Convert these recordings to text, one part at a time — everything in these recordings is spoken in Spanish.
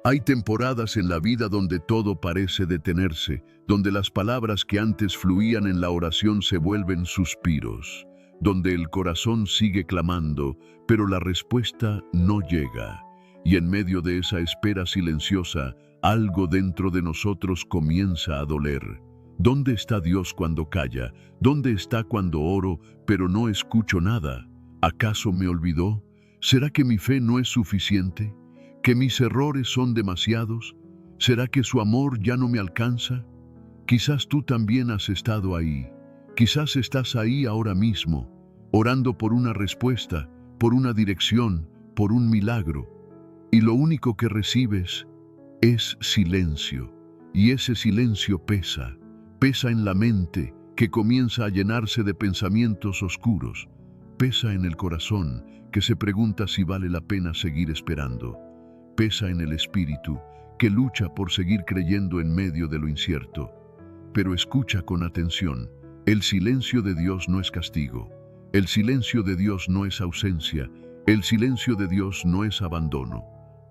Hay temporadas en la vida donde todo parece detenerse, donde las palabras que antes fluían en la oración se vuelven suspiros, donde el corazón sigue clamando, pero la respuesta no llega. Y en medio de esa espera silenciosa, algo dentro de nosotros comienza a doler. ¿Dónde está Dios cuando calla? ¿Dónde está cuando oro, pero no escucho nada? ¿Acaso me olvidó? ¿Será que mi fe no es suficiente? ¿Que mis errores son demasiados? ¿Será que su amor ya no me alcanza? Quizás tú también has estado ahí. Quizás estás ahí ahora mismo, orando por una respuesta, por una dirección, por un milagro. Y lo único que recibes es silencio. Y ese silencio pesa. Pesa en la mente, que comienza a llenarse de pensamientos oscuros. Pesa en el corazón, que se pregunta si vale la pena seguir esperando. Pesa en el espíritu, que lucha por seguir creyendo en medio de lo incierto. Pero escucha con atención, el silencio de Dios no es castigo. El silencio de Dios no es ausencia. El silencio de Dios no es abandono.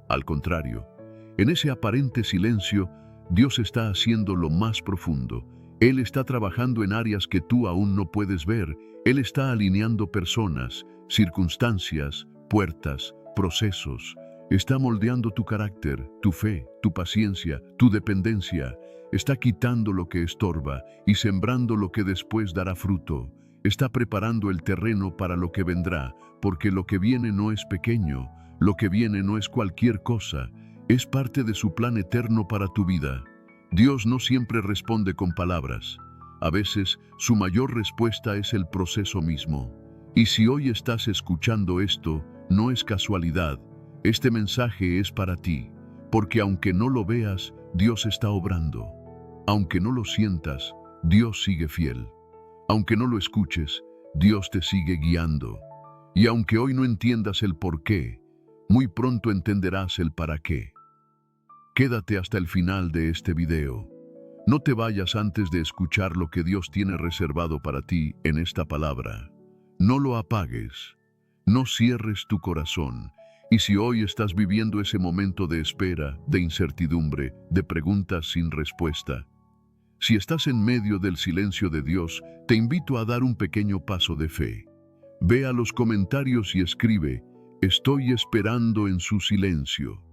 Al contrario, en ese aparente silencio, Dios está haciendo lo más profundo. Él está trabajando en áreas que tú aún no puedes ver. Él está alineando personas, circunstancias, puertas, procesos. Está moldeando tu carácter, tu fe, tu paciencia, tu dependencia. Está quitando lo que estorba y sembrando lo que después dará fruto. Está preparando el terreno para lo que vendrá, porque lo que viene no es pequeño, lo que viene no es cualquier cosa, es parte de su plan eterno para tu vida. Dios no siempre responde con palabras. A veces, su mayor respuesta es el proceso mismo. Y si hoy estás escuchando esto, no es casualidad. Este mensaje es para ti, porque aunque no lo veas, Dios está obrando. Aunque no lo sientas, Dios sigue fiel. Aunque no lo escuches, Dios te sigue guiando. Y aunque hoy no entiendas el por qué, muy pronto entenderás el para qué. Quédate hasta el final de este video. No te vayas antes de escuchar lo que Dios tiene reservado para ti en esta palabra. No lo apagues. No cierres tu corazón. Y si hoy estás viviendo ese momento de espera, de incertidumbre, de preguntas sin respuesta, si estás en medio del silencio de Dios, te invito a dar un pequeño paso de fe. Ve a los comentarios y escribe, estoy esperando en su silencio.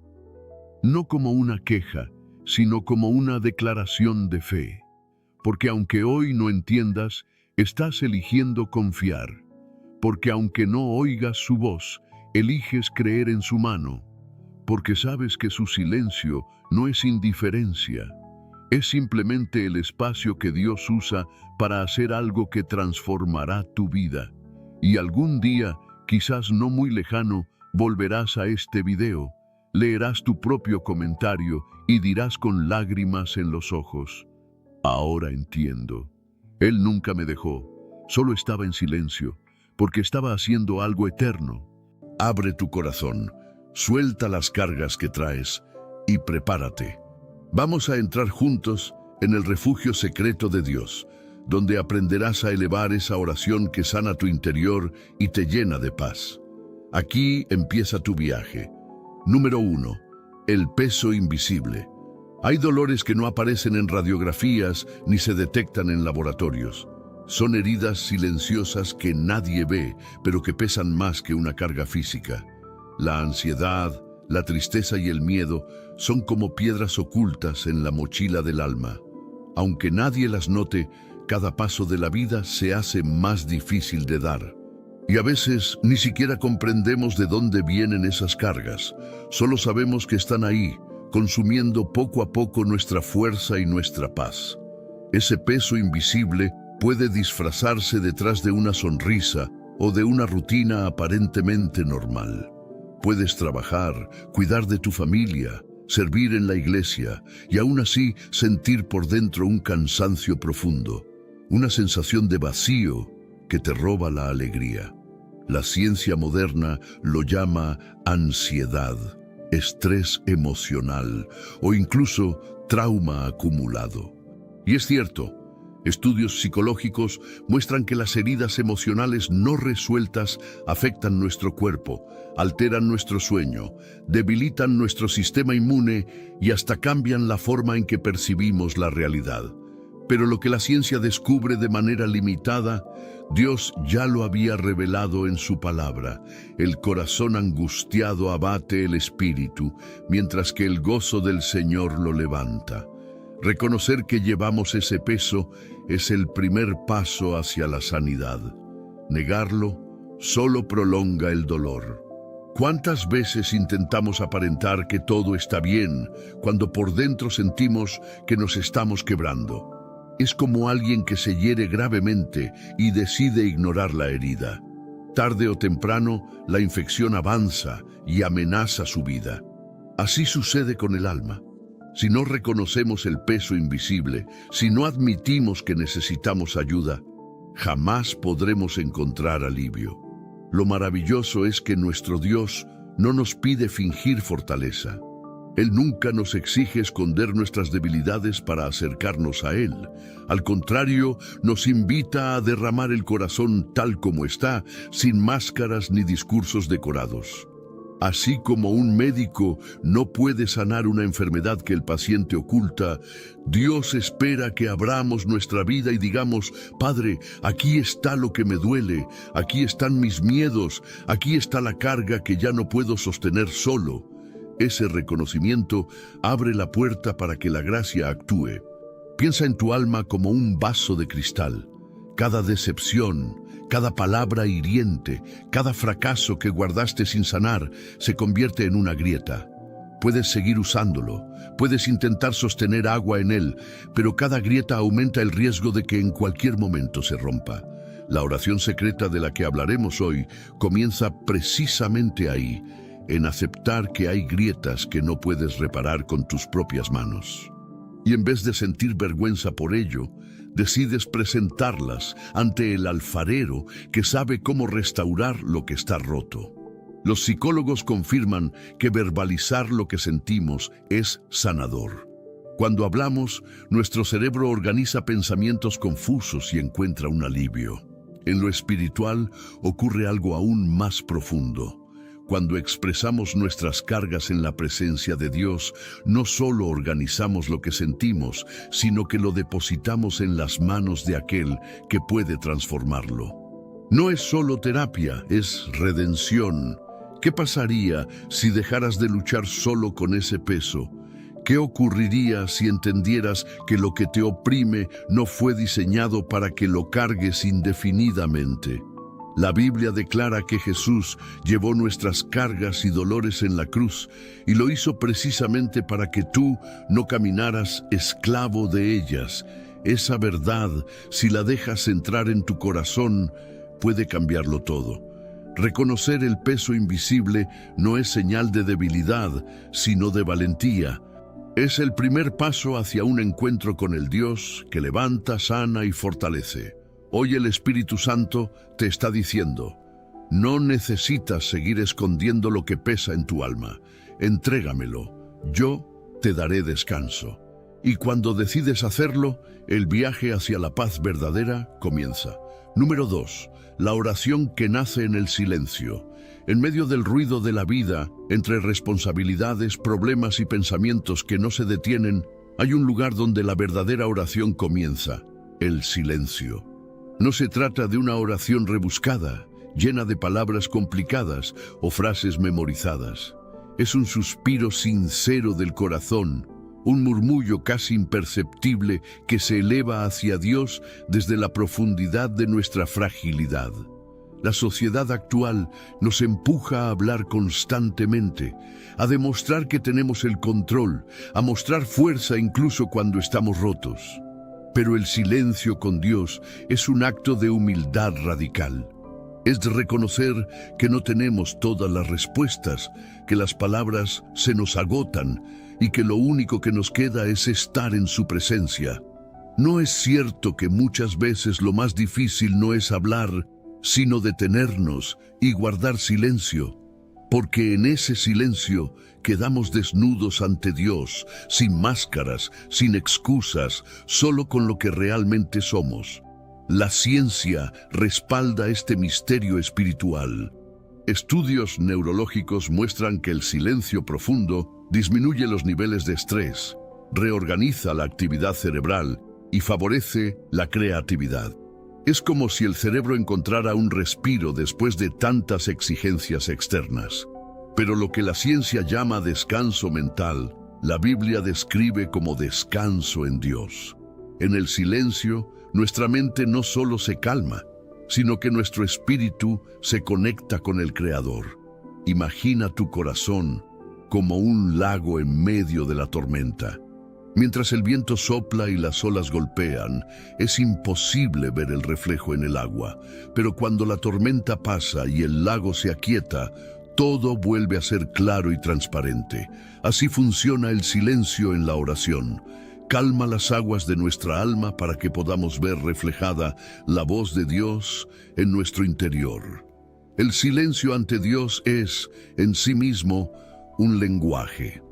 No como una queja, sino como una declaración de fe. Porque aunque hoy no entiendas, estás eligiendo confiar. Porque aunque no oigas su voz, eliges creer en su mano. Porque sabes que su silencio no es indiferencia. Es simplemente el espacio que Dios usa para hacer algo que transformará tu vida. Y algún día, quizás no muy lejano, volverás a este video, leerás tu propio comentario y dirás con lágrimas en los ojos, ahora entiendo. Él nunca me dejó, solo estaba en silencio, porque estaba haciendo algo eterno. Abre tu corazón, suelta las cargas que traes y prepárate. Vamos a entrar juntos en el refugio secreto de Dios, donde aprenderás a elevar esa oración que sana tu interior y te llena de paz. Aquí empieza tu viaje. Número 1. El peso invisible. Hay dolores que no aparecen en radiografías ni se detectan en laboratorios. Son heridas silenciosas que nadie ve, pero que pesan más que una carga física. La ansiedad, la tristeza y el miedo son como piedras ocultas en la mochila del alma. Aunque nadie las note, cada paso de la vida se hace más difícil de dar. Y a veces ni siquiera comprendemos de dónde vienen esas cargas. Solo sabemos que están ahí, consumiendo poco a poco nuestra fuerza y nuestra paz. Ese peso invisible puede disfrazarse detrás de una sonrisa o de una rutina aparentemente normal. Puedes trabajar, cuidar de tu familia, servir en la iglesia y aún así sentir por dentro un cansancio profundo, una sensación de vacío que te roba la alegría. La ciencia moderna lo llama ansiedad, estrés emocional o incluso trauma acumulado. Y es cierto, Estudios psicológicos muestran que las heridas emocionales no resueltas afectan nuestro cuerpo, alteran nuestro sueño, debilitan nuestro sistema inmune y hasta cambian la forma en que percibimos la realidad. Pero lo que la ciencia descubre de manera limitada, Dios ya lo había revelado en su palabra. El corazón angustiado abate el espíritu, mientras que el gozo del Señor lo levanta. Reconocer que llevamos ese peso es el primer paso hacia la sanidad. Negarlo solo prolonga el dolor. ¿Cuántas veces intentamos aparentar que todo está bien cuando por dentro sentimos que nos estamos quebrando? Es como alguien que se hiere gravemente y decide ignorar la herida. Tarde o temprano, la infección avanza y amenaza su vida. Así sucede con el alma. Si no reconocemos el peso invisible, si no admitimos que necesitamos ayuda, jamás podremos encontrar alivio. Lo maravilloso es que nuestro Dios no nos pide fingir fortaleza. Él nunca nos exige esconder nuestras debilidades para acercarnos a Él. Al contrario, nos invita a derramar el corazón tal como está, sin máscaras ni discursos decorados. Así como un médico no puede sanar una enfermedad que el paciente oculta, Dios espera que abramos nuestra vida y digamos: Padre, aquí está lo que me duele, aquí están mis miedos, aquí está la carga que ya no puedo sostener solo. Ese reconocimiento abre la puerta para que la gracia actúe. Piensa en tu alma como un vaso de cristal. Cada decepción, cada palabra hiriente, cada fracaso que guardaste sin sanar se convierte en una grieta. Puedes seguir usándolo, puedes intentar sostener agua en él, pero cada grieta aumenta el riesgo de que en cualquier momento se rompa. La oración secreta de la que hablaremos hoy comienza precisamente ahí, en aceptar que hay grietas que no puedes reparar con tus propias manos. Y en vez de sentir vergüenza por ello, decides presentarlas ante el alfarero que sabe cómo restaurar lo que está roto. Los psicólogos confirman que verbalizar lo que sentimos es sanador. Cuando hablamos, nuestro cerebro organiza pensamientos confusos y encuentra un alivio. En lo espiritual ocurre algo aún más profundo. Cuando expresamos nuestras cargas en la presencia de Dios, no solo organizamos lo que sentimos, sino que lo depositamos en las manos de aquel que puede transformarlo. No es solo terapia, es redención. ¿Qué pasaría si dejaras de luchar solo con ese peso? ¿Qué ocurriría si entendieras que lo que te oprime no fue diseñado para que lo cargues indefinidamente? La Biblia declara que Jesús llevó nuestras cargas y dolores en la cruz y lo hizo precisamente para que tú no caminaras esclavo de ellas. Esa verdad, si la dejas entrar en tu corazón, puede cambiarlo todo. Reconocer el peso invisible no es señal de debilidad, sino de valentía. Es el primer paso hacia un encuentro con el Dios que levanta, sana y fortalece. Hoy el Espíritu Santo te está diciendo: no necesitas seguir escondiendo lo que pesa en tu alma. Entrégamelo, yo te daré descanso. Y cuando decides hacerlo, el viaje hacia la paz verdadera comienza. Número 2. La oración que nace en el silencio. En medio del ruido de la vida, entre responsabilidades, problemas y pensamientos que no se detienen, hay un lugar donde la verdadera oración comienza: el silencio. No se trata de una oración rebuscada, llena de palabras complicadas o frases memorizadas. Es un suspiro sincero del corazón, un murmullo casi imperceptible que se eleva hacia Dios desde la profundidad de nuestra fragilidad. La sociedad actual nos empuja a hablar constantemente, a demostrar que tenemos el control, a mostrar fuerza incluso cuando estamos rotos. Pero el silencio con Dios es un acto de humildad radical. Es de reconocer que no tenemos todas las respuestas, que las palabras se nos agotan y que lo único que nos queda es estar en su presencia. ¿No es cierto que muchas veces lo más difícil no es hablar, sino detenernos y guardar silencio? porque en ese silencio quedamos desnudos ante Dios, sin máscaras, sin excusas, solo con lo que realmente somos. La ciencia respalda este misterio espiritual. Estudios neurológicos muestran que el silencio profundo disminuye los niveles de estrés, reorganiza la actividad cerebral y favorece la creatividad. Es como si el cerebro encontrara un respiro después de tantas exigencias externas. Pero lo que la ciencia llama descanso mental, la Biblia describe como descanso en Dios. En el silencio, nuestra mente no solo se calma, sino que nuestro espíritu se conecta con el Creador. Imagina tu corazón como un lago en medio de la tormenta. Mientras el viento sopla y las olas golpean, es imposible ver el reflejo en el agua, pero cuando la tormenta pasa y el lago se aquieta, todo vuelve a ser claro y transparente. Así funciona el silencio en la oración. Calma las aguas de nuestra alma para que podamos ver reflejada la voz de Dios en nuestro interior. El silencio ante Dios es, en sí mismo, un lenguaje.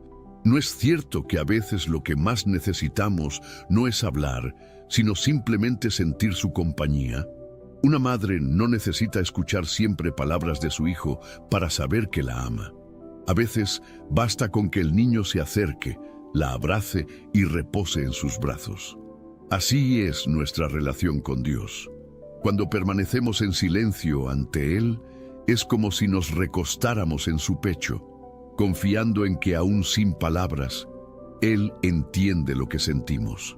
¿No es cierto que a veces lo que más necesitamos no es hablar, sino simplemente sentir su compañía? Una madre no necesita escuchar siempre palabras de su hijo para saber que la ama. A veces basta con que el niño se acerque, la abrace y repose en sus brazos. Así es nuestra relación con Dios. Cuando permanecemos en silencio ante Él, es como si nos recostáramos en su pecho, confiando en que aún sin palabras, Él entiende lo que sentimos.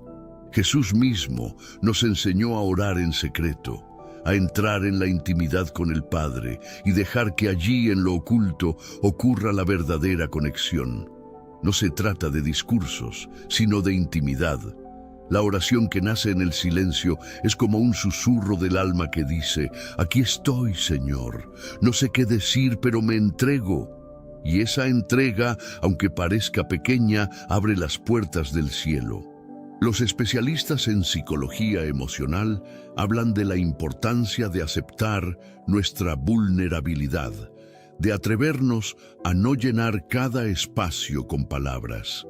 Jesús mismo nos enseñó a orar en secreto, a entrar en la intimidad con el Padre y dejar que allí en lo oculto ocurra la verdadera conexión. No se trata de discursos, sino de intimidad. La oración que nace en el silencio es como un susurro del alma que dice: «Aquí estoy, Señor. No sé qué decir, pero me entrego». Y esa entrega, aunque parezca pequeña, abre las puertas del cielo. Los especialistas en psicología emocional hablan de la importancia de aceptar nuestra vulnerabilidad, de atrevernos a no llenar cada espacio con palabras.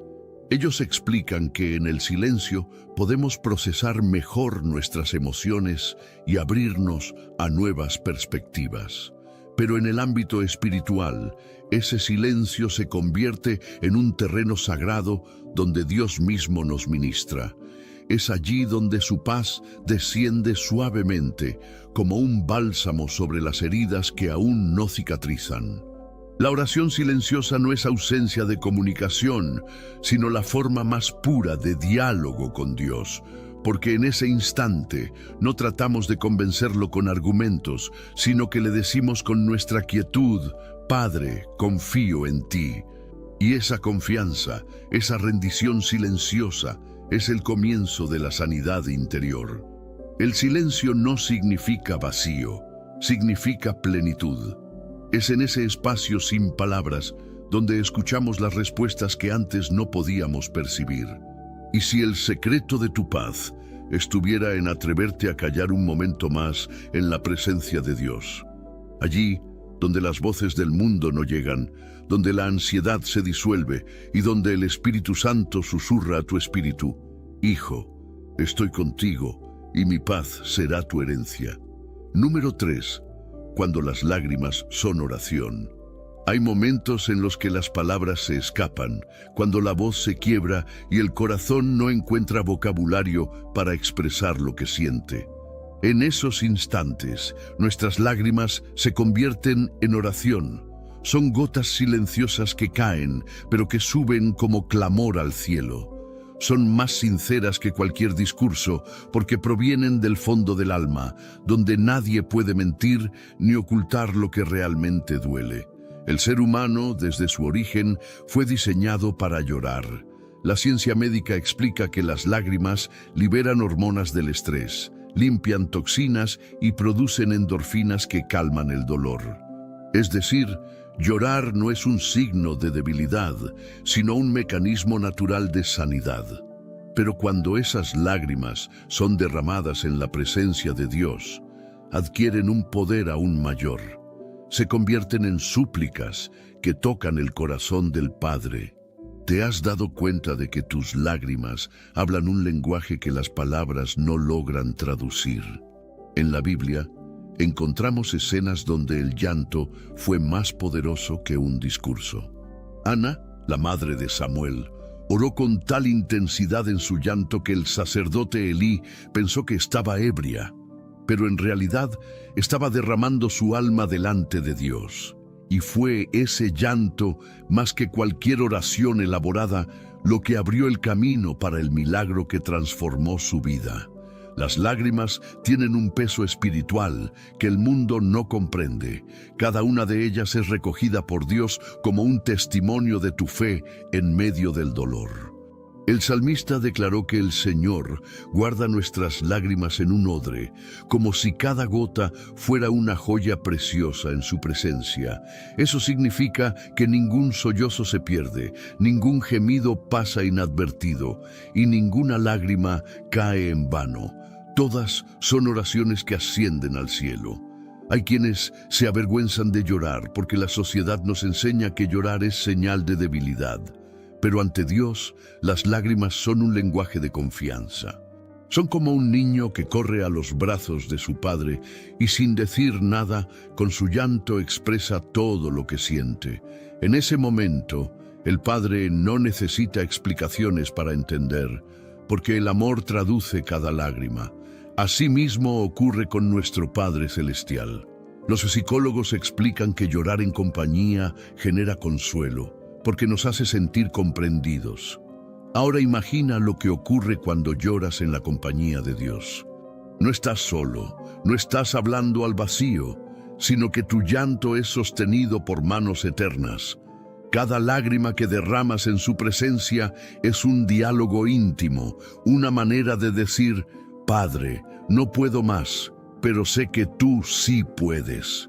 Ellos explican que en el silencio podemos procesar mejor nuestras emociones y abrirnos a nuevas perspectivas. Pero en el ámbito espiritual, ese silencio se convierte en un terreno sagrado donde Dios mismo nos ministra. Es allí donde su paz desciende suavemente, como un bálsamo sobre las heridas que aún no cicatrizan. La oración silenciosa no es ausencia de comunicación, sino la forma más pura de diálogo con Dios, porque en ese instante no tratamos de convencerlo con argumentos, sino que le decimos con nuestra quietud: «Padre, confío en ti». Y esa confianza, esa rendición silenciosa, es el comienzo de la sanidad interior. El silencio no significa vacío, significa plenitud. Es en ese espacio sin palabras donde escuchamos las respuestas que antes no podíamos percibir. Y si el secreto de tu paz estuviera en atreverte a callar un momento más en la presencia de Dios, allí donde las voces del mundo no llegan, donde la ansiedad se disuelve y donde el Espíritu Santo susurra a tu espíritu: «Hijo, estoy contigo y mi paz será tu herencia». Número 3. Cuando las lágrimas son oración. Hay momentos en los que las palabras se escapan, cuando la voz se quiebra y el corazón no encuentra vocabulario para expresar lo que siente. En esos instantes, nuestras lágrimas se convierten en oración. Son gotas silenciosas que caen, pero que suben como clamor al cielo. Son más sinceras que cualquier discurso, porque provienen del fondo del alma, donde nadie puede mentir ni ocultar lo que realmente duele. El ser humano, desde su origen, fue diseñado para llorar. La ciencia médica explica que las lágrimas liberan hormonas del estrés, limpian toxinas y producen endorfinas que calman el dolor. Es decir, llorar no es un signo de debilidad, sino un mecanismo natural de sanidad. Pero cuando esas lágrimas son derramadas en la presencia de Dios, adquieren un poder aún mayor. se convierten en súplicas que tocan el corazón del Padre. ¿Te has dado cuenta de que tus lágrimas hablan un lenguaje que las palabras no logran traducir? En la Biblia, encontramos escenas donde el llanto fue más poderoso que un discurso. Ana, la madre de Samuel, oró con tal intensidad en su llanto que el sacerdote Elí pensó que estaba ebria, pero en realidad estaba derramando su alma delante de Dios. Y fue ese llanto, más que cualquier oración elaborada, lo que abrió el camino para el milagro que transformó su vida. Las lágrimas tienen un peso espiritual que el mundo no comprende. Cada una de ellas es recogida por Dios como un testimonio de tu fe en medio del dolor. El salmista declaró que el Señor guarda nuestras lágrimas en un odre, como si cada gota fuera una joya preciosa en su presencia. Eso significa que ningún sollozo se pierde, ningún gemido pasa inadvertido y ninguna lágrima cae en vano. Todas son oraciones que ascienden al cielo. Hay quienes se avergüenzan de llorar porque la sociedad nos enseña que llorar es señal de debilidad. Pero ante Dios, las lágrimas son un lenguaje de confianza. Son como un niño que corre a los brazos de su padre y sin decir nada, con su llanto expresa todo lo que siente. En ese momento, el padre no necesita explicaciones para entender, porque el amor traduce cada lágrima. Asimismo ocurre con nuestro Padre Celestial. Los psicólogos explican que llorar en compañía genera consuelo, porque nos hace sentir comprendidos. Ahora imagina lo que ocurre cuando lloras en la compañía de Dios. No estás solo, no estás hablando al vacío, sino que tu llanto es sostenido por manos eternas. Cada lágrima que derramas en su presencia es un diálogo íntimo, una manera de decir: Padre, no puedo más, pero sé que tú sí puedes.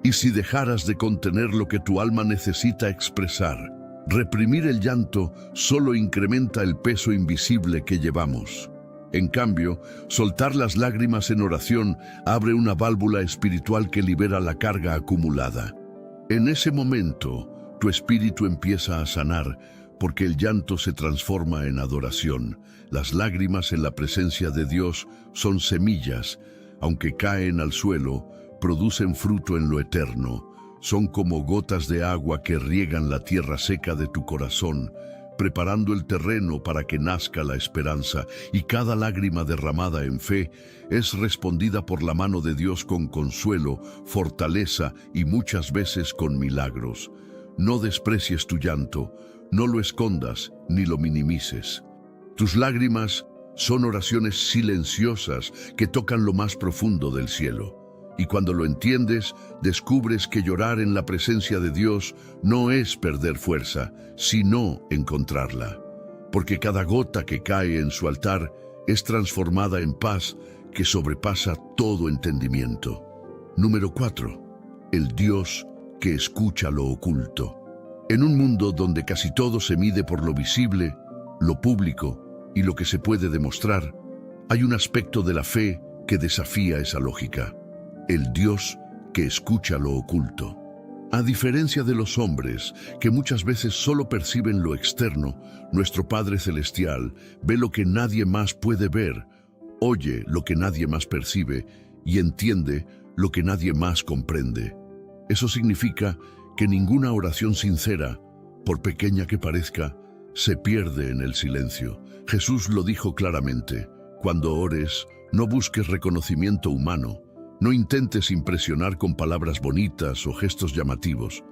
Y si dejaras de contener lo que tu alma necesita expresar, reprimir el llanto solo incrementa el peso invisible que llevamos. En cambio, soltar las lágrimas en oración abre una válvula espiritual que libera la carga acumulada. En ese momento, tu espíritu empieza a sanar, porque el llanto se transforma en adoración. Las lágrimas en la presencia de Dios son semillas, aunque caen al suelo, producen fruto en lo eterno. Son como gotas de agua que riegan la tierra seca de tu corazón, preparando el terreno para que nazca la esperanza, y cada lágrima derramada en fe es respondida por la mano de Dios con consuelo, fortaleza y muchas veces con milagros. No desprecies tu llanto, no lo escondas ni lo minimices. Tus lágrimas son oraciones silenciosas que tocan lo más profundo del cielo. Y cuando lo entiendes, descubres que llorar en la presencia de Dios no es perder fuerza, sino encontrarla. Porque cada gota que cae en su altar es transformada en paz que sobrepasa todo entendimiento. Número 4. El Dios que escucha lo oculto. En un mundo donde casi todo se mide por lo visible, lo público y lo que se puede demostrar, hay un aspecto de la fe que desafía esa lógica. El Dios que escucha lo oculto. A diferencia de los hombres, que muchas veces solo perciben lo externo, nuestro Padre Celestial ve lo que nadie más puede ver, oye lo que nadie más percibe y entiende lo que nadie más comprende. Eso significa que ninguna oración sincera, por pequeña que parezca, se pierde en el silencio. Jesús lo dijo claramente: cuando ores, no busques reconocimiento humano, no intentes impresionar con palabras bonitas o gestos llamativos.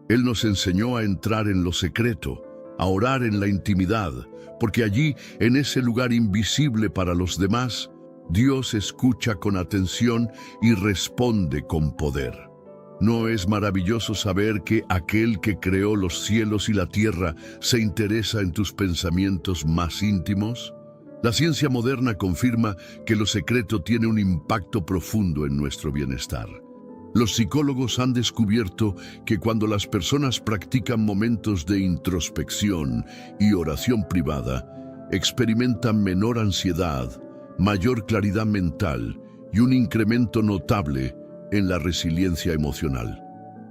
Él nos enseñó a entrar en lo secreto, a orar en la intimidad, porque allí, en ese lugar invisible para los demás, Dios escucha con atención y responde con poder. ¿No es maravilloso saber que aquel que creó los cielos y la tierra se interesa en tus pensamientos más íntimos? La ciencia moderna confirma que lo secreto tiene un impacto profundo en nuestro bienestar. Los psicólogos han descubierto que cuando las personas practican momentos de introspección y oración privada, experimentan menor ansiedad, mayor claridad mental y un incremento notable en la resiliencia emocional.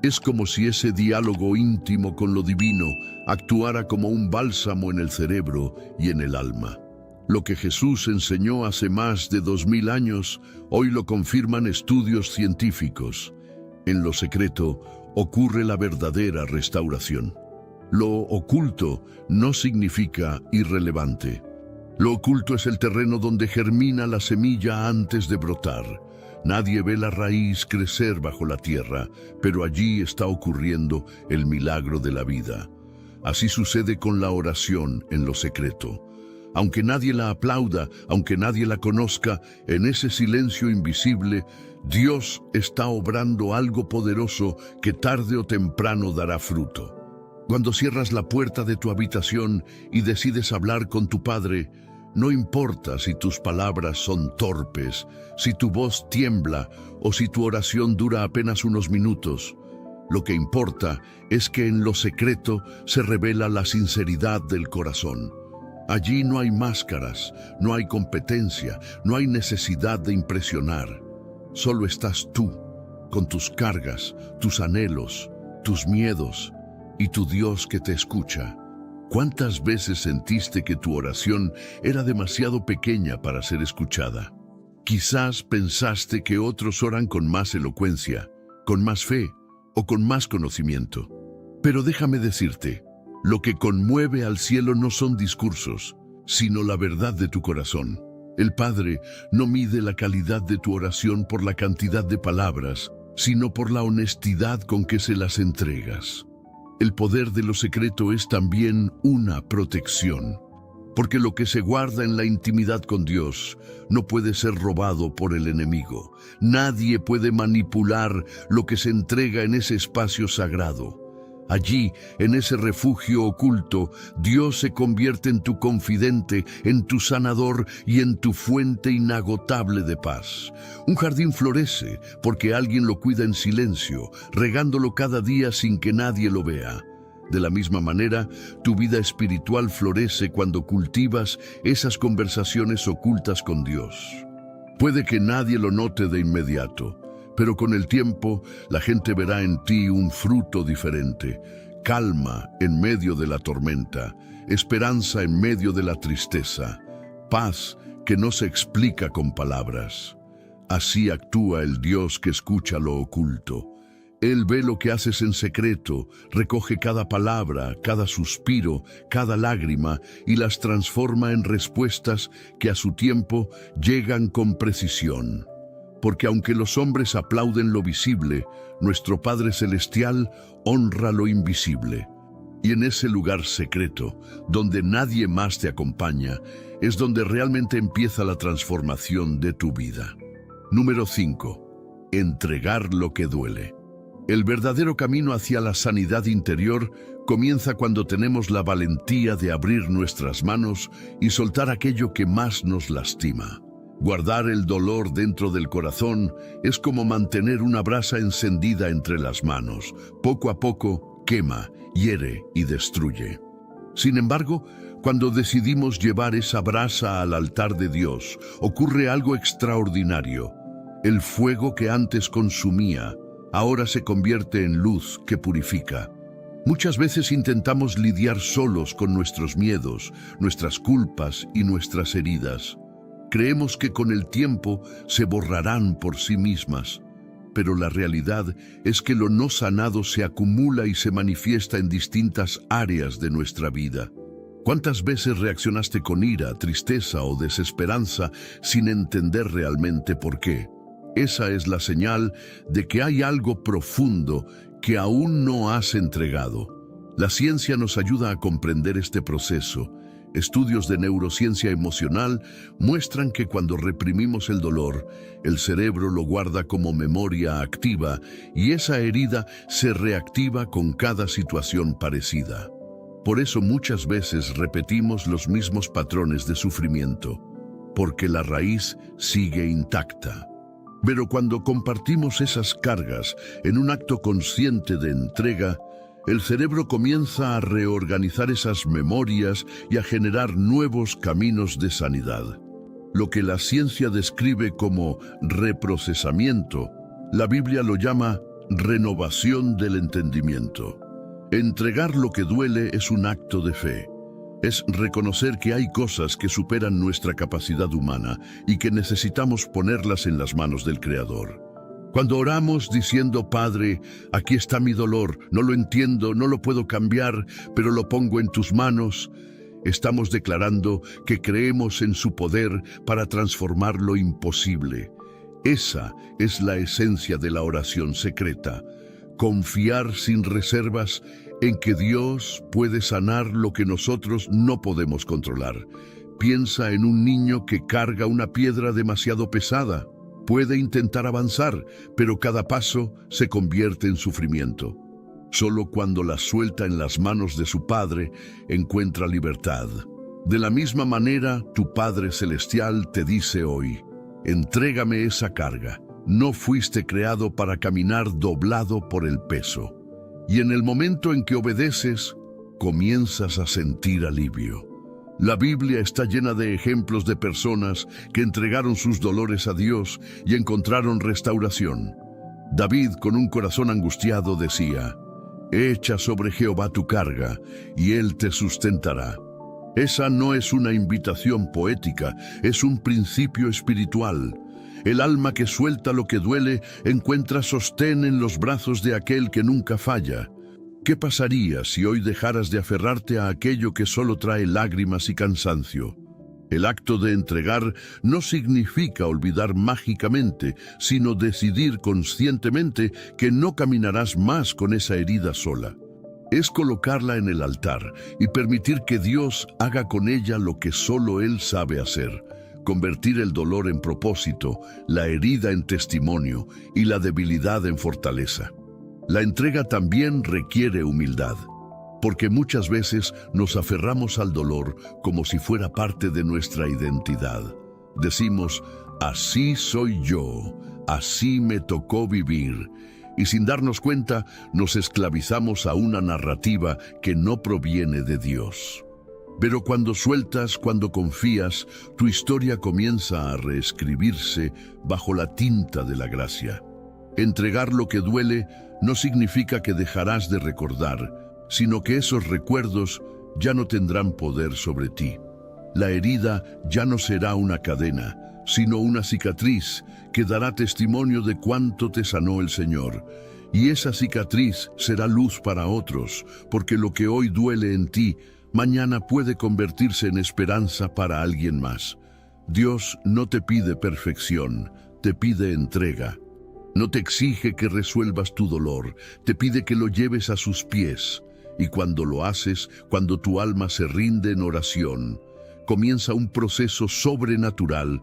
Es como si ese diálogo íntimo con lo divino actuara como un bálsamo en el cerebro y en el alma. Lo que Jesús enseñó hace más de 2000 años, hoy lo confirman estudios científicos. En lo secreto ocurre la verdadera restauración. Lo oculto no significa irrelevante. Lo oculto es el terreno donde germina la semilla antes de brotar. Nadie ve la raíz crecer bajo la tierra, pero allí está ocurriendo el milagro de la vida. Así sucede con la oración en lo secreto. Aunque nadie la aplauda, aunque nadie la conozca, en ese silencio invisible, Dios está obrando algo poderoso que tarde o temprano dará fruto. Cuando cierras la puerta de tu habitación y decides hablar con tu Padre, no importa si tus palabras son torpes, si tu voz tiembla o si tu oración dura apenas unos minutos. Lo que importa es que en lo secreto se revela la sinceridad del corazón. Allí no hay máscaras, no hay competencia, no hay necesidad de impresionar. Solo estás tú, con tus cargas, tus anhelos, tus miedos y tu Dios que te escucha. ¿Cuántas veces sentiste que tu oración era demasiado pequeña para ser escuchada? Quizás pensaste que otros oran con más elocuencia, con más fe o con más conocimiento. Pero déjame decirte, lo que conmueve al cielo no son discursos, sino la verdad de tu corazón. El Padre no mide la calidad de tu oración por la cantidad de palabras, sino por la honestidad con que se las entregas. El poder de lo secreto es también una protección, porque lo que se guarda en la intimidad con Dios no puede ser robado por el enemigo. Nadie puede manipular lo que se entrega en ese espacio sagrado. Allí, en ese refugio oculto, Dios se convierte en tu confidente, en tu sanador y en tu fuente inagotable de paz. Un jardín florece porque alguien lo cuida en silencio, regándolo cada día sin que nadie lo vea. De la misma manera, tu vida espiritual florece cuando cultivas esas conversaciones ocultas con Dios. Puede que nadie lo note de inmediato, pero con el tiempo la gente verá en ti un fruto diferente. Calma en medio de la tormenta, esperanza en medio de la tristeza, paz que no se explica con palabras. Así actúa el Dios que escucha lo oculto. Él ve lo que haces en secreto, recoge cada palabra, cada suspiro, cada lágrima y las transforma en respuestas que a su tiempo llegan con precisión. Porque aunque los hombres aplauden lo visible, nuestro Padre Celestial honra lo invisible. Y en ese lugar secreto, donde nadie más te acompaña, es donde realmente empieza la transformación de tu vida. Número 5. Entregar lo que duele. El verdadero camino hacia la sanidad interior comienza cuando tenemos la valentía de abrir nuestras manos y soltar aquello que más nos lastima. Guardar el dolor dentro del corazón es como mantener una brasa encendida entre las manos. Poco a poco quema, hiere y destruye. Sin embargo, cuando decidimos llevar esa brasa al altar de Dios, ocurre algo extraordinario. El fuego que antes consumía, ahora se convierte en luz que purifica. Muchas veces intentamos lidiar solos con nuestros miedos, nuestras culpas y nuestras heridas. Creemos que con el tiempo se borrarán por sí mismas, pero la realidad es que lo no sanado se acumula y se manifiesta en distintas áreas de nuestra vida. ¿Cuántas veces reaccionaste con ira, tristeza o desesperanza sin entender realmente por qué? Esa es la señal de que hay algo profundo que aún no has entregado. La ciencia nos ayuda a comprender este proceso. Estudios de neurociencia emocional muestran que cuando reprimimos el dolor, el cerebro lo guarda como memoria activa y esa herida se reactiva con cada situación parecida. Por eso muchas veces repetimos los mismos patrones de sufrimiento, porque la raíz sigue intacta. Pero cuando compartimos esas cargas en un acto consciente de entrega, el cerebro comienza a reorganizar esas memorias y a generar nuevos caminos de sanidad. Lo que la ciencia describe como reprocesamiento, la Biblia lo llama Renovación del entendimiento. Entregar lo que duele es un acto de fe. Es reconocer que hay cosas que superan nuestra capacidad humana y que necesitamos ponerlas en las manos del Creador. Cuando oramos diciendo, Padre, aquí está mi dolor, no lo entiendo, no lo puedo cambiar, pero lo pongo en tus manos, estamos declarando que creemos en su poder para transformar lo imposible. Esa es la esencia de la oración secreta. Confiar sin reservas en que Dios puede sanar lo que nosotros no podemos controlar. Piensa en un niño que carga una piedra demasiado pesada. Puede intentar avanzar, pero cada paso se convierte en sufrimiento. Solo cuando la suelta en las manos de su Padre, encuentra libertad. De la misma manera, tu Padre Celestial te dice hoy, entrégame esa carga. No fuiste creado para caminar doblado por el peso. Y en el momento en que obedeces, comienzas a sentir alivio. La Biblia está llena de ejemplos de personas que entregaron sus dolores a Dios y encontraron restauración. David, con un corazón angustiado, decía, echa sobre Jehová tu carga, y Él te sustentará. Esa no es una invitación poética, es un principio espiritual. El alma que suelta lo que duele encuentra sostén en los brazos de aquel que nunca falla. ¿Qué pasaría si hoy dejaras de aferrarte a aquello que solo trae lágrimas y cansancio? El acto de entregar no significa olvidar mágicamente, sino decidir conscientemente que no caminarás más con esa herida sola. Es colocarla en el altar y permitir que Dios haga con ella lo que solo Él sabe hacer. Convertir el dolor en propósito, la herida en testimonio y la debilidad en fortaleza. La entrega también requiere humildad, porque muchas veces nos aferramos al dolor como si fuera parte de nuestra identidad. Decimos, así soy yo, así me tocó vivir, y sin darnos cuenta nos esclavizamos a una narrativa que no proviene de Dios. Pero cuando sueltas, cuando confías, tu historia comienza a reescribirse bajo la tinta de la gracia. Entregar lo que duele no significa que dejarás de recordar, sino que esos recuerdos ya no tendrán poder sobre ti. La herida ya no será una cadena, sino una cicatriz que dará testimonio de cuánto te sanó el Señor. Y esa cicatriz será luz para otros, porque lo que hoy duele en ti, mañana puede convertirse en esperanza para alguien más. Dios no te pide perfección, te pide entrega. No te exige que resuelvas tu dolor, te pide que lo lleves a sus pies. Y cuando lo haces, cuando tu alma se rinde en oración, comienza un proceso sobrenatural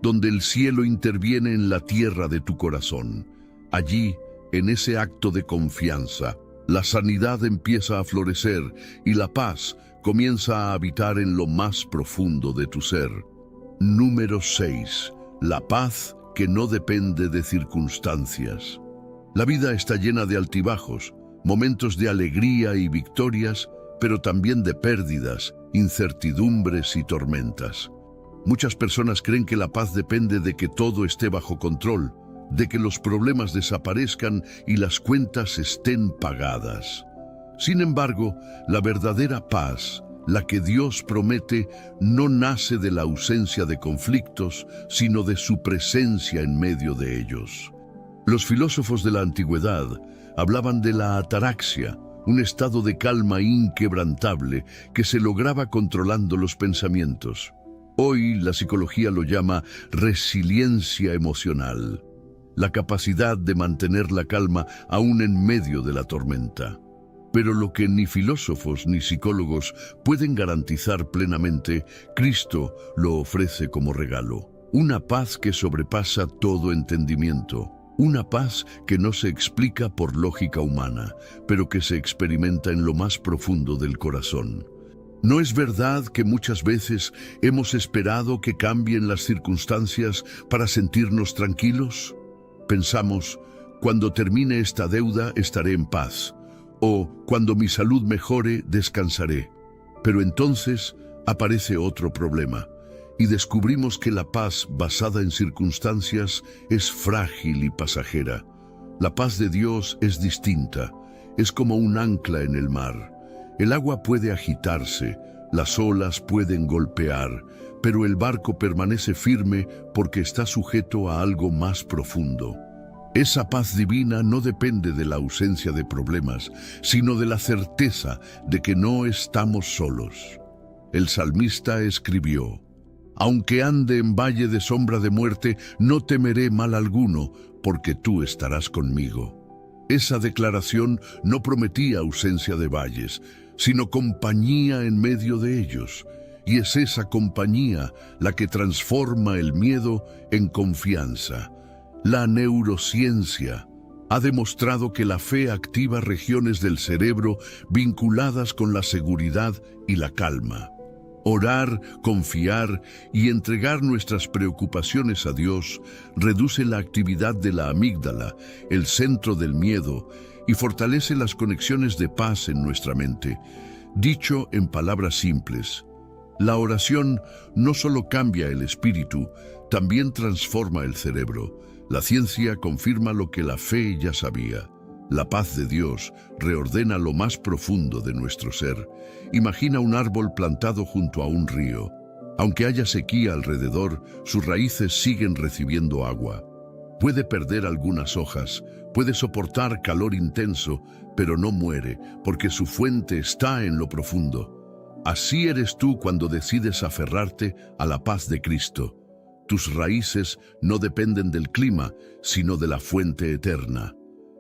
donde el cielo interviene en la tierra de tu corazón. Allí, en ese acto de confianza, la sanidad empieza a florecer y la paz comienza a habitar en lo más profundo de tu ser. Número 6. La paz que no depende de circunstancias. La vida está llena de altibajos, momentos de alegría y victorias, pero también de pérdidas, incertidumbres y tormentas. Muchas personas creen que la paz depende de que todo esté bajo control, de que los problemas desaparezcan y las cuentas estén pagadas. Sin embargo, la verdadera paz, la que Dios promete, no nace de la ausencia de conflictos, sino de su presencia en medio de ellos. Los filósofos de la antigüedad hablaban de la ataraxia, un estado de calma inquebrantable que se lograba controlando los pensamientos. Hoy la psicología lo llama resiliencia emocional, la capacidad de mantener la calma aún en medio de la tormenta. Pero lo que ni filósofos ni psicólogos pueden garantizar plenamente, Cristo lo ofrece como regalo. Una paz que sobrepasa todo entendimiento. Una paz que no se explica por lógica humana, pero que se experimenta en lo más profundo del corazón. ¿No es verdad que muchas veces hemos esperado que cambien las circunstancias para sentirnos tranquilos? Pensamos, cuando termine esta deuda estaré en paz. O cuando mi salud mejore, descansaré. Pero entonces aparece otro problema y descubrimos que la paz basada en circunstancias es frágil y pasajera. La paz de Dios es distinta, es como un ancla en el mar. El agua puede agitarse, las olas pueden golpear, pero el barco permanece firme porque está sujeto a algo más profundo. Esa paz divina no depende de la ausencia de problemas, sino de la certeza de que no estamos solos. El salmista escribió: «Aunque ande en valle de sombra de muerte, no temeré mal alguno, porque tú estarás conmigo». Esa declaración no prometía ausencia de valles, sino compañía en medio de ellos. Y es esa compañía la que transforma el miedo en confianza. La neurociencia ha demostrado que la fe activa regiones del cerebro vinculadas con la seguridad y la calma. Orar, confiar y entregar nuestras preocupaciones a Dios reduce la actividad de la amígdala, el centro del miedo, y fortalece las conexiones de paz en nuestra mente. Dicho en palabras simples, la oración no solo cambia el espíritu, también transforma el cerebro. La ciencia confirma lo que la fe ya sabía. La paz de Dios reordena lo más profundo de nuestro ser. Imagina un árbol plantado junto a un río. Aunque haya sequía alrededor, sus raíces siguen recibiendo agua. Puede perder algunas hojas, puede soportar calor intenso, pero no muere, porque su fuente está en lo profundo. Así eres tú cuando decides aferrarte a la paz de Cristo. Tus raíces no dependen del clima, sino de la fuente eterna.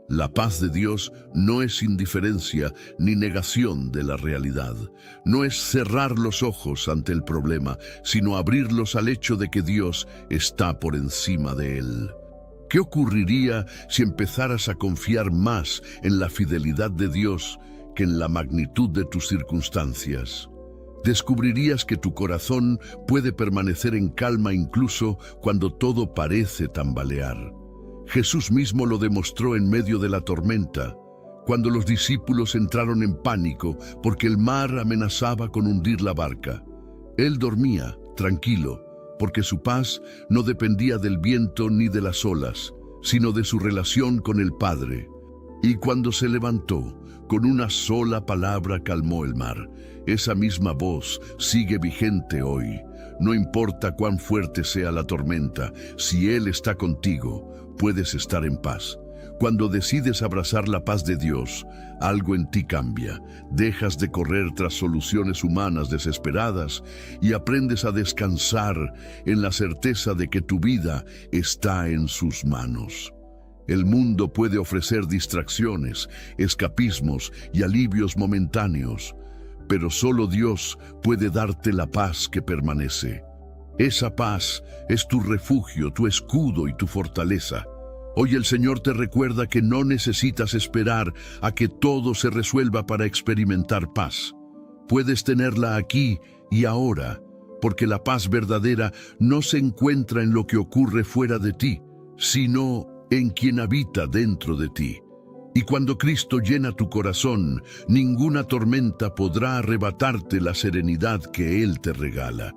La paz de Dios no es indiferencia ni negación de la realidad. No es cerrar los ojos ante el problema, sino abrirlos al hecho de que Dios está por encima de él. ¿Qué ocurriría si empezaras a confiar más en la fidelidad de Dios que en la magnitud de tus circunstancias? Descubrirías que tu corazón puede permanecer en calma incluso cuando todo parece tambalear. Jesús mismo lo demostró en medio de la tormenta, cuando los discípulos entraron en pánico porque el mar amenazaba con hundir la barca. Él dormía, tranquilo, porque su paz no dependía del viento ni de las olas, sino de su relación con el Padre. Y cuando se levantó, con una sola palabra calmó el mar. Esa misma voz sigue vigente hoy. No importa cuán fuerte sea la tormenta, si Él está contigo, puedes estar en paz. Cuando decides abrazar la paz de Dios, algo en ti cambia. Dejas de correr tras soluciones humanas desesperadas y aprendes a descansar en la certeza de que tu vida está en sus manos. El mundo puede ofrecer distracciones, escapismos y alivios momentáneos, pero solo Dios puede darte la paz que permanece. Esa paz es tu refugio, tu escudo y tu fortaleza. Hoy el Señor te recuerda que no necesitas esperar a que todo se resuelva para experimentar paz. Puedes tenerla aquí y ahora, porque la paz verdadera no se encuentra en lo que ocurre fuera de ti, sino en quien habita dentro de ti. Y cuando Cristo llena tu corazón, ninguna tormenta podrá arrebatarte la serenidad que Él te regala.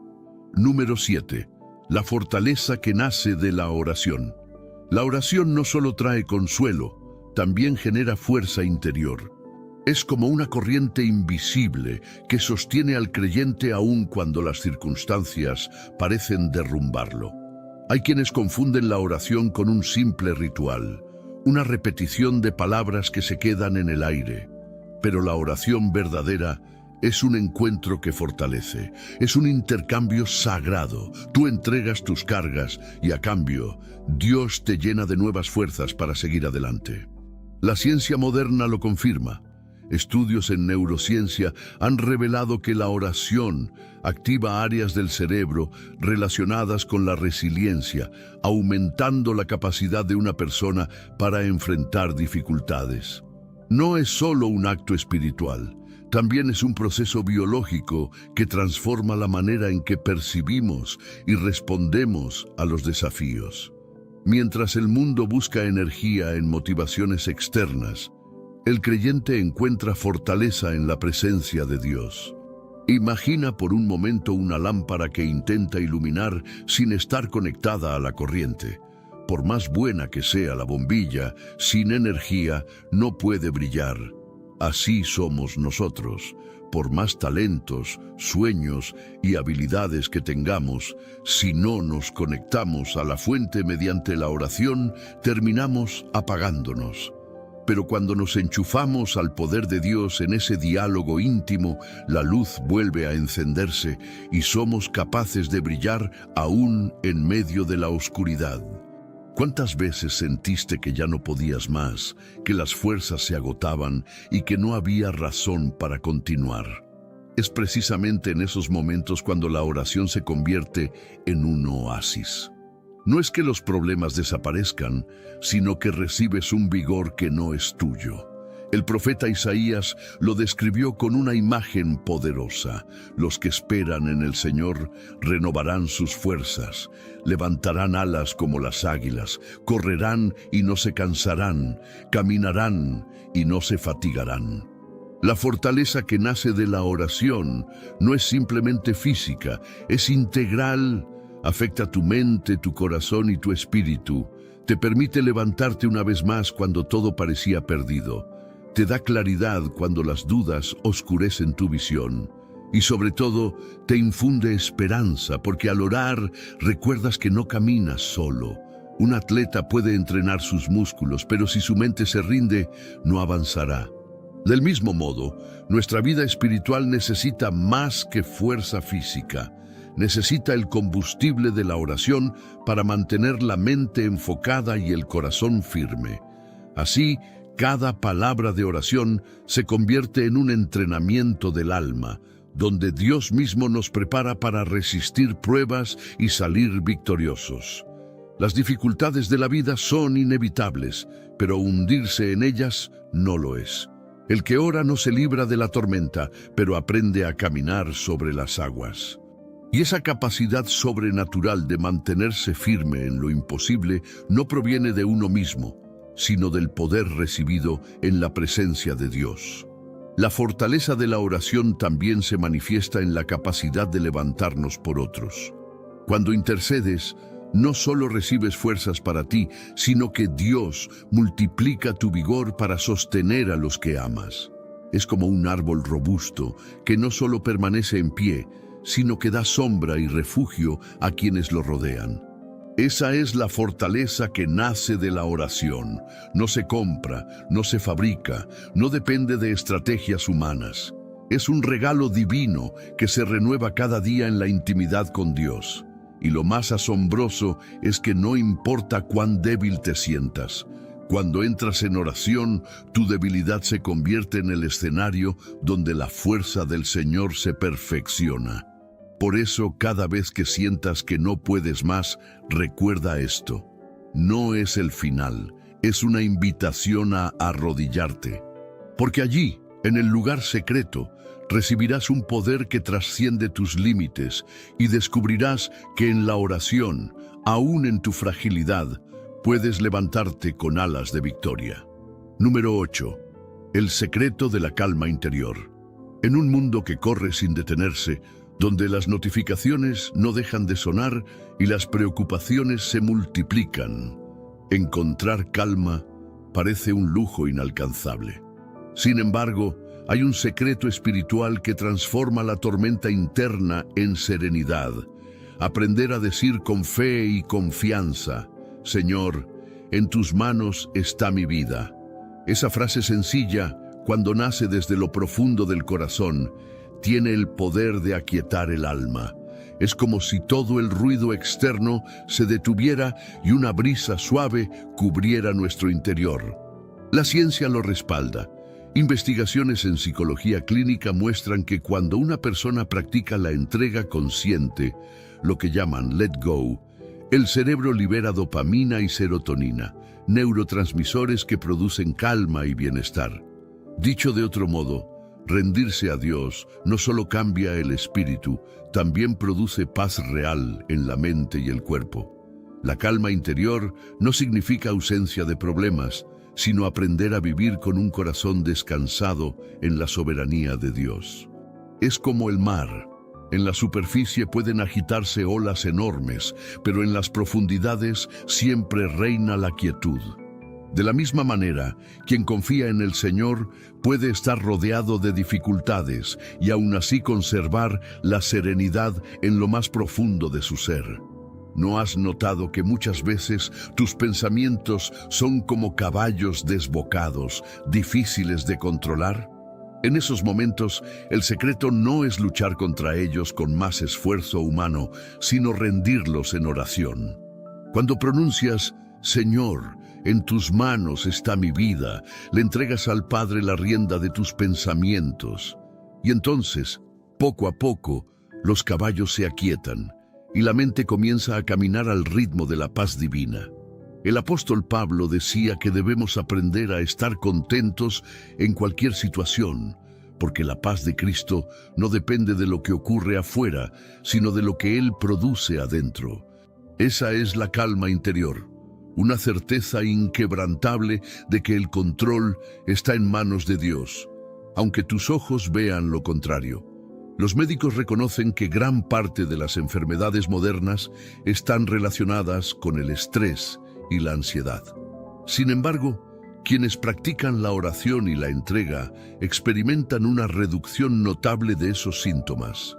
Número 7. La fortaleza que nace de la oración. La oración no solo trae consuelo, también genera fuerza interior. Es como una corriente invisible que sostiene al creyente aun cuando las circunstancias parecen derrumbarlo. Hay quienes confunden la oración con un simple ritual, una repetición de palabras que se quedan en el aire. Pero la oración verdadera es un encuentro que fortalece, es un intercambio sagrado. Tú entregas tus cargas y a cambio, Dios te llena de nuevas fuerzas para seguir adelante. La ciencia moderna lo confirma. Estudios en neurociencia han revelado que la oración activa áreas del cerebro relacionadas con la resiliencia, aumentando la capacidad de una persona para enfrentar dificultades. No es solo un acto espiritual, también es un proceso biológico que transforma la manera en que percibimos y respondemos a los desafíos. Mientras el mundo busca energía en motivaciones externas, el creyente encuentra fortaleza en la presencia de Dios. Imagina por un momento una lámpara que intenta iluminar sin estar conectada a la corriente. Por más buena que sea la bombilla, sin energía no puede brillar. Así somos nosotros. Por más talentos, sueños y habilidades que tengamos, si no nos conectamos a la fuente mediante la oración, terminamos apagándonos. Pero cuando nos enchufamos al poder de Dios en ese diálogo íntimo, la luz vuelve a encenderse y somos capaces de brillar aún en medio de la oscuridad. ¿Cuántas veces sentiste que ya no podías más, que las fuerzas se agotaban y que no había razón para continuar? Es precisamente en esos momentos cuando la oración se convierte en un oasis. No es que los problemas desaparezcan, sino que recibes un vigor que no es tuyo. El profeta Isaías lo describió con una imagen poderosa. Los que esperan en el Señor renovarán sus fuerzas, levantarán alas como las águilas, correrán y no se cansarán, caminarán y no se fatigarán. La fortaleza que nace de la oración no es simplemente física, es integral. Afecta tu mente, tu corazón y tu espíritu. Te permite levantarte una vez más cuando todo parecía perdido. Te da claridad cuando las dudas oscurecen tu visión. Y sobre todo, te infunde esperanza, porque al orar recuerdas que no caminas solo. Un atleta puede entrenar sus músculos, pero si su mente se rinde, no avanzará. Del mismo modo, nuestra vida espiritual necesita más que fuerza física. Necesita el combustible de la oración para mantener la mente enfocada y el corazón firme. Así, cada palabra de oración se convierte en un entrenamiento del alma, donde Dios mismo nos prepara para resistir pruebas y salir victoriosos. Las dificultades de la vida son inevitables, pero hundirse en ellas no lo es. El que ora no se libra de la tormenta, pero aprende a caminar sobre las aguas. Y esa capacidad sobrenatural de mantenerse firme en lo imposible no proviene de uno mismo, sino del poder recibido en la presencia de Dios. La fortaleza de la oración también se manifiesta en la capacidad de levantarnos por otros. Cuando intercedes, no solo recibes fuerzas para ti, sino que Dios multiplica tu vigor para sostener a los que amas. Es como un árbol robusto que no solo permanece en pie, sino que da sombra y refugio a quienes lo rodean. Esa es la fortaleza que nace de la oración. No se compra, no se fabrica, no depende de estrategias humanas. Es un regalo divino que se renueva cada día en la intimidad con Dios. Y lo más asombroso es que no importa cuán débil te sientas. Cuando entras en oración, tu debilidad se convierte en el escenario donde la fuerza del Señor se perfecciona. Por eso, cada vez que sientas que no puedes más, recuerda esto. No es el final, es una invitación a arrodillarte. Porque allí, en el lugar secreto, recibirás un poder que trasciende tus límites y descubrirás que en la oración, aún en tu fragilidad, puedes levantarte con alas de victoria. Número 8. El secreto de la calma interior. En un mundo que corre sin detenerse, donde las notificaciones no dejan de sonar y las preocupaciones se multiplican, encontrar calma parece un lujo inalcanzable. Sin embargo, hay un secreto espiritual que transforma la tormenta interna en serenidad. Aprender a decir con fe y confianza: Señor, en tus manos está mi vida. Esa frase sencilla, cuando nace desde lo profundo del corazón, tiene el poder de aquietar el alma. Es como si todo el ruido externo se detuviera y una brisa suave cubriera nuestro interior. La ciencia lo respalda. Investigaciones en psicología clínica muestran que cuando una persona practica la entrega consciente, lo que llaman let go, el cerebro libera dopamina y serotonina, neurotransmisores que producen calma y bienestar. Dicho de otro modo, rendirse a Dios no solo cambia el espíritu, también produce paz real en la mente y el cuerpo. La calma interior no significa ausencia de problemas, sino aprender a vivir con un corazón descansado en la soberanía de Dios. Es como el mar. En la superficie pueden agitarse olas enormes, pero en las profundidades siempre reina la quietud. De la misma manera, quien confía en el Señor puede estar rodeado de dificultades y aún así conservar la serenidad en lo más profundo de su ser. ¿No has notado que muchas veces tus pensamientos son como caballos desbocados, difíciles de controlar? En esos momentos, el secreto no es luchar contra ellos con más esfuerzo humano, sino rendirlos en oración. Cuando pronuncias, Señor, en tus manos está mi vida, le entregas al Padre la rienda de tus pensamientos. Y entonces, poco a poco, los caballos se aquietan y la mente comienza a caminar al ritmo de la paz divina. El apóstol Pablo decía que debemos aprender a estar contentos en cualquier situación, porque la paz de Cristo no depende de lo que ocurre afuera, sino de lo que Él produce adentro. Esa es la calma interior, una certeza inquebrantable de que el control está en manos de Dios, aunque tus ojos vean lo contrario. Los médicos reconocen que gran parte de las enfermedades modernas están relacionadas con el estrés y la ansiedad. Sin embargo, quienes practican la oración y la entrega experimentan una reducción notable de esos síntomas,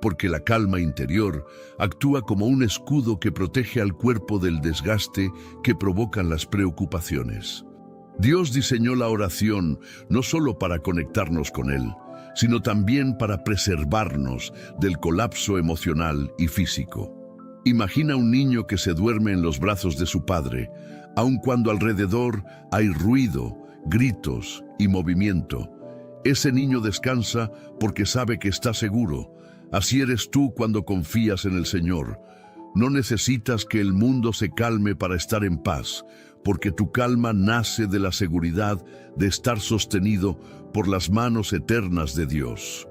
porque la calma interior actúa como un escudo que protege al cuerpo del desgaste que provocan las preocupaciones. Dios diseñó la oración no solo para conectarnos con Él, sino también para preservarnos del colapso emocional y físico. Imagina un niño que se duerme en los brazos de su padre, aun cuando alrededor hay ruido, gritos y movimiento. Ese niño descansa porque sabe que está seguro. Así eres tú cuando confías en el Señor. No necesitas que el mundo se calme para estar en paz, porque tu calma nace de la seguridad de estar sostenido por las manos eternas de Dios.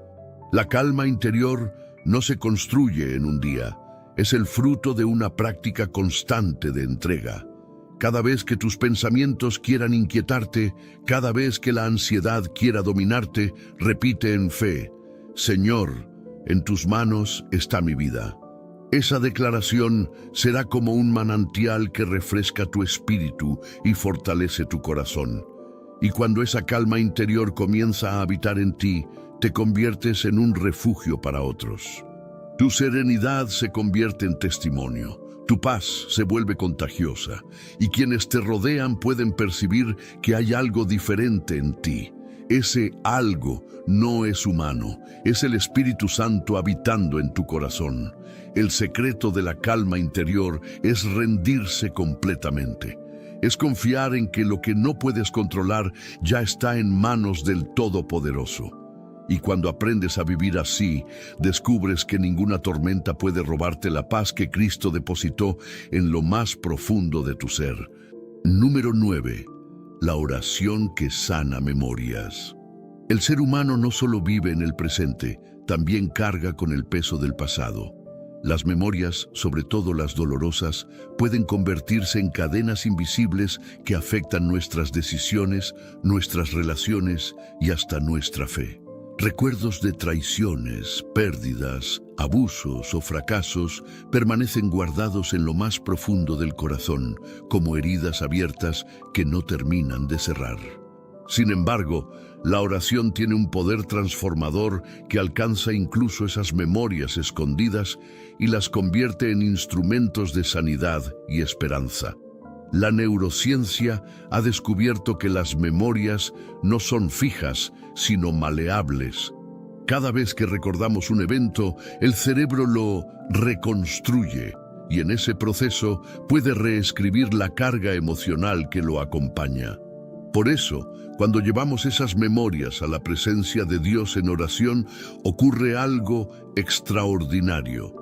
La calma interior no se construye en un día. Es el fruto de una práctica constante de entrega. Cada vez que tus pensamientos quieran inquietarte, cada vez que la ansiedad quiera dominarte, repite en fe, Señor, en tus manos está mi vida. Esa declaración será como un manantial que refresca tu espíritu y fortalece tu corazón. Y cuando esa calma interior comienza a habitar en ti, te conviertes en un refugio para otros. Tu serenidad se convierte en testimonio, tu paz se vuelve contagiosa, y quienes te rodean pueden percibir que hay algo diferente en ti. Ese algo no es humano, es el Espíritu Santo habitando en tu corazón. El secreto de la calma interior es rendirse completamente. Es confiar en que lo que no puedes controlar ya está en manos del Todopoderoso. Y cuando aprendes a vivir así, descubres que ninguna tormenta puede robarte la paz que Cristo depositó en lo más profundo de tu ser. Número 9. La oración que sana memorias. El ser humano no solo vive en el presente, también carga con el peso del pasado. Las memorias, sobre todo las dolorosas, pueden convertirse en cadenas invisibles que afectan nuestras decisiones, nuestras relaciones y hasta nuestra fe. Recuerdos de traiciones, pérdidas, abusos o fracasos permanecen guardados en lo más profundo del corazón, como heridas abiertas que no terminan de cerrar. Sin embargo, la oración tiene un poder transformador que alcanza incluso esas memorias escondidas y las convierte en instrumentos de sanidad y esperanza. La neurociencia ha descubierto que las memorias no son fijas, sino maleables. Cada vez que recordamos un evento, el cerebro lo reconstruye y en ese proceso puede reescribir la carga emocional que lo acompaña. Por eso, cuando llevamos esas memorias a la presencia de Dios en oración, ocurre algo extraordinario.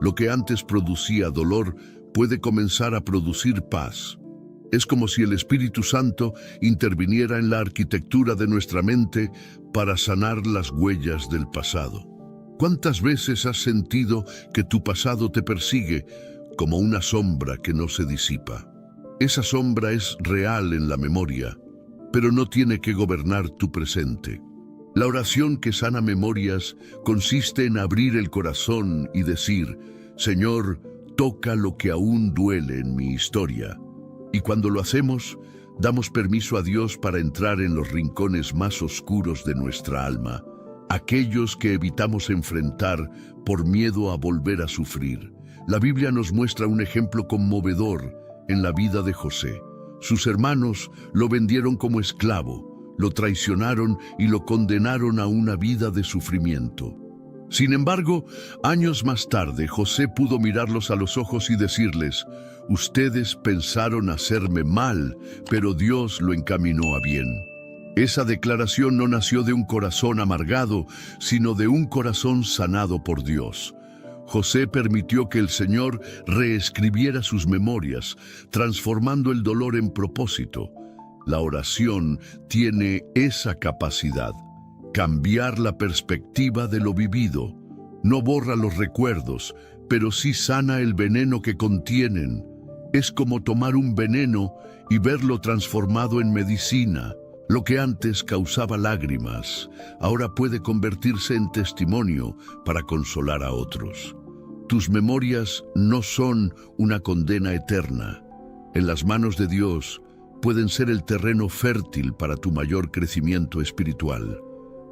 Lo que antes producía dolor puede comenzar a producir paz. Es como si el Espíritu Santo interviniera en la arquitectura de nuestra mente para sanar las huellas del pasado. ¿Cuántas veces has sentido que tu pasado te persigue como una sombra que no se disipa? Esa sombra es real en la memoria, pero no tiene que gobernar tu presente. La oración que sana memorias consiste en abrir el corazón y decir: Señor, toca lo que aún duele en mi historia. Y cuando lo hacemos, damos permiso a Dios para entrar en los rincones más oscuros de nuestra alma, aquellos que evitamos enfrentar por miedo a volver a sufrir. La Biblia nos muestra un ejemplo conmovedor en la vida de José. Sus hermanos lo vendieron como esclavo, lo traicionaron y lo condenaron a una vida de sufrimiento. Sin embargo, años más tarde, José pudo mirarlos a los ojos y decirles: ustedes pensaron hacerme mal, pero Dios lo encaminó a bien. Esa declaración no nació de un corazón amargado, sino de un corazón sanado por Dios. José permitió que el Señor reescribiera sus memorias, transformando el dolor en propósito. La oración tiene esa capacidad: cambiar la perspectiva de lo vivido. No borra los recuerdos, pero sí sana el veneno que contienen. Es como tomar un veneno y verlo transformado en medicina. Lo que antes causaba lágrimas, ahora puede convertirse en testimonio para consolar a otros. Tus memorias no son una condena eterna. En las manos de Dios pueden ser el terreno fértil para tu mayor crecimiento espiritual.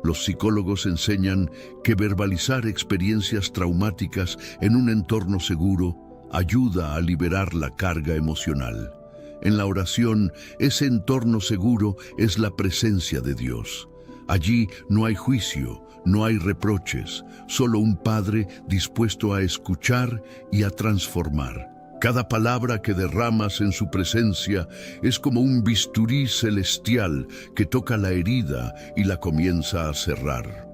Los psicólogos enseñan que verbalizar experiencias traumáticas en un entorno seguro ayuda a liberar la carga emocional. En la oración, ese entorno seguro es la presencia de Dios. Allí no hay juicio, no hay reproches, solo un Padre dispuesto a escuchar y a transformar. Cada palabra que derramas en su presencia es como un bisturí celestial que toca la herida y la comienza a cerrar.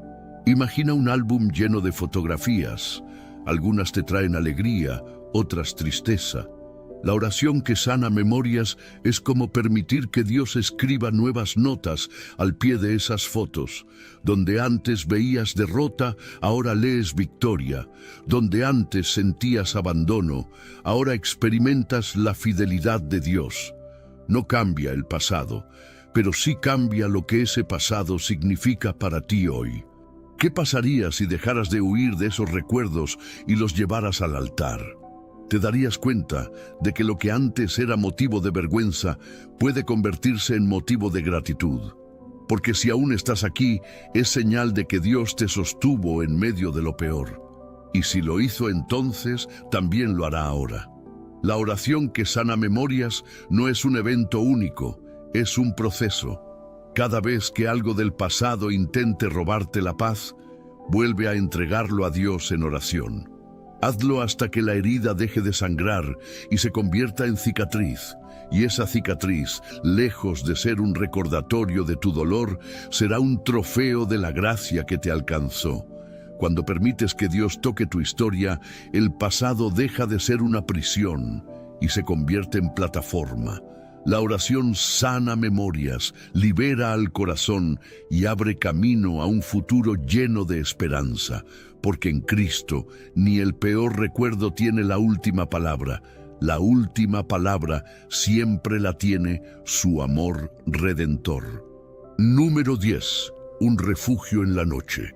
Imagina un álbum lleno de fotografías. Algunas te traen alegría, otras tristeza. La oración que sana memorias es como permitir que Dios escriba nuevas notas al pie de esas fotos. Donde antes veías derrota, ahora lees victoria. Donde antes sentías abandono, ahora experimentas la fidelidad de Dios. No cambia el pasado, pero sí cambia lo que ese pasado significa para ti hoy. ¿Qué pasaría si dejaras de huir de esos recuerdos y los llevaras al altar? Te darías cuenta de que lo que antes era motivo de vergüenza puede convertirse en motivo de gratitud. Porque si aún estás aquí, es señal de que Dios te sostuvo en medio de lo peor. Y si lo hizo entonces, también lo hará ahora. La oración que sana memorias no es un evento único, es un proceso. Cada vez que algo del pasado intente robarte la paz, vuelve a entregarlo a Dios en oración. Hazlo hasta que la herida deje de sangrar y se convierta en cicatriz. Y esa cicatriz, lejos de ser un recordatorio de tu dolor, será un trofeo de la gracia que te alcanzó. Cuando permites que Dios toque tu historia, el pasado deja de ser una prisión y se convierte en plataforma. La oración sana memorias, libera al corazón y abre camino a un futuro lleno de esperanza, porque en Cristo ni el peor recuerdo tiene la última palabra. La última palabra siempre la tiene su amor redentor. Número 10. Un refugio en la noche.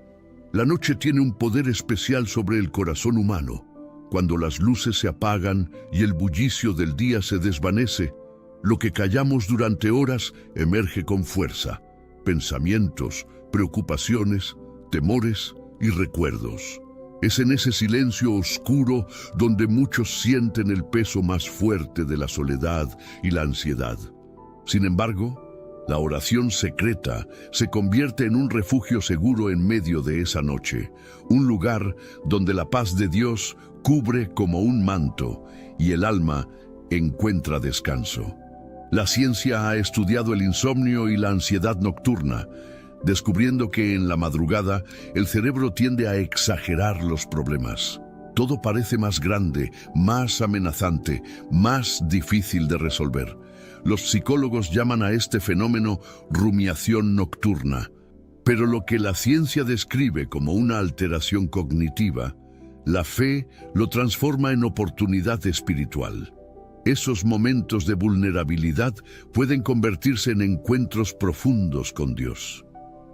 La noche tiene un poder especial sobre el corazón humano. Cuando las luces se apagan y el bullicio del día se desvanece, lo que callamos durante horas emerge con fuerza. Pensamientos, preocupaciones, temores y recuerdos. Es en ese silencio oscuro donde muchos sienten el peso más fuerte de la soledad y la ansiedad. Sin embargo, la oración secreta se convierte en un refugio seguro en medio de esa noche, un lugar donde la paz de Dios cubre como un manto y el alma encuentra descanso. La ciencia ha estudiado el insomnio y la ansiedad nocturna, descubriendo que en la madrugada el cerebro tiende a exagerar los problemas. Todo parece más grande, más amenazante, más difícil de resolver. Los psicólogos llaman a este fenómeno rumiación nocturna. Pero lo que la ciencia describe como una alteración cognitiva, la fe lo transforma en oportunidad espiritual. Esos momentos de vulnerabilidad pueden convertirse en encuentros profundos con Dios.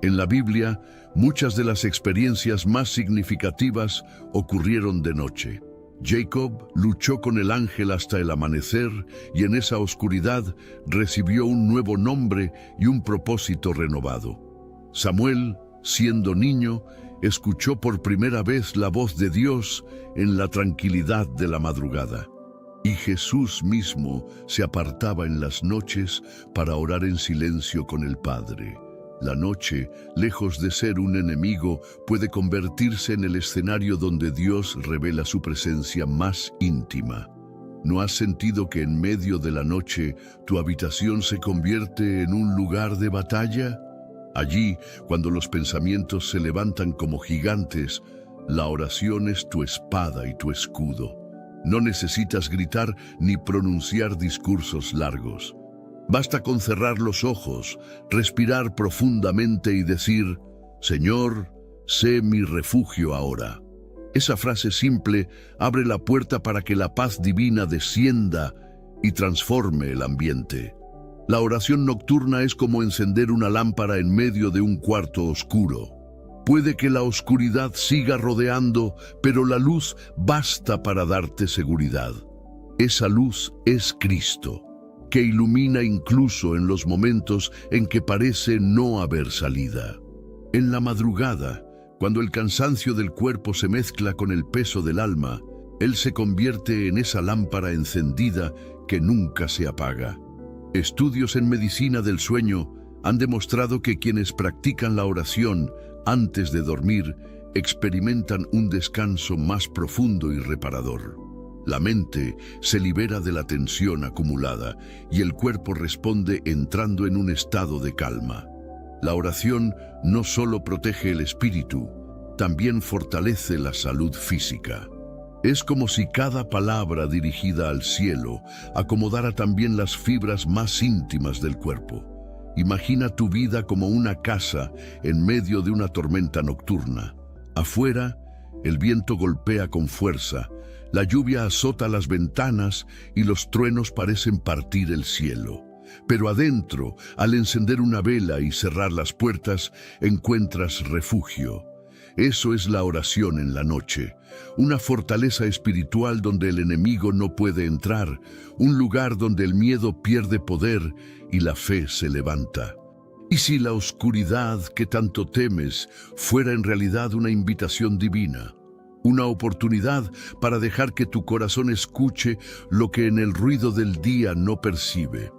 En la Biblia, muchas de las experiencias más significativas ocurrieron de noche. Jacob luchó con el ángel hasta el amanecer y en esa oscuridad recibió un nuevo nombre y un propósito renovado. Samuel, siendo niño, escuchó por primera vez la voz de Dios en la tranquilidad de la madrugada. Y Jesús mismo se apartaba en las noches para orar en silencio con el Padre. La noche, lejos de ser un enemigo, puede convertirse en el escenario donde Dios revela su presencia más íntima. ¿No has sentido que en medio de la noche tu habitación se convierte en un lugar de batalla? Allí, cuando los pensamientos se levantan como gigantes, la oración es tu espada y tu escudo. No necesitas gritar ni pronunciar discursos largos. Basta con cerrar los ojos, respirar profundamente y decir: Señor, sé mi refugio ahora. Esa frase simple abre la puerta para que la paz divina descienda y transforme el ambiente. La oración nocturna es como encender una lámpara en medio de un cuarto oscuro. Puede que la oscuridad siga rodeando, pero la luz basta para darte seguridad. Esa luz es Cristo, que ilumina incluso en los momentos en que parece no haber salida. En la madrugada, cuando el cansancio del cuerpo se mezcla con el peso del alma, Él se convierte en esa lámpara encendida que nunca se apaga. Estudios en medicina del sueño han demostrado que quienes practican la oración antes de dormir experimentan un descanso más profundo y reparador. La mente se libera de la tensión acumulada y el cuerpo responde entrando en un estado de calma. La oración no solo protege el espíritu, también fortalece la salud física. Es como si cada palabra dirigida al cielo acomodara también las fibras más íntimas del cuerpo. Imagina tu vida como una casa en medio de una tormenta nocturna. Afuera, el viento golpea con fuerza, la lluvia azota las ventanas y los truenos parecen partir el cielo. Pero adentro, al encender una vela y cerrar las puertas, encuentras refugio. Eso es la oración en la noche, una fortaleza espiritual donde el enemigo no puede entrar, un lugar donde el miedo pierde poder y la fe se levanta. ¿Y si la oscuridad que tanto temes fuera en realidad una invitación divina? Una oportunidad para dejar que tu corazón escuche lo que en el ruido del día no percibe.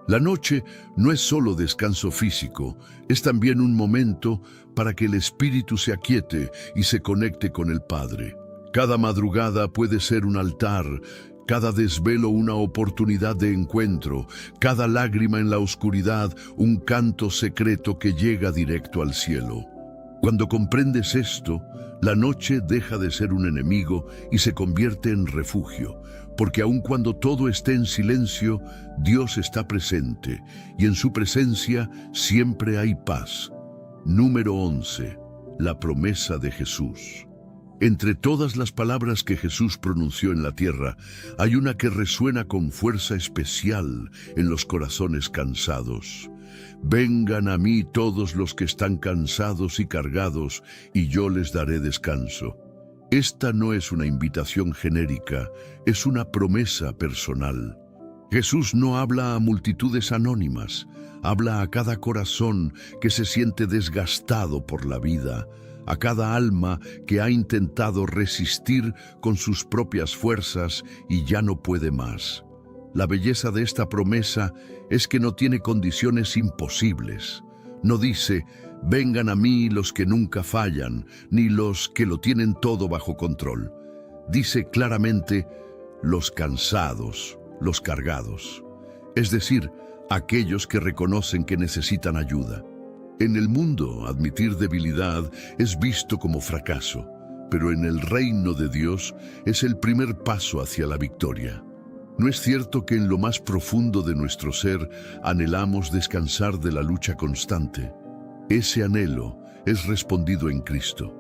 La noche no es solo descanso físico, es también un momento para que el espíritu se aquiete y se conecte con el Padre. Cada madrugada puede ser un altar, cada desvelo una oportunidad de encuentro, cada lágrima en la oscuridad un canto secreto que llega directo al cielo. Cuando comprendes esto, la noche deja de ser un enemigo y se convierte en refugio, porque aun cuando todo esté en silencio, Dios está presente y en su presencia siempre hay paz. Número 11. La promesa de Jesús. Entre todas las palabras que Jesús pronunció en la tierra, hay una que resuena con fuerza especial en los corazones cansados. Vengan a mí todos los que están cansados y cargados, y yo les daré descanso. Esta no es una invitación genérica, es una promesa personal. Jesús no habla a multitudes anónimas, habla a cada corazón que se siente desgastado por la vida, a cada alma que ha intentado resistir con sus propias fuerzas y ya no puede más. La belleza de esta promesa es que no tiene condiciones imposibles. No dice: vengan a mí los que nunca fallan, ni los que lo tienen todo bajo control. Dice claramente: los cansados, los cargados. Es decir, aquellos que reconocen que necesitan ayuda. En el mundo, admitir debilidad es visto como fracaso, pero en el reino de Dios es el primer paso hacia la victoria. ¿No es cierto que en lo más profundo de nuestro ser anhelamos descansar de la lucha constante? Ese anhelo es respondido en Cristo.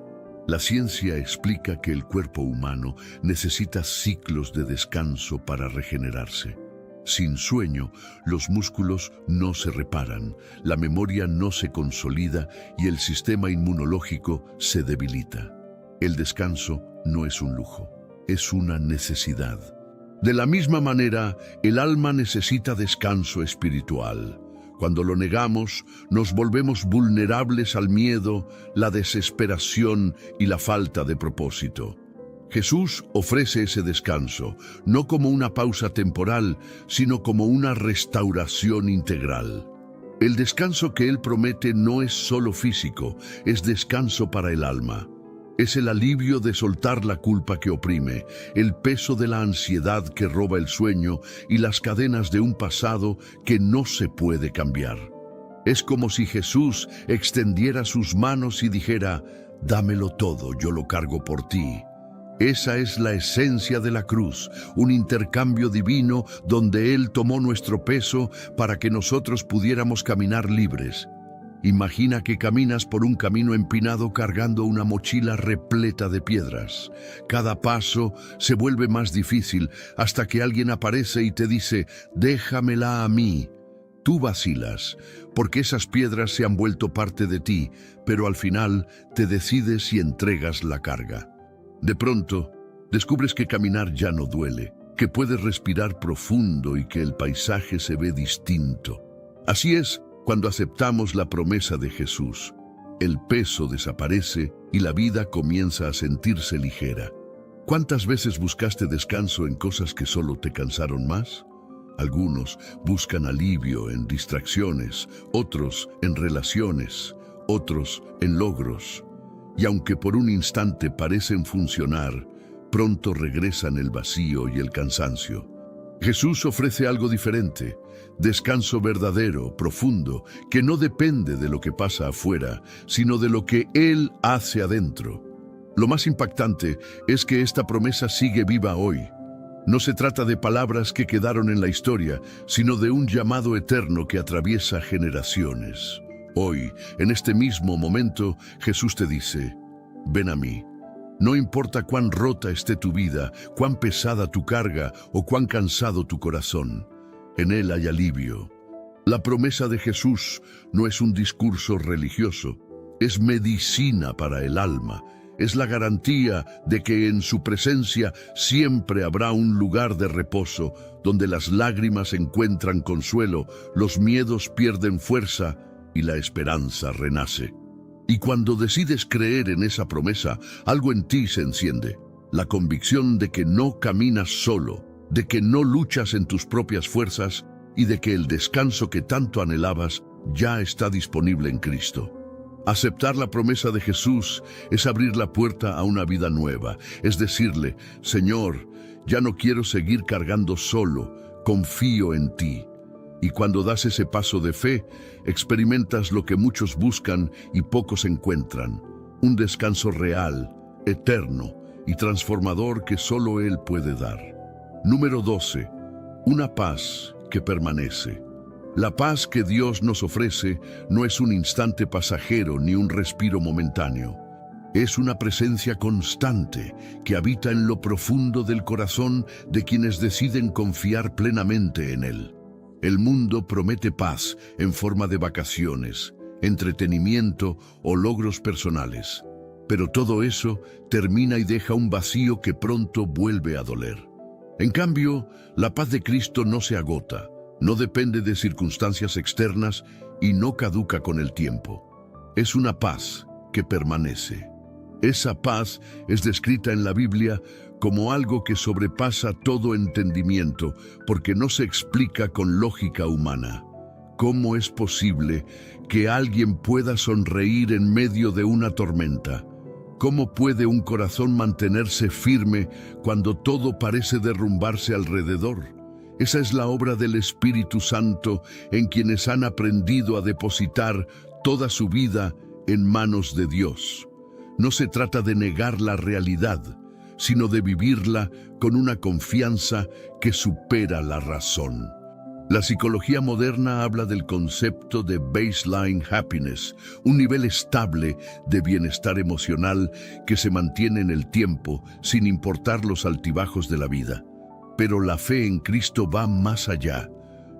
La ciencia explica que el cuerpo humano necesita ciclos de descanso para regenerarse. Sin sueño, los músculos no se reparan, la memoria no se consolida y el sistema inmunológico se debilita. El descanso no es un lujo, es una necesidad. De la misma manera, el alma necesita descanso espiritual. Cuando lo negamos, nos volvemos vulnerables al miedo, la desesperación y la falta de propósito. Jesús ofrece ese descanso, no como una pausa temporal, sino como una restauración integral. El descanso que Él promete no es solo físico, es descanso para el alma. Es el alivio de soltar la culpa que oprime, el peso de la ansiedad que roba el sueño y las cadenas de un pasado que no se puede cambiar. Es como si Jesús extendiera sus manos y dijera, «Dámelo todo, yo lo cargo por ti». Esa es la esencia de la cruz, un intercambio divino donde Él tomó nuestro peso para que nosotros pudiéramos caminar libres. Imagina que caminas por un camino empinado cargando una mochila repleta de piedras. Cada paso se vuelve más difícil hasta que alguien aparece y te dice, «Déjamela a mí». Tú vacilas, porque esas piedras se han vuelto parte de ti, pero al final te decides y entregas la carga. De pronto, descubres que caminar ya no duele, que puedes respirar profundo y que el paisaje se ve distinto. Así es cuando aceptamos la promesa de Jesús. El peso desaparece y la vida comienza a sentirse ligera. ¿Cuántas veces buscaste descanso en cosas que solo te cansaron más? Algunos buscan alivio en distracciones, otros en relaciones, otros en logros. Y aunque por un instante parecen funcionar, pronto regresan el vacío y el cansancio. Jesús ofrece algo diferente, descanso verdadero, profundo, que no depende de lo que pasa afuera, sino de lo que Él hace adentro. Lo más impactante es que esta promesa sigue viva hoy. No se trata de palabras que quedaron en la historia, sino de un llamado eterno que atraviesa generaciones. Hoy, en este mismo momento, Jesús te dice, ven a mí. No importa cuán rota esté tu vida, cuán pesada tu carga o cuán cansado tu corazón, en Él hay alivio. La promesa de Jesús no es un discurso religioso, es medicina para el alma. Es la garantía de que en su presencia siempre habrá un lugar de reposo, donde las lágrimas encuentran consuelo, los miedos pierden fuerza y la esperanza renace. Y cuando decides creer en esa promesa, algo en ti se enciende. La convicción de que no caminas solo, de que no luchas en tus propias fuerzas y de que el descanso que tanto anhelabas ya está disponible en Cristo. Aceptar la promesa de Jesús es abrir la puerta a una vida nueva, es decirle, Señor, ya no quiero seguir cargando solo, confío en ti. Y cuando das ese paso de fe, experimentas lo que muchos buscan y pocos encuentran, un descanso real, eterno y transformador que solo Él puede dar. Número 12. Una paz que permanece. La paz que Dios nos ofrece no es un instante pasajero ni un respiro momentáneo. Es una presencia constante que habita en lo profundo del corazón de quienes deciden confiar plenamente en Él. El mundo promete paz en forma de vacaciones, entretenimiento o logros personales. Pero todo eso termina y deja un vacío que pronto vuelve a doler. En cambio, la paz de Cristo no se agota, no depende de circunstancias externas y no caduca con el tiempo. Es una paz que permanece. Esa paz es descrita en la Biblia como algo que sobrepasa todo entendimiento, porque no se explica con lógica humana. ¿Cómo es posible que alguien pueda sonreír en medio de una tormenta? ¿Cómo puede un corazón mantenerse firme cuando todo parece derrumbarse alrededor? Esa es la obra del Espíritu Santo en quienes han aprendido a depositar toda su vida en manos de Dios. No se trata de negar la realidad, sino de vivirla con una confianza que supera la razón. La psicología moderna habla del concepto de baseline happiness, un nivel estable de bienestar emocional que se mantiene en el tiempo sin importar los altibajos de la vida. Pero la fe en Cristo va más allá.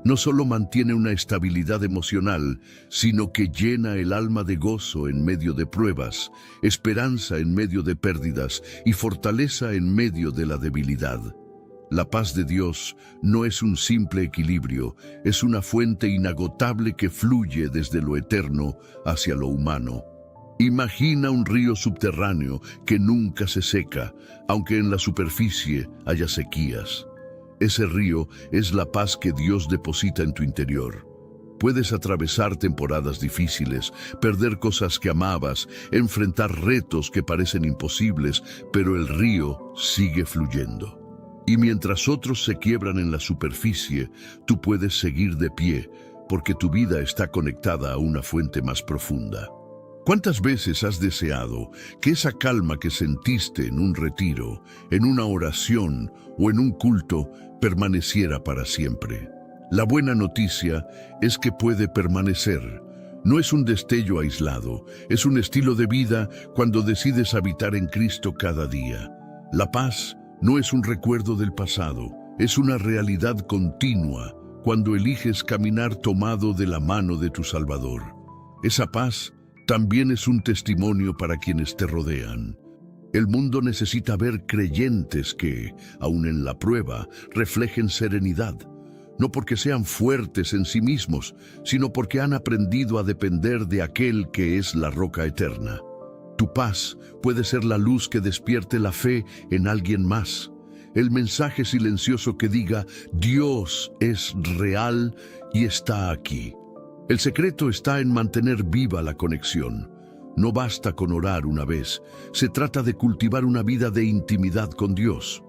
No solo mantiene una estabilidad emocional, sino que llena el alma de gozo en medio de pruebas, esperanza en medio de pérdidas y fortaleza en medio de la debilidad. La paz de Dios no es un simple equilibrio, es una fuente inagotable que fluye desde lo eterno hacia lo humano. Imagina un río subterráneo que nunca se seca, aunque en la superficie haya sequías. Ese río es la paz que Dios deposita en tu interior. Puedes atravesar temporadas difíciles, perder cosas que amabas, enfrentar retos que parecen imposibles, pero el río sigue fluyendo. Y mientras otros se quiebran en la superficie, tú puedes seguir de pie, porque tu vida está conectada a una fuente más profunda. ¿Cuántas veces has deseado que esa calma que sentiste en un retiro, en una oración o en un culto permaneciera para siempre? La buena noticia es que puede permanecer. No es un destello aislado, es un estilo de vida cuando decides habitar en Cristo cada día. La paz no es un recuerdo del pasado, es una realidad continua cuando eliges caminar tomado de la mano de tu Salvador. Esa paz también es un testimonio para quienes te rodean. El mundo necesita ver creyentes que, aun en la prueba, reflejen serenidad. No porque sean fuertes en sí mismos, sino porque han aprendido a depender de aquel que es la roca eterna. Tu paz puede ser la luz que despierte la fe en alguien más. El mensaje silencioso que diga, Dios es real y está aquí. El secreto está en mantener viva la conexión. No basta con orar una vez, se trata de cultivar una vida de intimidad con Dios.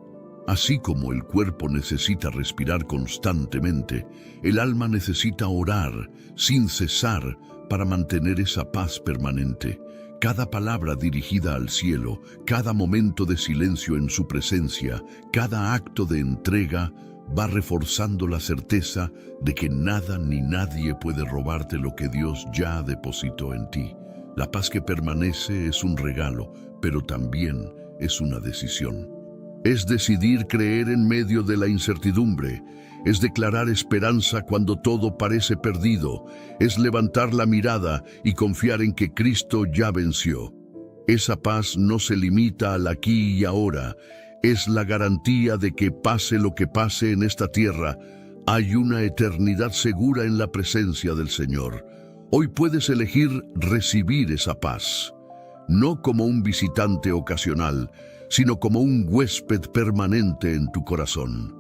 Así como el cuerpo necesita respirar constantemente, el alma necesita orar sin cesar para mantener esa paz permanente. Cada palabra dirigida al cielo, cada momento de silencio en su presencia, cada acto de entrega, va reforzando la certeza de que nada ni nadie puede robarte lo que Dios ya depositó en ti. La paz que permanece es un regalo, pero también es una decisión. Es decidir creer en medio de la incertidumbre, es declarar esperanza cuando todo parece perdido, es levantar la mirada y confiar en que Cristo ya venció. Esa paz no se limita al aquí y ahora, es la garantía de que pase lo que pase en esta tierra, hay una eternidad segura en la presencia del Señor. Hoy puedes elegir recibir esa paz, no como un visitante ocasional, sino como un huésped permanente en tu corazón.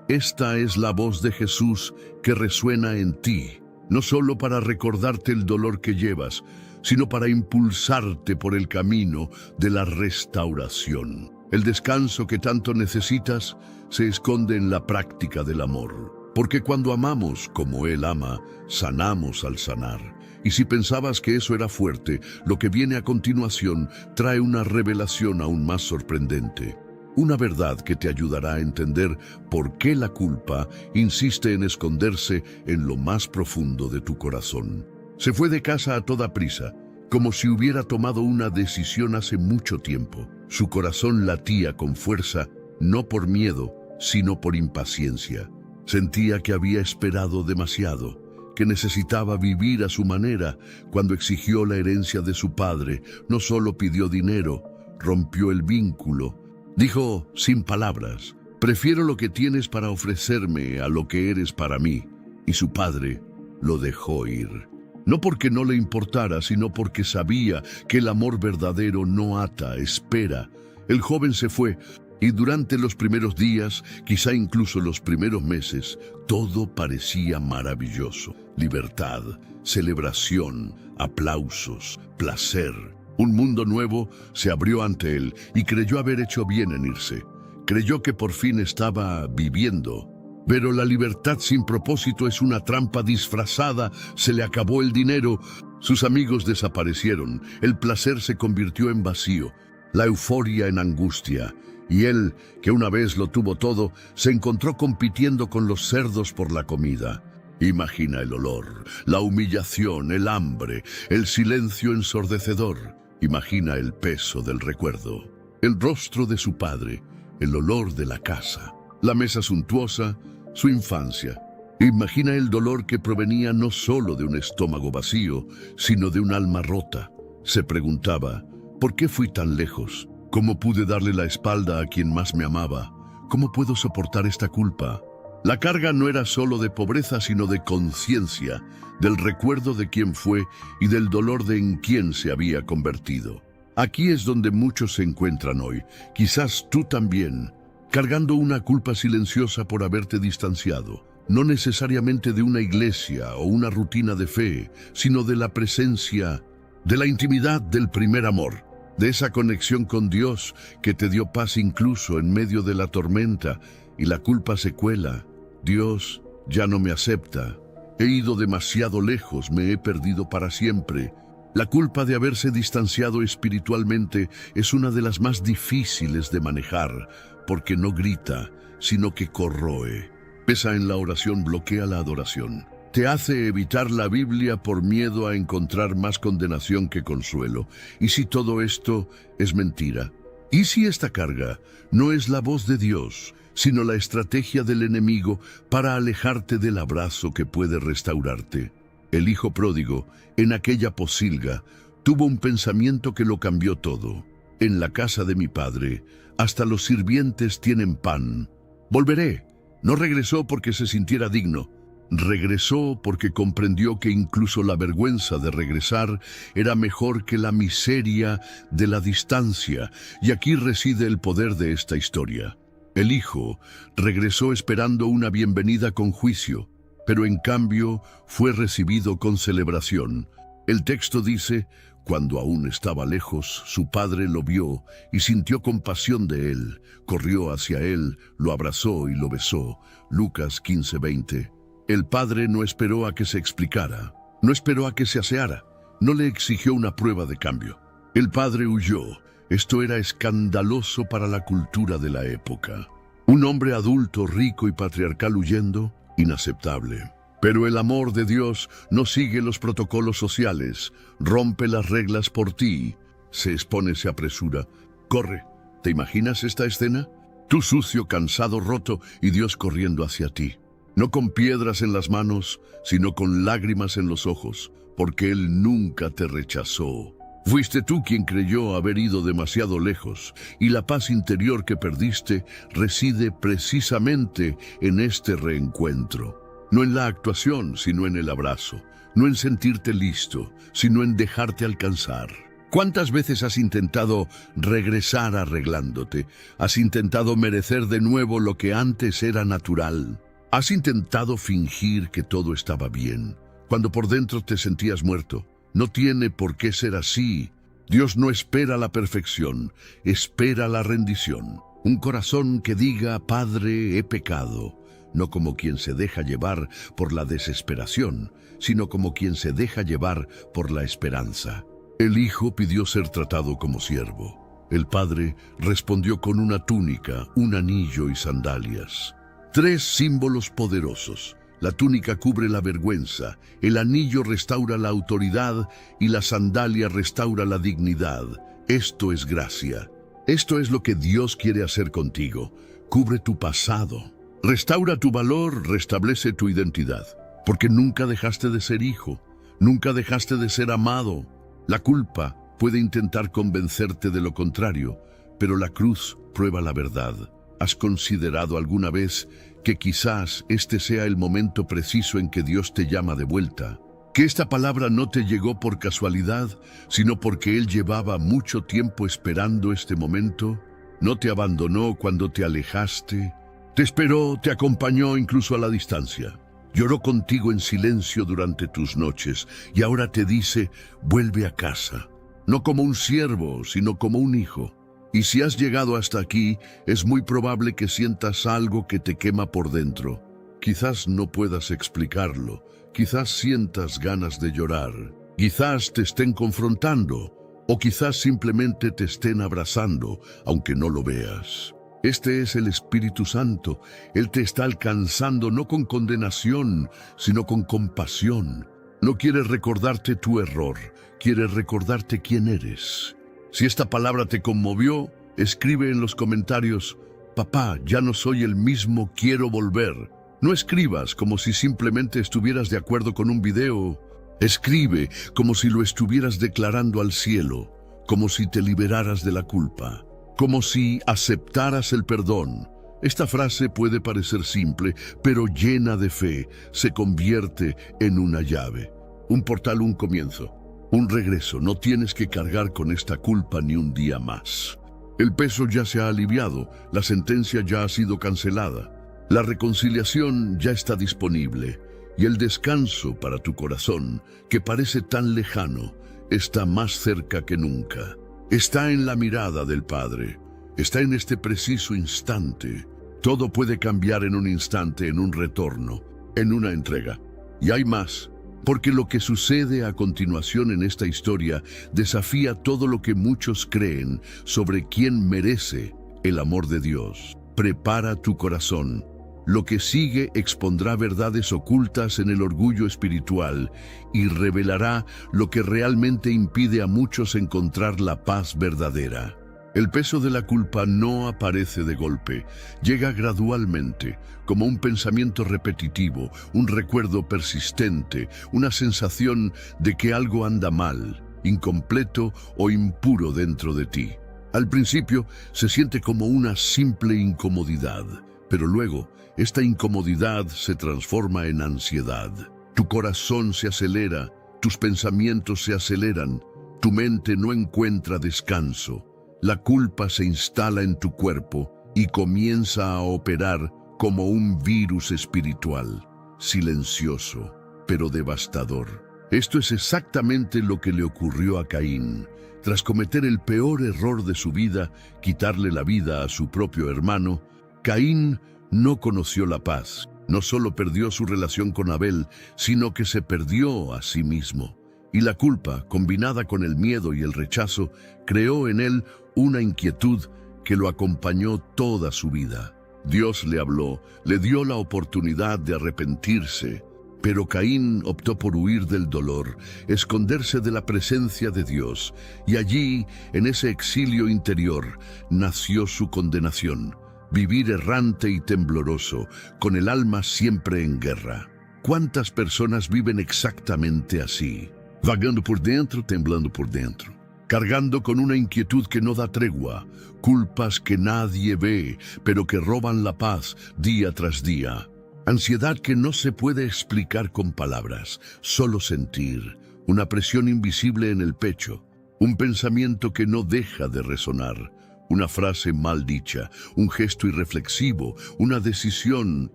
Esta es la voz de Jesús que resuena en ti, no solo para recordarte el dolor que llevas, sino para impulsarte por el camino de la restauración. El descanso que tanto necesitas se esconde en la práctica del amor. Porque cuando amamos como Él ama, sanamos al sanar. Y si pensabas que eso era fuerte, lo que viene a continuación trae una revelación aún más sorprendente. Una verdad que te ayudará a entender por qué la culpa insiste en esconderse en lo más profundo de tu corazón. Se fue de casa a toda prisa, como si hubiera tomado una decisión hace mucho tiempo. Su corazón latía con fuerza, no por miedo, sino por impaciencia. Sentía que había esperado demasiado, que necesitaba vivir a su manera. Cuando exigió la herencia de su padre, no solo pidió dinero, rompió el vínculo. Dijo, sin palabras, prefiero lo que tienes para ofrecerme a lo que eres para mí. Y su padre lo dejó ir. No porque no le importara, sino porque sabía que el amor verdadero no ata, espera. El joven se fue, y durante los primeros días, quizá incluso los primeros meses, todo parecía maravilloso. Libertad, celebración, aplausos, placer. Un mundo nuevo se abrió ante él y creyó haber hecho bien en irse. Creyó que por fin estaba viviendo. Pero la libertad sin propósito es una trampa disfrazada. Se le acabó el dinero, sus amigos desaparecieron, el placer se convirtió en vacío, la euforia en angustia. Y él, que una vez lo tuvo todo, se encontró compitiendo con los cerdos por la comida. Imagina el olor, la humillación, el hambre, el silencio ensordecedor. Imagina el peso del recuerdo. El rostro de su padre, el olor de la casa, la mesa suntuosa, su infancia. Imagina el dolor que provenía no solo de un estómago vacío, sino de un alma rota. Se preguntaba, ¿por qué fui tan lejos? ¿Cómo pude darle la espalda a quien más me amaba? ¿Cómo puedo soportar esta culpa? La carga no era solo de pobreza, sino de conciencia, del recuerdo de quién fue y del dolor de en quién se había convertido. Aquí es donde muchos se encuentran hoy, quizás tú también, cargando una culpa silenciosa por haberte distanciado, no necesariamente de una iglesia o una rutina de fe, sino de la presencia, de la intimidad del primer amor, de esa conexión con Dios que te dio paz incluso en medio de la tormenta, y la culpa se cuela. Dios ya no me acepta. He ido demasiado lejos, me he perdido para siempre. La culpa de haberse distanciado espiritualmente es una de las más difíciles de manejar, porque no grita, sino que corroe. Pesa en la oración, bloquea la adoración. Te hace evitar la Biblia por miedo a encontrar más condenación que consuelo. ¿Y si todo esto es mentira? ¿Y si esta carga no es la voz de Dios, sino la estrategia del enemigo para alejarte del abrazo que puede restaurarte? El hijo pródigo, en aquella posilga, tuvo un pensamiento que lo cambió todo. En la casa de mi padre, hasta los sirvientes tienen pan. Volveré. No regresó porque se sintiera digno. Regresó porque comprendió que incluso la vergüenza de regresar era mejor que la miseria de la distancia. Y aquí reside el poder de esta historia. El hijo regresó esperando una bienvenida con juicio, pero en cambio fue recibido con celebración. El texto dice, cuando aún estaba lejos, su padre lo vio y sintió compasión de él. Corrió hacia él, lo abrazó y lo besó. Lucas 15:20. El padre no esperó a que se explicara, no esperó a que se aseara, no le exigió una prueba de cambio. El padre huyó. Esto era escandaloso para la cultura de la época. Un hombre adulto, rico y patriarcal huyendo, inaceptable. Pero el amor de Dios no sigue los protocolos sociales, rompe las reglas por ti, se expone, se apresura, corre. ¿Te imaginas esta escena? Tú sucio, cansado, roto y Dios corriendo hacia ti. No con piedras en las manos, sino con lágrimas en los ojos, porque Él nunca te rechazó. Fuiste tú quien creyó haber ido demasiado lejos, y la paz interior que perdiste reside precisamente en este reencuentro. No en la actuación, sino en el abrazo. No en sentirte listo, sino en dejarte alcanzar. ¿Cuántas veces has intentado regresar arreglándote? ¿Has intentado merecer de nuevo lo que antes era natural? ¿Has intentado fingir que todo estaba bien, cuando por dentro te sentías muerto? No tiene por qué ser así. Dios no espera la perfección, espera la rendición. Un corazón que diga, Padre, he pecado. No como quien se deja llevar por la desesperación, sino como quien se deja llevar por la esperanza. El hijo pidió ser tratado como siervo. El padre respondió con una túnica, un anillo y sandalias. 3 símbolos poderosos. La túnica cubre la vergüenza, el anillo restaura la autoridad y la sandalia restaura la dignidad. Esto es gracia. Esto es lo que Dios quiere hacer contigo. Cubre tu pasado. Restaura tu valor, restablece tu identidad. Porque nunca dejaste de ser hijo, nunca dejaste de ser amado. La culpa puede intentar convencerte de lo contrario, pero la cruz prueba la verdad. ¿Has considerado alguna vez que quizás este sea el momento preciso en que Dios te llama de vuelta? Que esta palabra no te llegó por casualidad, sino porque Él llevaba mucho tiempo esperando este momento. No te abandonó cuando te alejaste. Te esperó, te acompañó incluso a la distancia. Lloró contigo en silencio durante tus noches y ahora te dice, vuelve a casa. No como un siervo, sino como un hijo. Y si has llegado hasta aquí, es muy probable que sientas algo que te quema por dentro. Quizás no puedas explicarlo, quizás sientas ganas de llorar, quizás te estén confrontando, o quizás simplemente te estén abrazando, aunque no lo veas. Este es el Espíritu Santo. Él te está alcanzando no con condenación, sino con compasión. No quiere recordarte tu error, quiere recordarte quién eres. Si esta palabra te conmovió, escribe en los comentarios, papá, ya no soy el mismo, quiero volver. No escribas como si simplemente estuvieras de acuerdo con un video. Escribe como si lo estuvieras declarando al cielo, como si te liberaras de la culpa, como si aceptaras el perdón. Esta frase puede parecer simple, pero llena de fe, se convierte en una llave. Un portal, un comienzo, un regreso. No tienes que cargar con esta culpa ni un día más. El peso ya se ha aliviado, la sentencia ya ha sido cancelada, la reconciliación ya está disponible y el descanso para tu corazón, que parece tan lejano, está más cerca que nunca. Está en la mirada del Padre, está en este preciso instante. Todo puede cambiar en un instante, en un retorno, en una entrega. Y hay más, porque lo que sucede a continuación en esta historia desafía todo lo que muchos creen sobre quién merece el amor de Dios. Prepara tu corazón. Lo que sigue expondrá verdades ocultas en el orgullo espiritual y revelará lo que realmente impide a muchos encontrar la paz verdadera. El peso de la culpa no aparece de golpe, llega gradualmente, como un pensamiento repetitivo, un recuerdo persistente, una sensación de que algo anda mal, incompleto o impuro dentro de ti. Al principio se siente como una simple incomodidad, pero luego esta incomodidad se transforma en ansiedad. Tu corazón se acelera, tus pensamientos se aceleran, tu mente no encuentra descanso. La culpa se instala en tu cuerpo y comienza a operar como un virus espiritual, silencioso, pero devastador. Esto es exactamente lo que le ocurrió a Caín. Tras cometer el peor error de su vida, quitarle la vida a su propio hermano, Caín no conoció la paz. No solo perdió su relación con Abel, sino que se perdió a sí mismo. Y la culpa, combinada con el miedo y el rechazo, creó en él una inquietud que lo acompañó toda su vida. Dios le habló, le dio la oportunidad de arrepentirse, pero Caín optó por huir del dolor, esconderse de la presencia de Dios, y allí, en ese exilio interior, nació su condenación. Vivir errante y tembloroso, con el alma siempre en guerra. ¿Cuántas personas viven exactamente así? Vagando por dentro, temblando por dentro. Cargando con una inquietud que no da tregua, culpas que nadie ve, pero que roban la paz día tras día. Ansiedad que no se puede explicar con palabras, solo sentir. Una presión invisible en el pecho, un pensamiento que no deja de resonar. Una frase mal dicha, un gesto irreflexivo, una decisión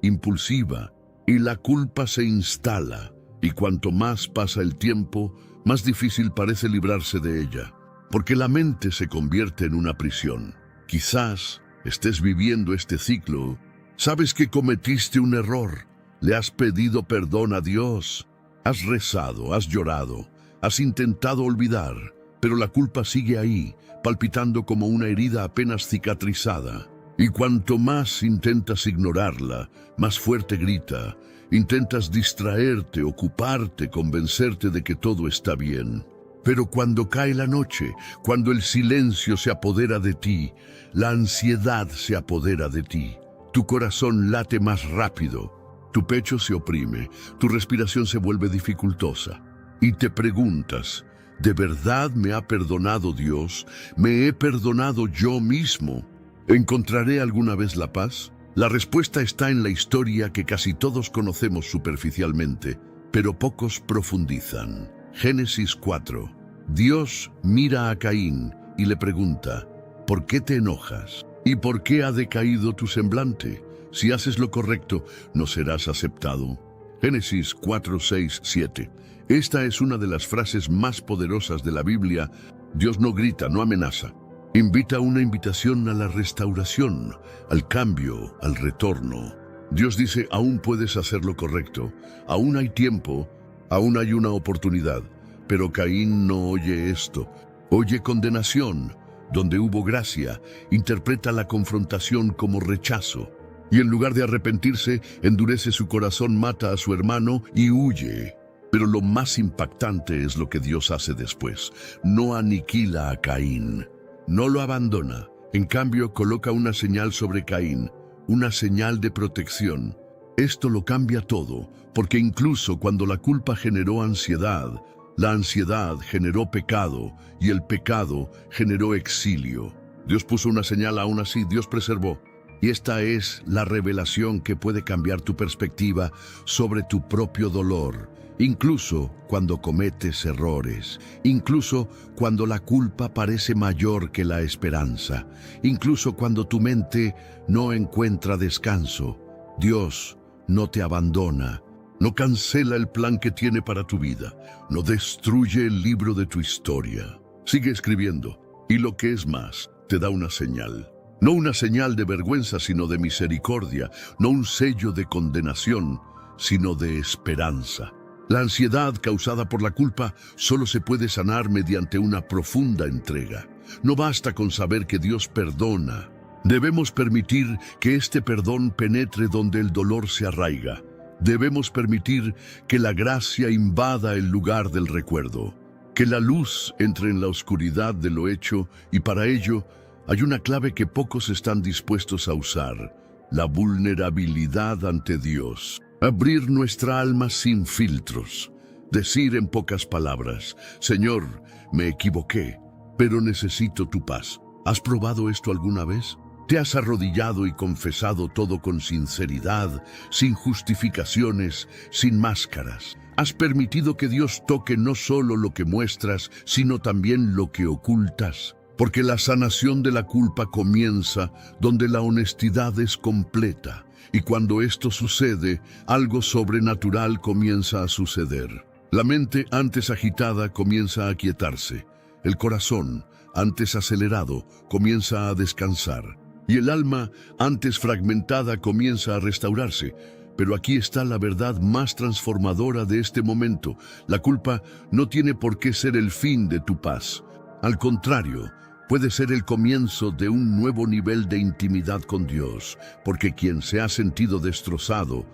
impulsiva, y la culpa se instala, y cuanto más pasa el tiempo, más difícil parece librarse de ella, porque la mente se convierte en una prisión. Quizás estés viviendo este ciclo, sabes que cometiste un error, le has pedido perdón a Dios, has rezado, has llorado, has intentado olvidar, pero la culpa sigue ahí, palpitando como una herida apenas cicatrizada. Y cuanto más intentas ignorarla, más fuerte grita. Intentas distraerte, ocuparte, convencerte de que todo está bien. Pero cuando cae la noche, cuando el silencio se apodera de ti, la ansiedad se apodera de ti. Tu corazón late más rápido, tu pecho se oprime, tu respiración se vuelve dificultosa. Y te preguntas, ¿de verdad me ha perdonado Dios? ¿Me he perdonado yo mismo? ¿Encontraré alguna vez la paz? La respuesta está en la historia que casi todos conocemos superficialmente, pero pocos profundizan. Génesis 4. Dios mira a Caín y le pregunta, ¿por qué te enojas? ¿Y por qué ha decaído tu semblante? Si haces lo correcto, no serás aceptado. Génesis 4, 6, 7. Esta es una de las frases más poderosas de la Biblia. Dios no grita, no amenaza. Invita una invitación a la restauración, al cambio, al retorno. Dios dice, aún puedes hacer lo correcto, aún hay tiempo, aún hay una oportunidad. Pero Caín no oye esto, oye condenación. Donde hubo gracia, interpreta la confrontación como rechazo. Y en lugar de arrepentirse, endurece su corazón, mata a su hermano y huye. Pero lo más impactante es lo que Dios hace después. No aniquila a Caín, no lo abandona, En cambio, coloca una señal sobre Caín, una señal de protección. Esto lo cambia todo, porque incluso cuando la culpa generó ansiedad, la ansiedad generó pecado y el pecado generó exilio. Dios puso una señal, aún así Dios preservó. Y esta es la revelación que puede cambiar tu perspectiva sobre tu propio dolor, incluso cuando cometes errores, incluso cuando la culpa parece mayor que la esperanza, incluso cuando tu mente no encuentra descanso. Dios no te abandona, no cancela el plan que tiene para tu vida, no destruye el libro de tu historia. Sigue escribiendo, y lo que es más, te da una señal. No una señal de vergüenza, sino de misericordia, no un sello de condenación, sino de esperanza. La ansiedad causada por la culpa solo se puede sanar mediante una profunda entrega. No basta con saber que Dios perdona. Debemos permitir que este perdón penetre donde el dolor se arraiga. Debemos permitir que la gracia invada el lugar del recuerdo, que la luz entre en la oscuridad de lo hecho, y para ello hay una clave que pocos están dispuestos a usar: la vulnerabilidad ante Dios. Abrir nuestra alma sin filtros. Decir en pocas palabras: Señor, me equivoqué, pero necesito tu paz. ¿Has probado esto alguna vez? ¿Te has arrodillado y confesado todo con sinceridad, sin justificaciones, sin máscaras? ¿Has permitido que Dios toque no solo lo que muestras, sino también lo que ocultas? Porque la sanación de la culpa comienza donde la honestidad es completa, y cuando esto sucede, algo sobrenatural comienza a suceder. La mente antes agitada comienza a aquietarse, el corazón antes acelerado comienza a descansar, y el alma antes fragmentada comienza a restaurarse. Pero aquí está la verdad más transformadora de este momento: la culpa no tiene por qué ser el fin de tu paz. Al contrario, puede ser el comienzo de un nuevo nivel de intimidad con Dios, porque quien se ha sentido destrozado,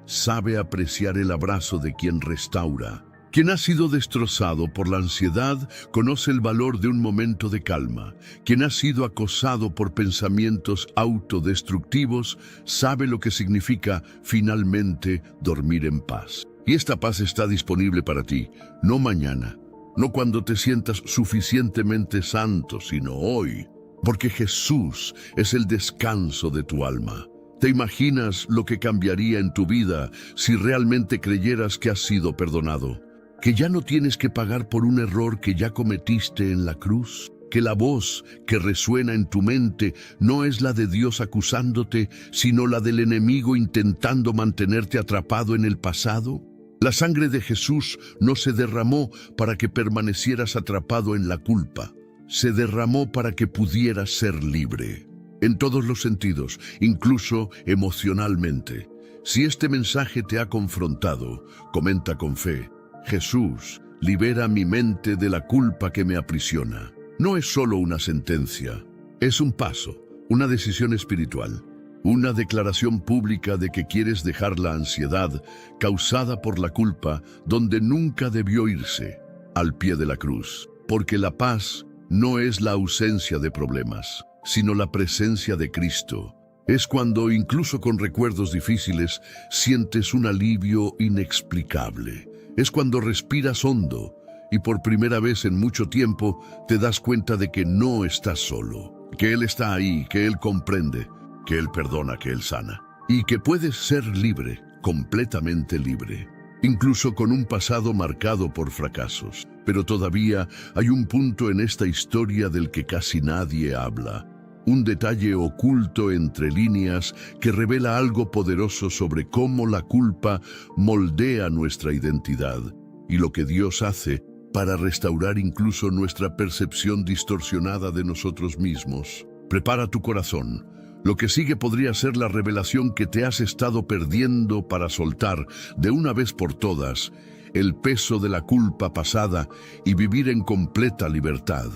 sabe apreciar el abrazo de quien restaura. Quien ha sido destrozado por la ansiedad conoce el valor de un momento de calma. Quien ha sido acosado por pensamientos autodestructivos sabe lo que significa finalmente dormir en paz. Y esta paz está disponible para ti, no mañana, no cuando te sientas suficientemente santo, sino hoy, porque Jesús es el descanso de tu alma. ¿Te imaginas lo que cambiaría en tu vida si realmente creyeras que has sido perdonado? ¿Que ya no tienes que pagar por un error que ya cometiste en la cruz? ¿Que la voz que resuena en tu mente no es la de Dios acusándote, sino la del enemigo intentando mantenerte atrapado en el pasado? La sangre de Jesús no se derramó para que permanecieras atrapado en la culpa. Se derramó para que pudieras ser libre. En todos los sentidos, incluso emocionalmente. Si este mensaje te ha confrontado, comenta con fe: Jesús, libera mi mente de la culpa que me aprisiona. No es solo una sentencia, es un paso, una decisión espiritual, una declaración pública de que quieres dejar la ansiedad causada por la culpa donde nunca debió irse, al pie de la cruz. Porque la paz no es la ausencia de problemas, sino la presencia de Cristo. Es cuando, incluso con recuerdos difíciles, sientes un alivio inexplicable. Es cuando respiras hondo y por primera vez en mucho tiempo te das cuenta de que no estás solo, que Él está ahí, que Él comprende, que Él perdona, que Él sana, y que puedes ser libre, completamente libre, incluso con un pasado marcado por fracasos. Pero todavía hay un punto en esta historia del que casi nadie habla. Un detalle oculto entre líneas que revela algo poderoso sobre cómo la culpa moldea nuestra identidad y lo que Dios hace para restaurar incluso nuestra percepción distorsionada de nosotros mismos. Prepara tu corazón. Lo que sigue podría ser la revelación que te has estado perdiendo para soltar de una vez por todas el peso de la culpa pasada y vivir en completa libertad.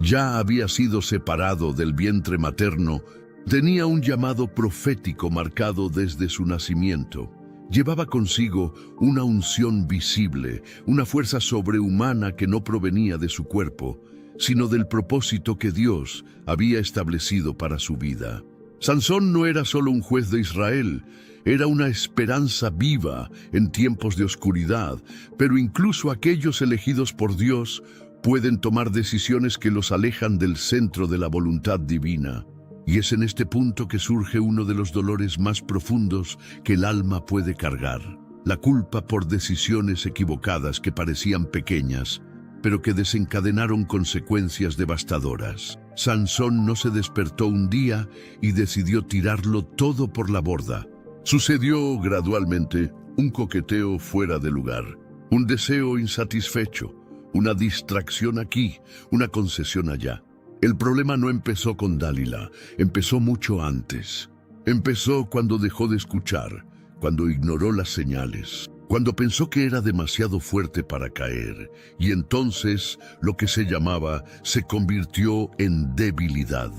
Ya había sido separado del vientre materno, tenía un llamado profético marcado desde su nacimiento. Llevaba consigo una unción visible, una fuerza sobrehumana que no provenía de su cuerpo, sino del propósito que Dios había establecido para su vida. Sansón no era solo un juez de Israel, era una esperanza viva en tiempos de oscuridad, pero incluso aquellos elegidos por Dios pueden tomar decisiones que los alejan del centro de la voluntad divina. Y es en este punto que surge uno de los dolores más profundos que el alma puede cargar: la culpa por decisiones equivocadas que parecían pequeñas, pero que desencadenaron consecuencias devastadoras. Sansón no se despertó un día y decidió tirarlo todo por la borda. Sucedió gradualmente: un coqueteo fuera de lugar, un deseo insatisfecho, una distracción aquí, una concesión allá. El problema no empezó con Dalila, empezó mucho antes. Empezó cuando dejó de escuchar, cuando ignoró las señales, cuando pensó que era demasiado fuerte para caer, y entonces lo que se llamaba se convirtió en debilidad.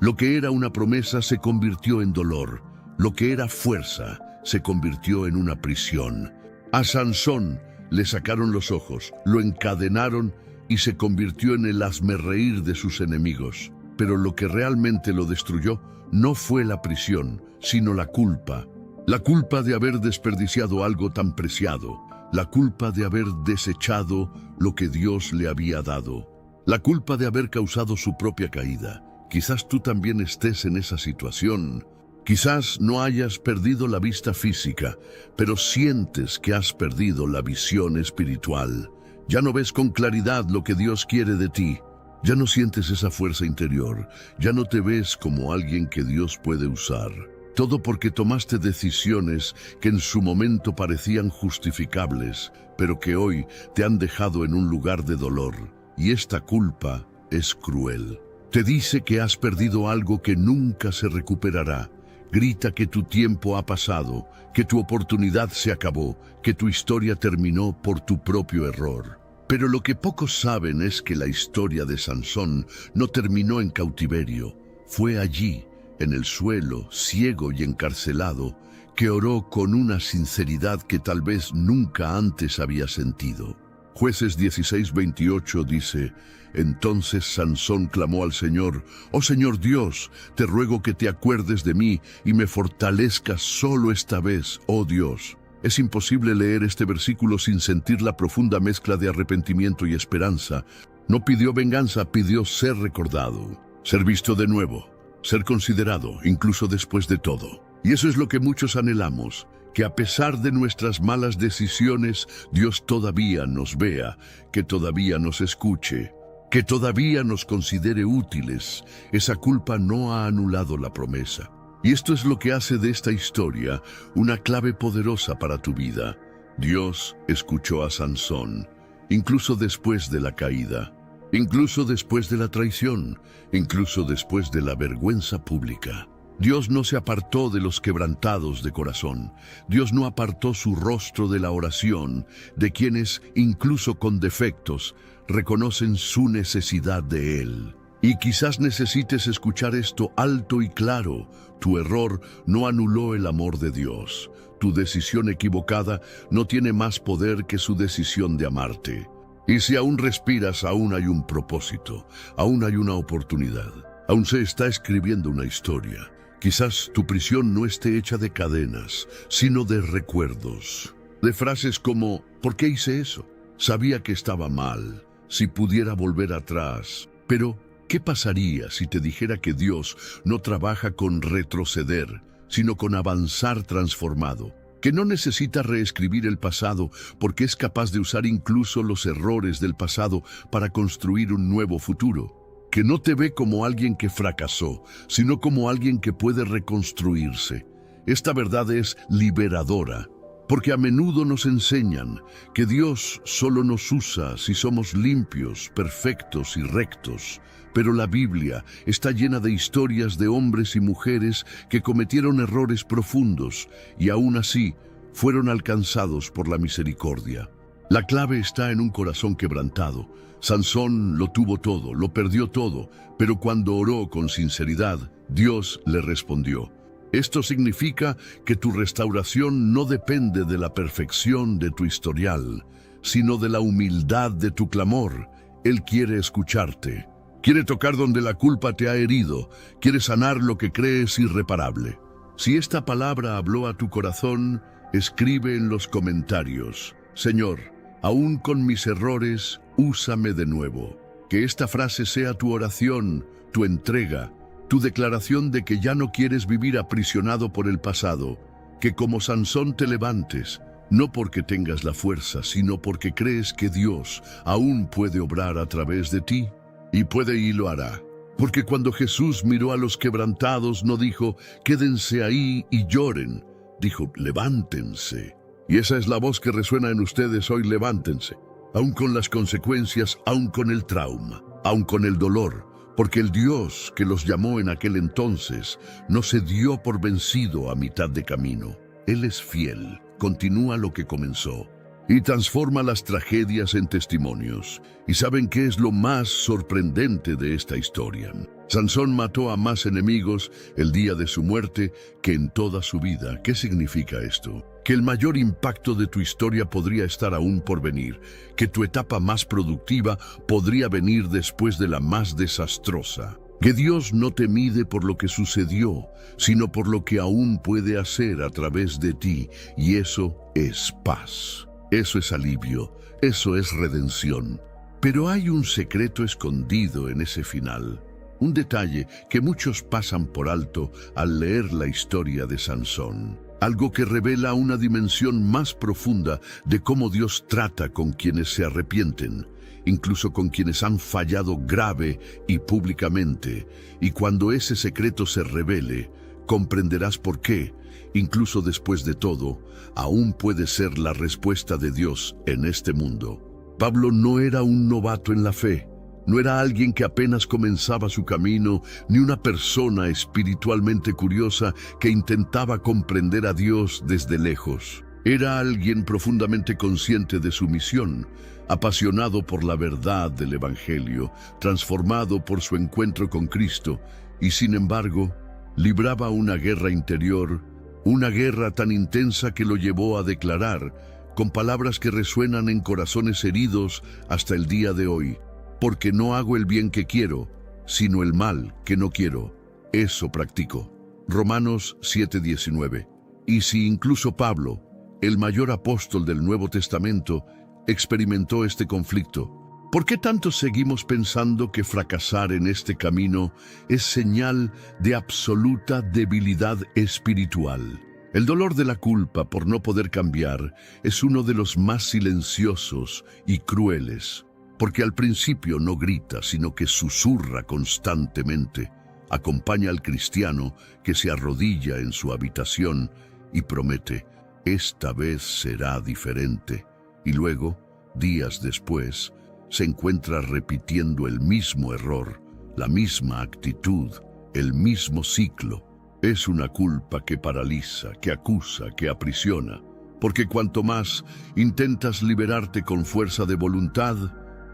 Lo que era una promesa se convirtió en dolor, lo que era fuerza se convirtió en una prisión. A Sansón le sacaron los ojos, lo encadenaron y se convirtió en el hazmerreír de sus enemigos. Pero lo que realmente lo destruyó no fue la prisión, sino la culpa. La culpa de haber desperdiciado algo tan preciado, la culpa de haber desechado lo que Dios le había dado, la culpa de haber causado su propia caída. Quizás tú también estés en esa situación. Quizás no hayas perdido la vista física, pero sientes que has perdido la visión espiritual. Ya no ves con claridad lo que Dios quiere de ti. Ya no sientes esa fuerza interior. Ya no te ves como alguien que Dios puede usar. Todo porque tomaste decisiones que en su momento parecían justificables, pero que hoy te han dejado en un lugar de dolor. Y esta culpa es cruel. Te dice que has perdido algo que nunca se recuperará. Grita que tu tiempo ha pasado, que tu oportunidad se acabó, que tu historia terminó por tu propio error. Pero lo que pocos saben es que la historia de Sansón no terminó en cautiverio. Fue allí, en el suelo, ciego y encarcelado, que oró con una sinceridad que tal vez nunca antes había sentido. Jueces 16:28 dice: Entonces Sansón clamó al Señor: «Oh Señor Dios, te ruego que te acuerdes de mí y me fortalezcas solo esta vez, oh Dios». Es imposible leer este versículo sin sentir la profunda mezcla de arrepentimiento y esperanza. No pidió venganza, pidió ser recordado, ser visto de nuevo, ser considerado, incluso después de todo. Y eso es lo que muchos anhelamos, que a pesar de nuestras malas decisiones, Dios todavía nos vea, que todavía nos escuche, que todavía nos considere útiles. Esa culpa no ha anulado la promesa. Y esto es lo que hace de esta historia una clave poderosa para tu vida. Dios escuchó a Sansón, incluso después de la caída, incluso después de la traición, incluso después de la vergüenza pública. Dios no se apartó de los quebrantados de corazón. Dios no apartó su rostro de la oración de quienes, incluso con defectos, reconocen su necesidad de Él. Y quizás necesites escuchar esto alto y claro. Tu error no anuló el amor de Dios. Tu decisión equivocada no tiene más poder que su decisión de amarte. Y si aún respiras, aún hay un propósito, aún hay una oportunidad, aún se está escribiendo una historia. Quizás tu prisión no esté hecha de cadenas, sino de recuerdos, de frases como: ¿por qué hice eso? Sabía que estaba mal, si pudiera volver atrás. Pero ¿qué pasaría si te dijera que Dios no trabaja con retroceder, sino con avanzar transformado? Que no necesita reescribir el pasado porque es capaz de usar incluso los errores del pasado para construir un nuevo futuro. Que no te ve como alguien que fracasó, sino como alguien que puede reconstruirse. Esta verdad es liberadora, porque a menudo nos enseñan que Dios solo nos usa si somos limpios, perfectos y rectos. Pero la Biblia está llena de historias de hombres y mujeres que cometieron errores profundos y aún así fueron alcanzados por la misericordia. La clave está en un corazón quebrantado. Sansón lo tuvo todo, lo perdió todo, pero cuando oró con sinceridad, Dios le respondió. Esto significa que tu restauración no depende de la perfección de tu historial, sino de la humildad de tu clamor. Él quiere escucharte. Quiere tocar donde la culpa te ha herido. Quiere sanar lo que crees irreparable. Si esta palabra habló a tu corazón, escribe en los comentarios: Señor, aún con mis errores, úsame de nuevo. Que esta frase sea tu oración, tu entrega, tu declaración de que ya no quieres vivir aprisionado por el pasado. Que como Sansón te levantes, no porque tengas la fuerza, sino porque crees que Dios aún puede obrar a través de ti. Y puede y lo hará. Porque cuando Jesús miró a los quebrantados, no dijo: quédense ahí y lloren. Dijo: levántense. Y esa es la voz que resuena en ustedes hoy: levántense. Aún con las consecuencias, aún con el trauma, aún con el dolor. Porque el Dios que los llamó en aquel entonces no se dio por vencido a mitad de camino. Él es fiel, continúa lo que comenzó y transforma las tragedias en testimonios. ¿Y saben qué es lo más sorprendente de esta historia? Sansón mató a más enemigos el día de su muerte que en toda su vida. ¿Qué significa esto? Que el mayor impacto de tu historia podría estar aún por venir, que tu etapa más productiva podría venir después de la más desastrosa. Que Dios no te mide por lo que sucedió, sino por lo que aún puede hacer a través de ti, y eso es paz. Eso es alivio, eso es redención. Pero hay un secreto escondido en ese final, un detalle que muchos pasan por alto al leer la historia de Sansón. Algo que revela una dimensión más profunda de cómo Dios trata con quienes se arrepienten, incluso con quienes han fallado grave y públicamente. Y cuando ese secreto se revele, comprenderás por qué, incluso después de todo, aún puede ser la respuesta de Dios en este mundo. Pablo no era un novato en la fe, no era alguien que apenas comenzaba su camino, ni una persona espiritualmente curiosa que intentaba comprender a Dios desde lejos. Era alguien profundamente consciente de su misión, apasionado por la verdad del Evangelio, transformado por su encuentro con Cristo, y sin embargo, libraba una guerra interior, una guerra tan intensa que lo llevó a declarar, con palabras que resuenan en corazones heridos hasta el día de hoy: porque no hago el bien que quiero, sino el mal que no quiero. Eso practico. Romanos 7:19. Y si incluso Pablo, el mayor apóstol del Nuevo Testamento, experimentó este conflicto, ¿por qué tanto seguimos pensando que fracasar en este camino es señal de absoluta debilidad espiritual? El dolor de la culpa por no poder cambiar es uno de los más silenciosos y crueles, porque al principio no grita, sino que susurra constantemente. Acompaña al cristiano que se arrodilla en su habitación y promete: esta vez será diferente. Y luego, días después, se encuentra repitiendo el mismo error, la misma actitud, el mismo ciclo. Es una culpa que paraliza, que acusa, que aprisiona, porque cuanto más intentas liberarte con fuerza de voluntad,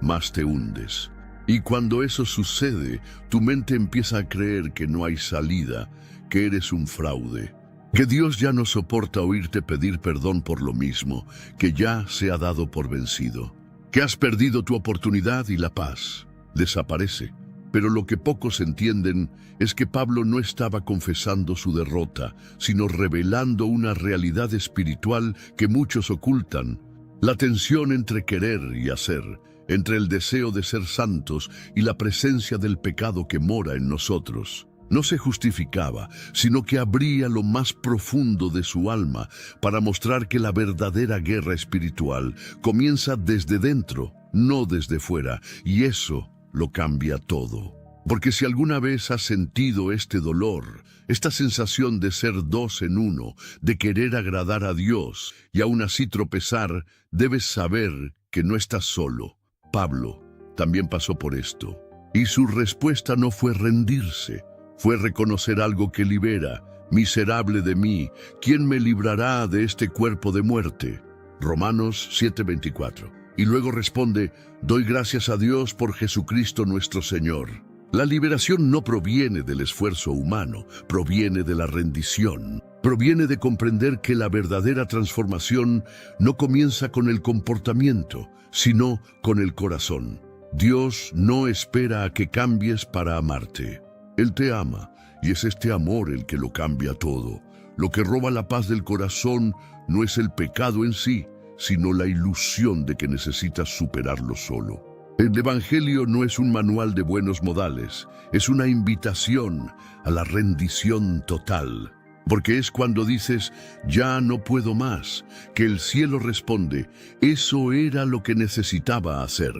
más te hundes. Y cuando eso sucede, tu mente empieza a creer que no hay salida, que eres un fraude, que Dios ya no soporta oírte pedir perdón por lo mismo, que ya se ha dado por vencido, que has perdido tu oportunidad y la paz desaparece. Pero lo que pocos entienden es que Pablo no estaba confesando su derrota, sino revelando una realidad espiritual que muchos ocultan: la tensión entre querer y hacer, entre el deseo de ser santos y la presencia del pecado que mora en nosotros. No se justificaba, sino que abría lo más profundo de su alma para mostrar que la verdadera guerra espiritual comienza desde dentro, no desde fuera, y eso lo cambia todo. Porque si alguna vez has sentido este dolor, esta sensación de ser dos en uno, de querer agradar a Dios y aún así tropezar, debes saber que no estás solo. Pablo también pasó por esto, y su respuesta no fue rendirse, fue reconocer algo que libera: miserable de mí, ¿quién me librará de este cuerpo de muerte? Romanos 7:24. Y luego responde: doy gracias a Dios por Jesucristo nuestro Señor. La liberación no proviene del esfuerzo humano, proviene de la rendición. Proviene de comprender que la verdadera transformación no comienza con el comportamiento, sino con el corazón. Dios no espera a que cambies para amarte. Él te ama, y es este amor el que lo cambia todo. Lo que roba la paz del corazón no es el pecado en sí, sino la ilusión de que necesitas superarlo solo. El Evangelio no es un manual de buenos modales, es una invitación a la rendición total. Porque es cuando dices, ya no puedo más, que el cielo responde, eso era lo que necesitaba hacer.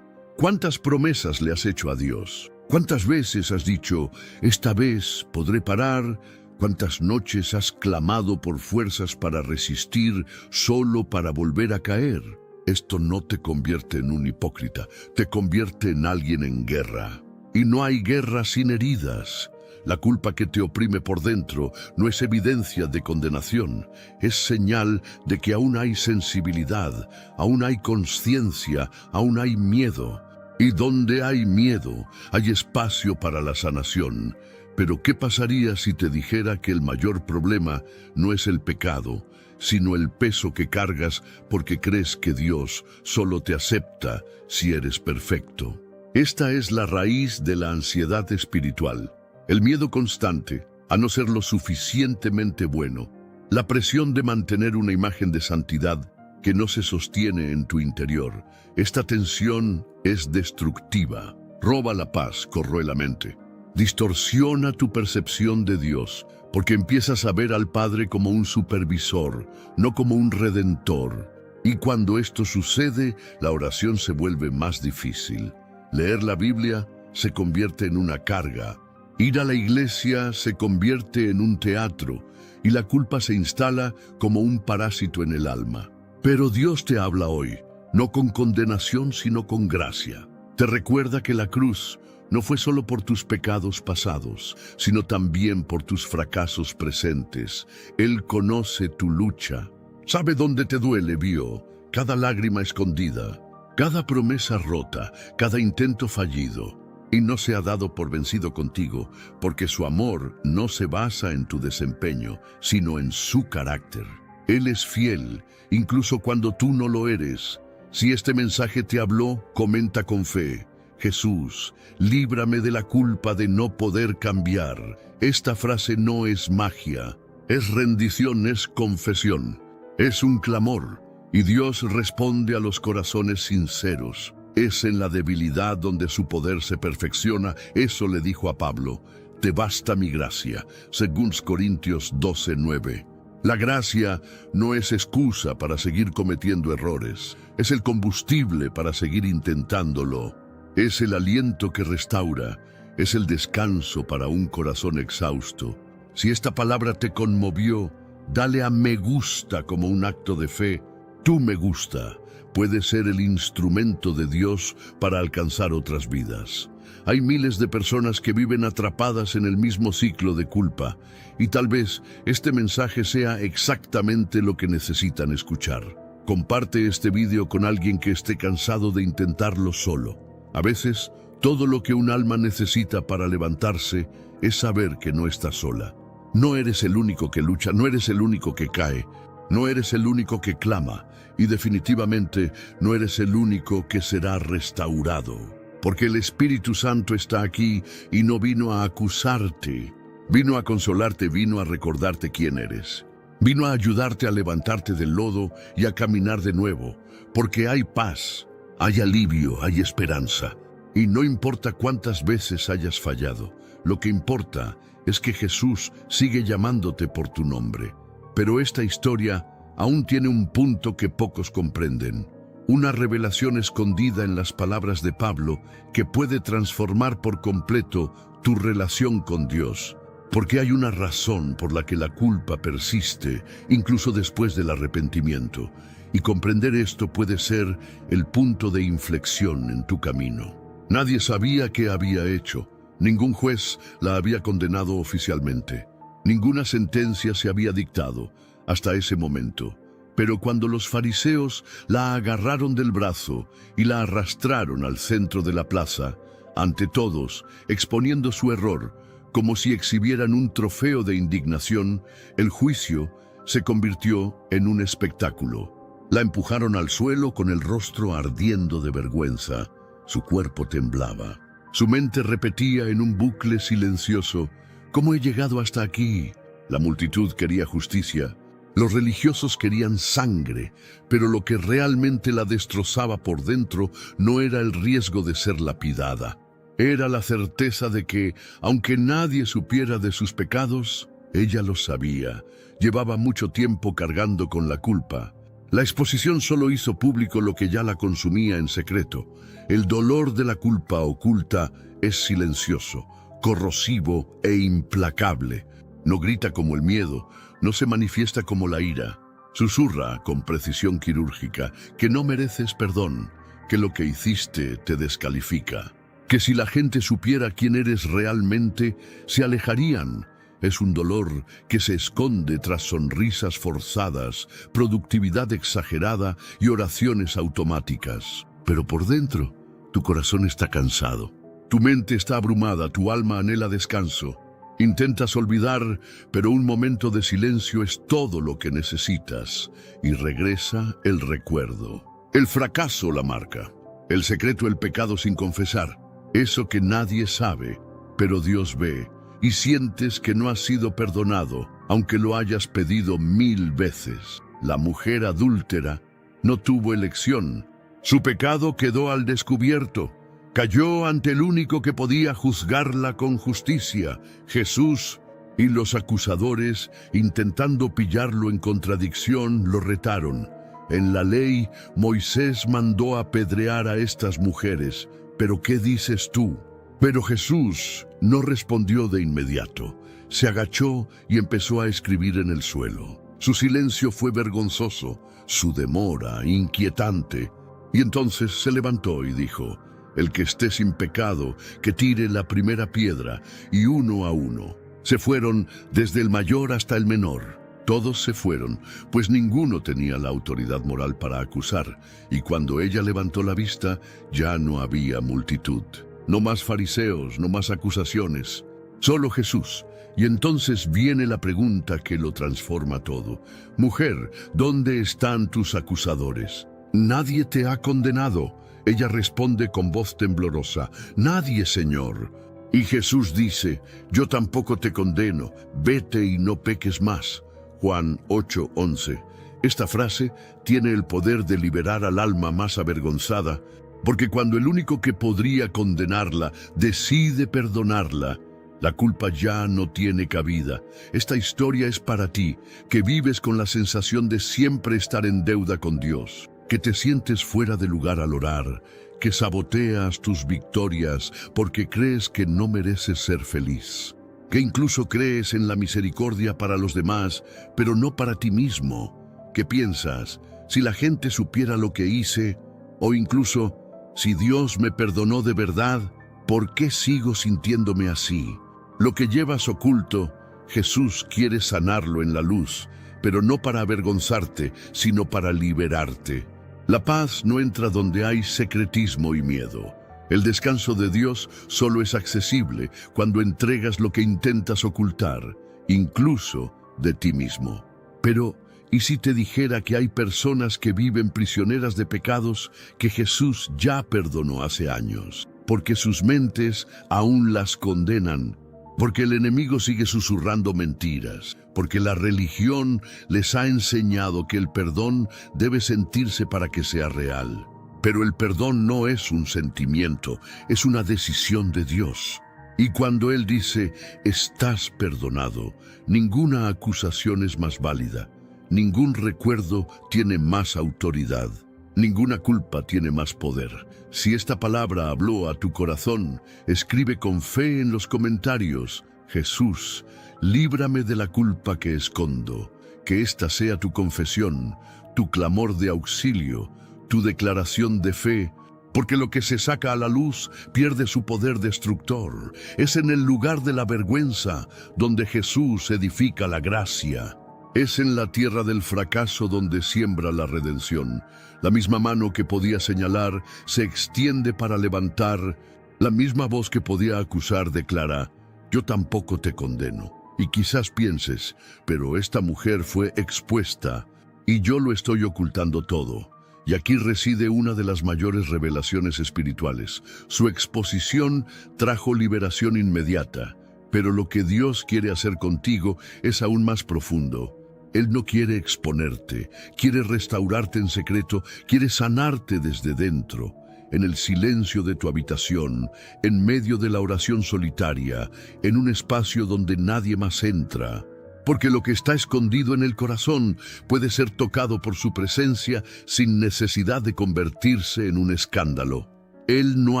¿Cuántas promesas le has hecho a Dios? ¿Cuántas veces has dicho, esta vez podré parar? ¿Cuántas noches has clamado por fuerzas para resistir solo para volver a caer? Esto no te convierte en un hipócrita, te convierte en alguien en guerra. Y no hay guerra sin heridas. La culpa que te oprime por dentro no es evidencia de condenación, es señal de que aún hay sensibilidad, aún hay conciencia, aún hay miedo. Y donde hay miedo, hay espacio para la sanación. Pero ¿qué pasaría si te dijera que el mayor problema no es el pecado, sino el peso que cargas porque crees que Dios solo te acepta si eres perfecto? Esta es la raíz de la ansiedad espiritual. El miedo constante a no ser lo suficientemente bueno. La presión de mantener una imagen de santidad que no se sostiene en tu interior. Esta tensión es destructiva. Roba la paz, corroe la mente. Distorsiona tu percepción de Dios, porque empiezas a ver al Padre como un supervisor, no como un redentor. Y cuando esto sucede, la oración se vuelve más difícil. Leer la Biblia se convierte en una carga. Ir a la iglesia se convierte en un teatro y la culpa se instala como un parásito en el alma. Pero Dios te habla hoy, no con condenación sino con gracia. Te recuerda que la cruz no fue solo por tus pecados pasados, sino también por tus fracasos presentes. Él conoce tu lucha, sabe dónde te duele, vio cada lágrima escondida, cada promesa rota, cada intento fallido. Y no se ha dado por vencido contigo, porque su amor no se basa en tu desempeño, sino en su carácter. Él es fiel, incluso cuando tú no lo eres. Si este mensaje te habló, comenta con fe. Jesús, líbrame de la culpa de no poder cambiar. Esta frase no es magia, es rendición, es confesión, es un clamor. Y Dios responde a los corazones sinceros. Es en la debilidad donde su poder se perfecciona. Eso le dijo a Pablo, te basta mi gracia, según Corintios 12:9. La gracia no es excusa para seguir cometiendo errores, es el combustible para seguir intentándolo. Es el aliento que restaura, es el descanso para un corazón exhausto. Si esta palabra te conmovió, dale a me gusta como un acto de fe. Tu me gusta puede ser el instrumento de Dios para alcanzar otras vidas. Hay miles de personas que viven atrapadas en el mismo ciclo de culpa, y tal vez este mensaje sea exactamente lo que necesitan escuchar. Comparte este video con alguien que esté cansado de intentarlo solo. A veces, todo lo que un alma necesita para levantarse es saber que no está sola. No eres el único que lucha, no eres el único que cae, no eres el único que clama, y definitivamente no eres el único que será restaurado. Porque el Espíritu Santo está aquí y no vino a acusarte, vino a consolarte, vino a recordarte quién eres. Vino a ayudarte a levantarte del lodo y a caminar de nuevo, porque hay paz, hay alivio, hay esperanza. Y no importa cuántas veces hayas fallado, lo que importa es que Jesús sigue llamándote por tu nombre. Pero esta historia aún tiene un punto que pocos comprenden. Una revelación escondida en las palabras de Pablo que puede transformar por completo tu relación con Dios. Porque hay una razón por la que la culpa persiste, incluso después del arrepentimiento. Y comprender esto puede ser el punto de inflexión en tu camino. Nadie sabía qué había hecho. Ningún juez la había condenado oficialmente. Ninguna sentencia se había dictado hasta ese momento. Pero cuando los fariseos la agarraron del brazo y la arrastraron al centro de la plaza, ante todos, exponiendo su error, como si exhibieran un trofeo de indignación, el juicio se convirtió en un espectáculo. La empujaron al suelo con el rostro ardiendo de vergüenza. Su cuerpo temblaba. Su mente repetía en un bucle silencioso: ¿cómo he llegado hasta aquí? La multitud quería justicia. Los religiosos querían sangre, pero lo que realmente la destrozaba por dentro no era el riesgo de ser lapidada. Era la certeza de que, aunque nadie supiera de sus pecados, ella los sabía. Llevaba mucho tiempo cargando con la culpa. La exposición solo hizo público lo que ya la consumía en secreto. El dolor de la culpa oculta es silencioso, corrosivo e implacable. No grita como el miedo, no se manifiesta como la ira. Susurra con precisión quirúrgica que no mereces perdón, que lo que hiciste te descalifica, que si la gente supiera quién eres realmente, se alejarían. Es un dolor que se esconde tras sonrisas forzadas, productividad exagerada y oraciones automáticas. Pero por dentro, tu corazón está cansado. Tu mente está abrumada, tu alma anhela descanso. Intentas olvidar, pero un momento de silencio es todo lo que necesitas. Y regresa el recuerdo. El fracaso la marca. El secreto, el pecado sin confesar. Eso que nadie sabe, pero Dios ve. Y sientes que no has sido perdonado, aunque lo hayas pedido 1000 veces. La mujer adúltera no tuvo elección. Su pecado quedó al descubierto. Cayó ante el único que podía juzgarla con justicia, Jesús, y los acusadores, intentando pillarlo en contradicción, lo retaron. En la ley, Moisés mandó apedrear a estas mujeres. ¿Pero qué dices tú? Pero Jesús no respondió de inmediato. Se agachó y empezó a escribir en el suelo. Su silencio fue vergonzoso, su demora inquietante. Y entonces se levantó y dijo: el que esté sin pecado, que tire la primera piedra, y uno a uno. Se fueron desde el mayor hasta el menor. Todos se fueron, pues ninguno tenía la autoridad moral para acusar, y cuando ella levantó la vista, ya no había multitud. No más fariseos, no más acusaciones, solo Jesús. Y entonces viene la pregunta que lo transforma todo. Mujer, ¿dónde están tus acusadores? Nadie te ha condenado. Ella responde con voz temblorosa: nadie, Señor. Y Jesús dice: yo tampoco te condeno, vete y no peques más. Juan 8:11. Esta frase tiene el poder de liberar al alma más avergonzada, porque cuando el único que podría condenarla decide perdonarla, la culpa ya no tiene cabida. Esta historia es para ti, que vives con la sensación de siempre estar en deuda con Dios, que te sientes fuera de lugar al orar, que saboteas tus victorias porque crees que no mereces ser feliz, que incluso crees en la misericordia para los demás, pero no para ti mismo, que piensas: si la gente supiera lo que hice, o incluso: si Dios me perdonó de verdad, ¿por qué sigo sintiéndome así? Lo que llevas oculto, Jesús quiere sanarlo en la luz, pero no para avergonzarte, sino para liberarte. La paz no entra donde hay secretismo y miedo. El descanso de Dios solo es accesible cuando entregas lo que intentas ocultar, incluso de ti mismo. Pero, ¿y si te dijera que hay personas que viven prisioneras de pecados que Jesús ya perdonó hace años, porque sus mentes aún las condenan, porque el enemigo sigue susurrando mentiras, porque la religión les ha enseñado que el perdón debe sentirse para que sea real? Pero el perdón no es un sentimiento, es una decisión de Dios. Y cuando Él dice: estás perdonado, ninguna acusación es más válida. Ningún recuerdo tiene más autoridad. Ninguna culpa tiene más poder. Si esta palabra habló a tu corazón, escribe con fe en los comentarios: Jesús, líbrame de la culpa que escondo. Que esta sea tu confesión, tu clamor de auxilio, tu declaración de fe, porque lo que se saca a la luz pierde su poder destructor. Es en el lugar de la vergüenza donde Jesús edifica la gracia. Es en la tierra del fracaso donde siembra la redención. La misma mano que podía señalar se extiende para levantar. La misma voz que podía acusar declara: yo tampoco te condeno. Y quizás pienses: pero esta mujer fue expuesta y yo lo estoy ocultando todo. Y aquí reside una de las mayores revelaciones espirituales. Su exposición trajo liberación inmediata, pero lo que Dios quiere hacer contigo es aún más profundo. Él no quiere exponerte, quiere restaurarte en secreto, quiere sanarte desde dentro, en el silencio de tu habitación, en medio de la oración solitaria, en un espacio donde nadie más entra. Porque lo que está escondido en el corazón puede ser tocado por su presencia sin necesidad de convertirse en un escándalo. Él no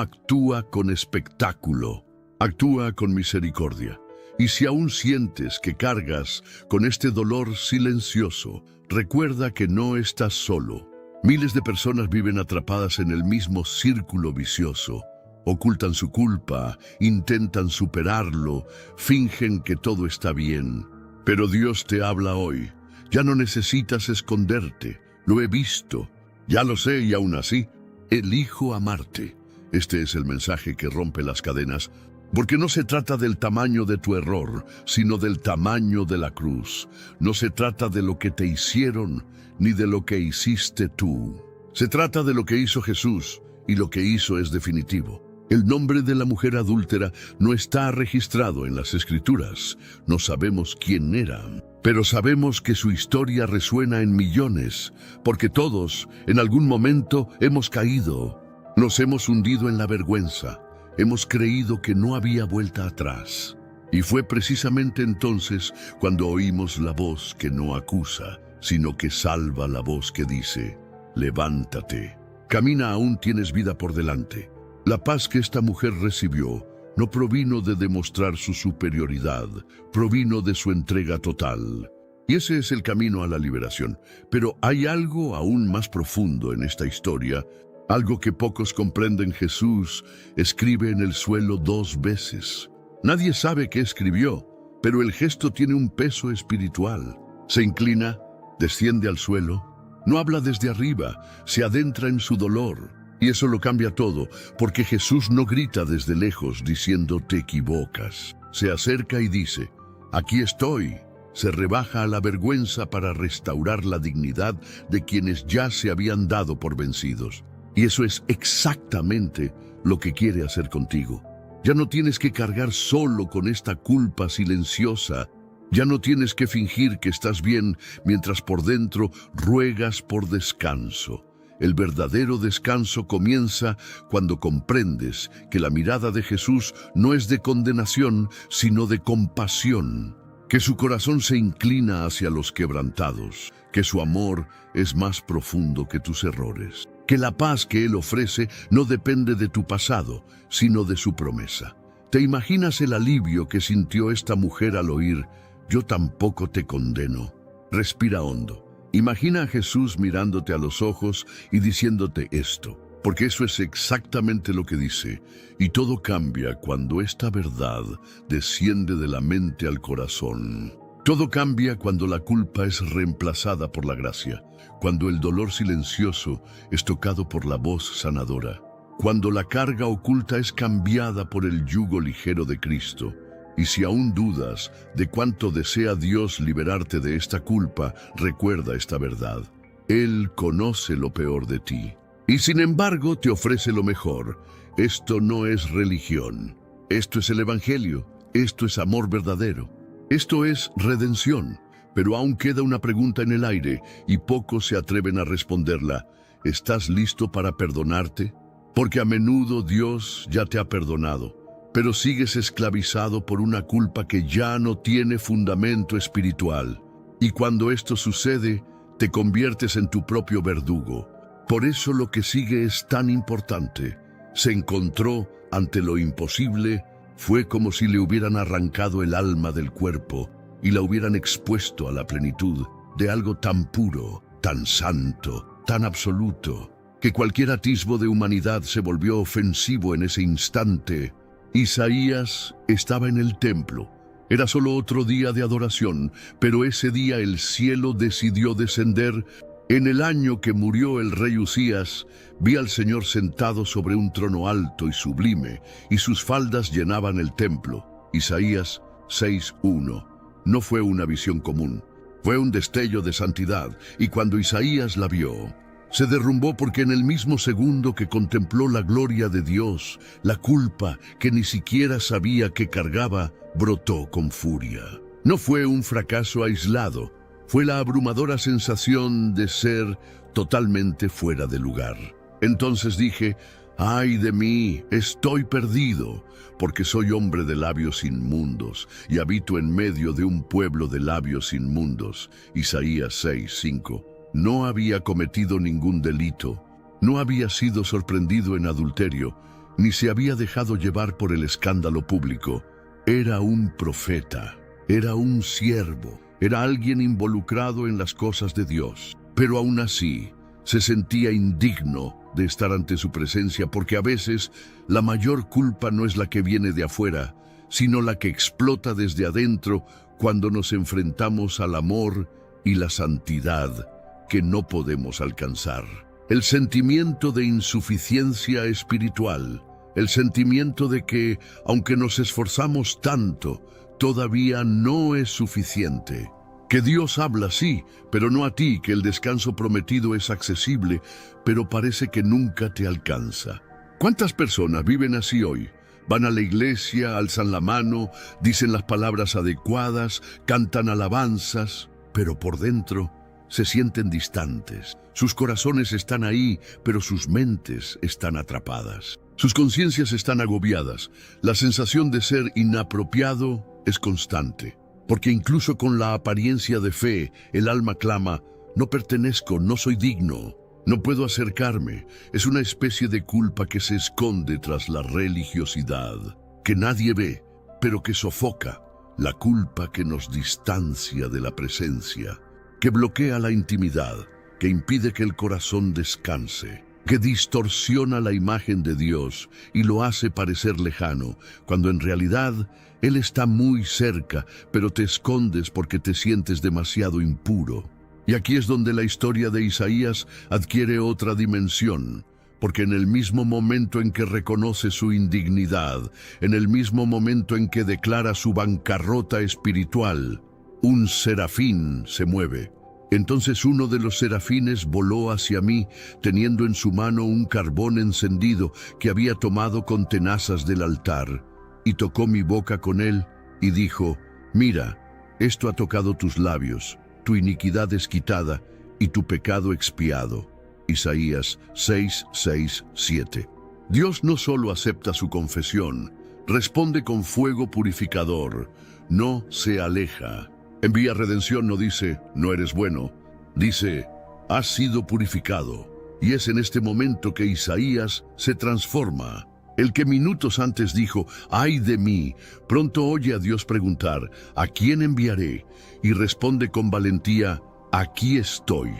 actúa con espectáculo, actúa con misericordia. Y si aún sientes que cargas con este dolor silencioso, recuerda que no estás solo. Miles de personas viven atrapadas en el mismo círculo vicioso. Ocultan su culpa, intentan superarlo, fingen que todo está bien. Pero Dios te habla hoy. Ya no necesitas esconderte. Lo he visto. Ya lo sé y aún así, elijo amarte. Este es el mensaje que rompe las cadenas, porque no se trata del tamaño de tu error, sino del tamaño de la cruz. No se trata de lo que te hicieron, ni de lo que hiciste tú. Se trata de lo que hizo Jesús, y lo que hizo es definitivo. El nombre de la mujer adúltera no está registrado en las Escrituras. No sabemos quién era, pero sabemos que su historia resuena en millones, porque todos, en algún momento, hemos caído. Nos hemos hundido en la vergüenza. Hemos creído que no había vuelta atrás. Y fue precisamente entonces cuando oímos la voz que no acusa, sino que salva, la voz que dice: levántate, camina, aún tienes vida por delante. La paz que esta mujer recibió no provino de demostrar su superioridad, provino de su entrega total. Y ese es el camino a la liberación. Pero hay algo aún más profundo en esta historia, algo que pocos comprenden. Jesús escribe en el suelo 2 veces. Nadie sabe qué escribió, pero el gesto tiene un peso espiritual. Se inclina, desciende al suelo, no habla desde arriba, se adentra en su dolor. Y eso lo cambia todo, porque Jesús no grita desde lejos diciendo te equivocas. Se acerca y dice: aquí estoy. Se rebaja a la vergüenza para restaurar la dignidad de quienes ya se habían dado por vencidos. Y eso es exactamente lo que quiere hacer contigo. Ya no tienes que cargar solo con esta culpa silenciosa. Ya no tienes que fingir que estás bien mientras por dentro ruegas por descanso. El verdadero descanso comienza cuando comprendes que la mirada de Jesús no es de condenación, sino de compasión, que su corazón se inclina hacia los quebrantados, que su amor es más profundo que tus errores, que la paz que Él ofrece no depende de tu pasado, sino de su promesa. ¿Te imaginas el alivio que sintió esta mujer al oír: yo tampoco te condeno? Respira hondo. Imagina a Jesús mirándote a los ojos y diciéndote esto, porque eso es exactamente lo que dice. Y todo cambia cuando esta verdad desciende de la mente al corazón. Todo cambia cuando la culpa es reemplazada por la gracia, cuando el dolor silencioso es tocado por la voz sanadora, cuando la carga oculta es cambiada por el yugo ligero de Cristo. Y si aún dudas de cuánto desea Dios liberarte de esta culpa, recuerda esta verdad: Él conoce lo peor de ti. Y sin embargo te ofrece lo mejor. Esto no es religión. Esto es el Evangelio. Esto es amor verdadero. Esto es redención. Pero aún queda una pregunta en el aire y pocos se atreven a responderla. ¿Estás listo para perdonarte? Porque a menudo Dios ya te ha perdonado, pero sigues esclavizado por una culpa que ya no tiene fundamento espiritual. Y cuando esto sucede, te conviertes en tu propio verdugo. Por eso lo que sigue es tan importante. Se encontró ante lo imposible. Fue como si le hubieran arrancado el alma del cuerpo y la hubieran expuesto a la plenitud de algo tan puro, tan santo, tan absoluto, que cualquier atisbo de humanidad se volvió ofensivo en ese instante. Isaías estaba en el templo. Era solo otro día de adoración, pero ese día el cielo decidió descender. En el año que murió el rey Usías, vi al Señor sentado sobre un trono alto y sublime, y sus faldas llenaban el templo. Isaías 6:1. No fue una visión común, fue un destello de santidad, y cuando Isaías la vio, Se derrumbó porque en el mismo segundo que contempló la gloria de Dios, la culpa que ni siquiera sabía que cargaba brotó con furia. No fue un fracaso aislado, fue la abrumadora sensación de ser totalmente fuera de lugar. Entonces dije: ¡ay de mí! Estoy perdido, porque soy hombre de labios inmundos y habito en medio de un pueblo de labios inmundos. Isaías 6:5. No había cometido ningún delito, no había sido sorprendido en adulterio, ni se había dejado llevar por el escándalo público. Era un profeta, era un siervo, era alguien involucrado en las cosas de Dios. Pero aún así, se sentía indigno de estar ante su presencia, porque a veces la mayor culpa no es la que viene de afuera, sino la que explota desde adentro cuando nos enfrentamos al amor y la santidad que no podemos alcanzar. El sentimiento de insuficiencia espiritual, el sentimiento de que, aunque nos esforzamos tanto, todavía no es suficiente. Que Dios habla, sí, pero no a ti, que el descanso prometido es accesible, pero parece que nunca te alcanza. ¿Cuántas personas viven así hoy? Van a la iglesia, alzan la mano, dicen las palabras adecuadas, cantan alabanzas, pero por dentro se sienten distantes. Sus corazones están ahí, pero sus mentes están atrapadas. Sus conciencias están agobiadas. La sensación de ser inapropiado es constante, porque incluso con la apariencia de fe, el alma clama: no pertenezco, no soy digno, no puedo acercarme. Es una especie de culpa que se esconde tras la religiosidad, que nadie ve, pero que sofoca. La culpa que nos distancia de la presencia, que bloquea la intimidad, que impide que el corazón descanse, que distorsiona la imagen de Dios y lo hace parecer lejano, cuando en realidad Él está muy cerca, pero te escondes porque te sientes demasiado impuro. Y aquí es donde la historia de Isaías adquiere otra dimensión, porque en el mismo momento en que reconoce su indignidad, en el mismo momento en que declara su bancarrota espiritual, un serafín se mueve. Entonces uno de los serafines voló hacia mí, teniendo en su mano un carbón encendido que había tomado con tenazas del altar, y tocó mi boca con él, y dijo: mira, esto ha tocado tus labios, tu iniquidad es quitada, y tu pecado expiado. Isaías 6:6-7. Dios no solo acepta su confesión, responde con fuego purificador, no se aleja. Envía redención, no dice: no eres bueno, dice: has sido purificado. Y es en este momento que Isaías se transforma. El que minutos antes dijo: ¡ay de mí!, pronto oye a Dios preguntar: ¿a quién enviaré? Y responde con valentía: aquí estoy.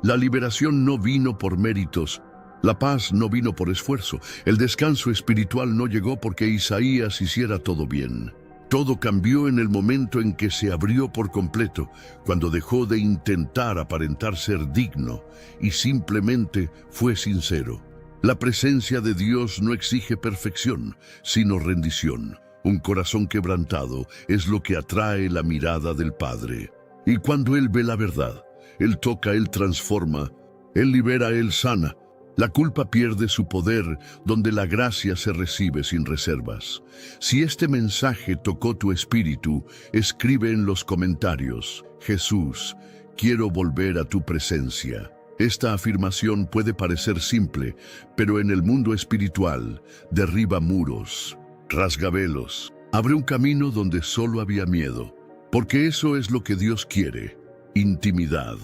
La liberación no vino por méritos, la paz no vino por esfuerzo, el descanso espiritual no llegó porque Isaías hiciera todo bien. Todo cambió en el momento en que se abrió por completo, cuando dejó de intentar aparentar ser digno y simplemente fue sincero. La presencia de Dios no exige perfección, sino rendición. Un corazón quebrantado es lo que atrae la mirada del Padre. Y cuando Él ve la verdad, Él toca, Él transforma, Él libera, Él sana. La culpa pierde su poder donde la gracia se recibe sin reservas. Si este mensaje tocó tu espíritu, escribe en los comentarios: Jesús, quiero volver a tu presencia. Esta afirmación puede parecer simple, pero en el mundo espiritual derriba muros, rasga velos, abre un camino donde solo había miedo. Porque eso es lo que Dios quiere: intimidad.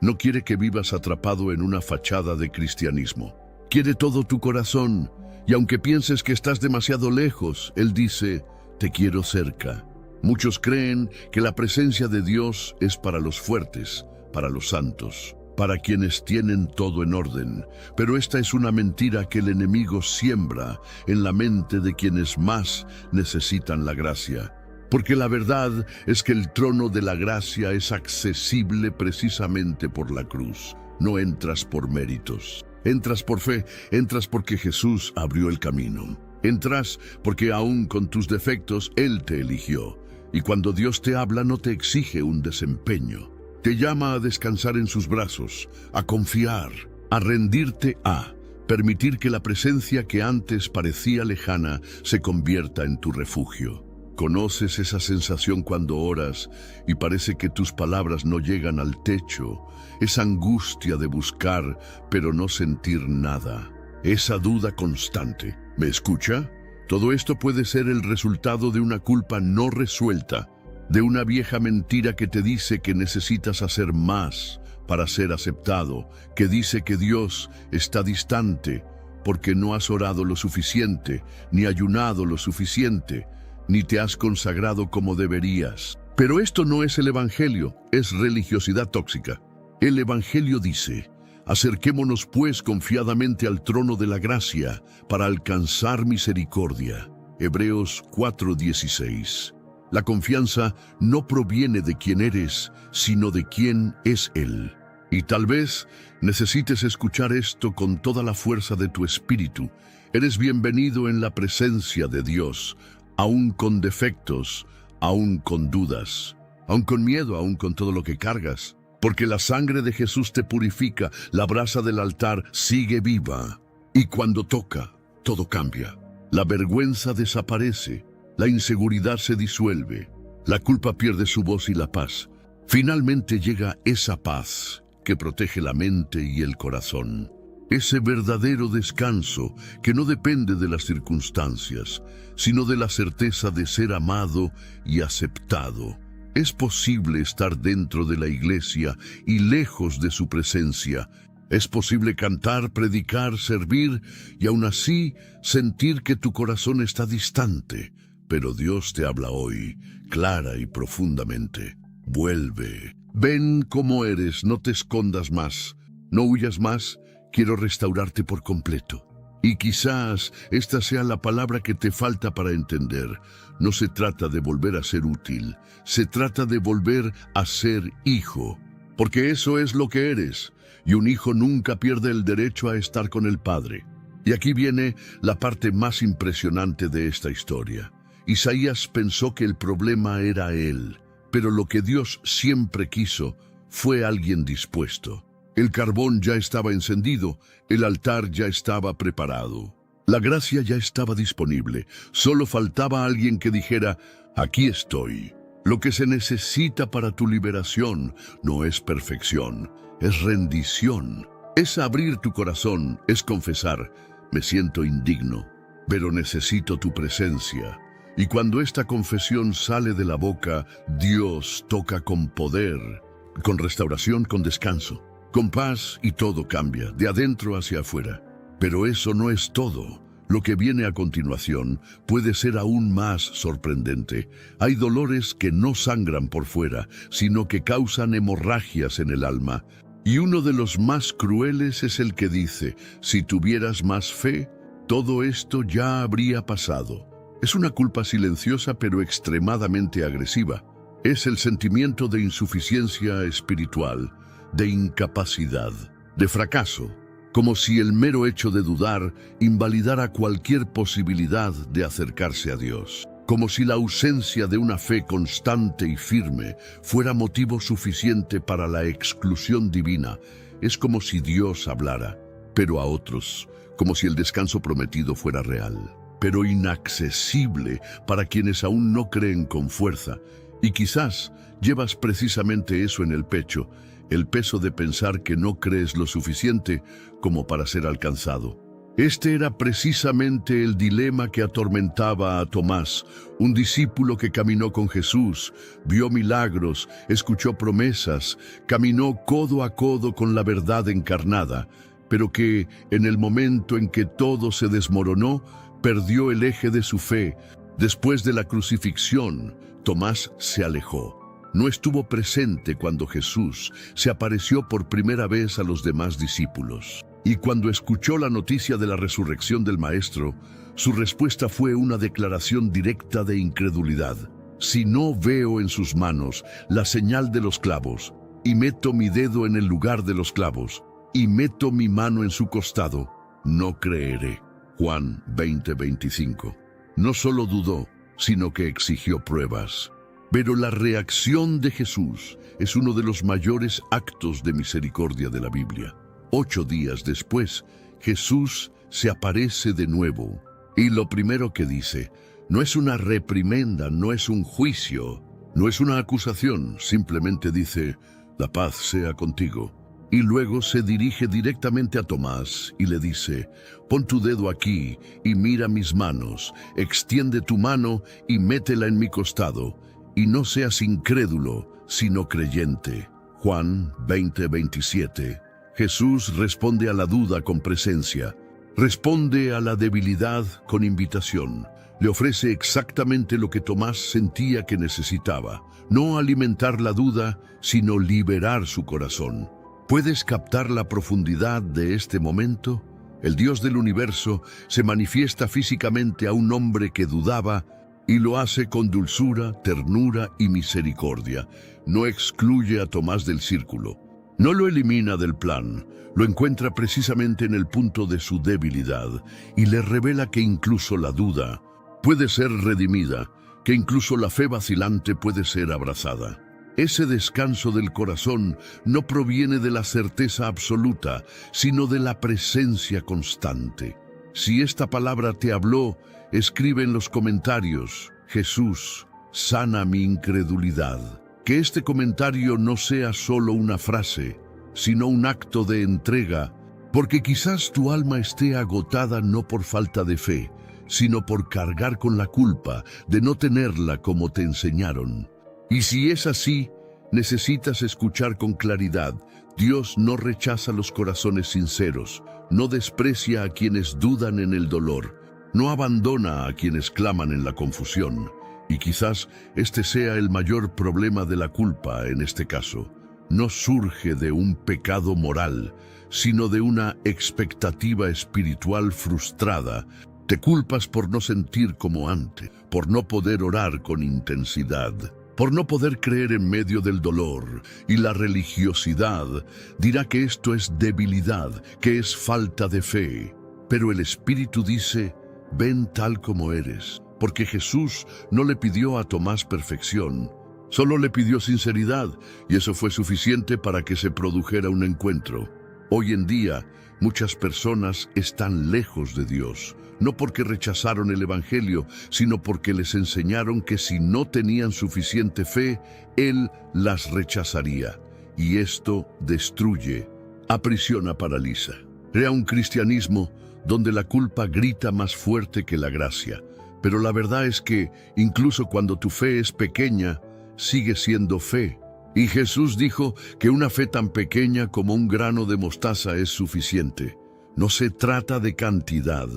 No quiere que vivas atrapado en una fachada de cristianismo. Quiere todo tu corazón, y aunque pienses que estás demasiado lejos, Él dice: te quiero cerca. Muchos creen que la presencia de Dios es para los fuertes, para los santos, para quienes tienen todo en orden. Pero esta es una mentira que el enemigo siembra en la mente de quienes más necesitan la gracia. Porque la verdad es que el trono de la gracia es accesible precisamente por la cruz. No entras por méritos. Entras por fe, entras porque Jesús abrió el camino. Entras porque aún con tus defectos Él te eligió. Y cuando Dios te habla no te exige un desempeño. Te llama a descansar en sus brazos, a confiar, a rendirte a permitir que la presencia que antes parecía lejana se convierta en tu refugio. ¿Conoces esa sensación cuando oras y parece que tus palabras no llegan al techo? Esa angustia de buscar pero no sentir nada. Esa duda constante. ¿Me escucha? Todo esto puede ser el resultado de una culpa no resuelta, de una vieja mentira que te dice que necesitas hacer más para ser aceptado, que dice que Dios está distante porque no has orado lo suficiente, ni ayunado lo suficiente, ni te has consagrado como deberías. Pero esto no es el Evangelio, es religiosidad tóxica. El Evangelio dice: acerquémonos pues confiadamente al trono de la gracia para alcanzar misericordia. Hebreos 4:16. La confianza no proviene de quién eres, sino de quién es Él. Y tal vez necesites escuchar esto con toda la fuerza de tu espíritu. Eres bienvenido en la presencia de Dios, aún con defectos, aún con dudas, aún con miedo, aún con todo lo que cargas. Porque la sangre de Jesús te purifica, la brasa del altar sigue viva. Y cuando toca, todo cambia. La vergüenza desaparece, la inseguridad se disuelve, la culpa pierde su voz y la paz. Finalmente llega esa paz que protege la mente y el corazón. Ese verdadero descanso que no depende de las circunstancias, sino de la certeza de ser amado y aceptado. Es posible estar dentro de la iglesia y lejos de su presencia. Es posible cantar, predicar, servir y aún así sentir que tu corazón está distante. Pero Dios te habla hoy, clara y profundamente. Vuelve. Ven como eres, no te escondas más. No huyas más, quiero restaurarte por completo. Y quizás esta sea la palabra que te falta para entender. No se trata de volver a ser útil, se trata de volver a ser hijo. Porque eso es lo que eres, y un hijo nunca pierde el derecho a estar con el Padre. Y aquí viene la parte más impresionante de esta historia. Isaías pensó que el problema era él, pero lo que Dios siempre quiso fue alguien dispuesto. El carbón ya estaba encendido, el altar ya estaba preparado. La gracia ya estaba disponible, solo faltaba alguien que dijera: aquí estoy. Lo que se necesita para tu liberación no es perfección, es rendición. Es abrir tu corazón, es confesar: me siento indigno, pero necesito tu presencia. Y cuando esta confesión sale de la boca, Dios toca con poder, con restauración, con descanso, con paz, y todo cambia, de adentro hacia afuera. Pero eso no es todo. Lo que viene a continuación puede ser aún más sorprendente. Hay dolores que no sangran por fuera, sino que causan hemorragias en el alma. Y uno de los más crueles es el que dice: si tuvieras más fe, todo esto ya habría pasado. Es una culpa silenciosa pero extremadamente agresiva. Es el sentimiento de insuficiencia espiritual, de incapacidad, de fracaso, como si el mero hecho de dudar invalidara cualquier posibilidad de acercarse a Dios, como si la ausencia de una fe constante y firme fuera motivo suficiente para la exclusión divina. Es como si Dios hablara, pero a otros, como si el descanso prometido fuera real, pero inaccesible para quienes aún no creen con fuerza. Y quizás llevas precisamente eso en el pecho, el peso de pensar que no crees lo suficiente como para ser alcanzado. Este era precisamente el dilema que atormentaba a Tomás, un discípulo que caminó con Jesús, vio milagros, escuchó promesas, caminó codo a codo con la verdad encarnada, pero que, en el momento en que todo se desmoronó, perdió el eje de su fe. Después de la crucifixión, Tomás se alejó. No estuvo presente cuando Jesús se apareció por primera vez a los demás discípulos. Y cuando escuchó la noticia de la resurrección del Maestro, su respuesta fue una declaración directa de incredulidad. Si no veo en sus manos la señal de los clavos, y meto mi dedo en el lugar de los clavos, y meto mi mano en su costado, no creeré. Juan 20:25. No solo dudó, sino que exigió pruebas. Pero la reacción de Jesús es uno de los mayores actos de misericordia de la Biblia. 8 días después, Jesús se aparece de nuevo. Y lo primero que dice, no es una reprimenda, no es un juicio, no es una acusación, simplemente dice, la paz sea contigo. Y luego se dirige directamente a Tomás y le dice, pon tu dedo aquí y mira mis manos, extiende tu mano y métela en mi costado, y no seas incrédulo, sino creyente. Juan 20:27. Jesús responde a la duda con presencia, responde a la debilidad con invitación. Le ofrece exactamente lo que Tomás sentía que necesitaba, no alimentar la duda, sino liberar su corazón. ¿Puedes captar la profundidad de este momento? El Dios del universo se manifiesta físicamente a un hombre que dudaba y lo hace con dulzura, ternura y misericordia. No excluye a Tomás del círculo. No lo elimina del plan, lo encuentra precisamente en el punto de su debilidad y le revela que incluso la duda puede ser redimida, que incluso la fe vacilante puede ser abrazada. Ese descanso del corazón no proviene de la certeza absoluta, sino de la presencia constante. Si esta palabra te habló, escribe en los comentarios, Jesús, sana mi incredulidad. Que este comentario no sea solo una frase, sino un acto de entrega, porque quizás tu alma esté agotada no por falta de fe, sino por cargar con la culpa de no tenerla como te enseñaron. Y si es así, necesitas escuchar con claridad. Dios no rechaza los corazones sinceros, no desprecia a quienes dudan en el dolor, no abandona a quienes claman en la confusión. Y quizás este sea el mayor problema de la culpa en este caso. No surge de un pecado moral, sino de una expectativa espiritual frustrada. Te culpas por no sentir como antes, por no poder orar con intensidad, por no poder creer en medio del dolor, y la religiosidad dirá que esto es debilidad, que es falta de fe. Pero el Espíritu dice, ven tal como eres, porque Jesús no le pidió a Tomás perfección, solo le pidió sinceridad, y eso fue suficiente para que se produjera un encuentro. Hoy en día, muchas personas están lejos de Dios, no porque rechazaron el Evangelio, sino porque les enseñaron que si no tenían suficiente fe, Él las rechazaría. Y esto destruye, aprisiona, paraliza. Crea un cristianismo donde la culpa grita más fuerte que la gracia. Pero la verdad es que, incluso cuando tu fe es pequeña, sigue siendo fe. Y Jesús dijo que una fe tan pequeña como un grano de mostaza es suficiente. No se trata de cantidad,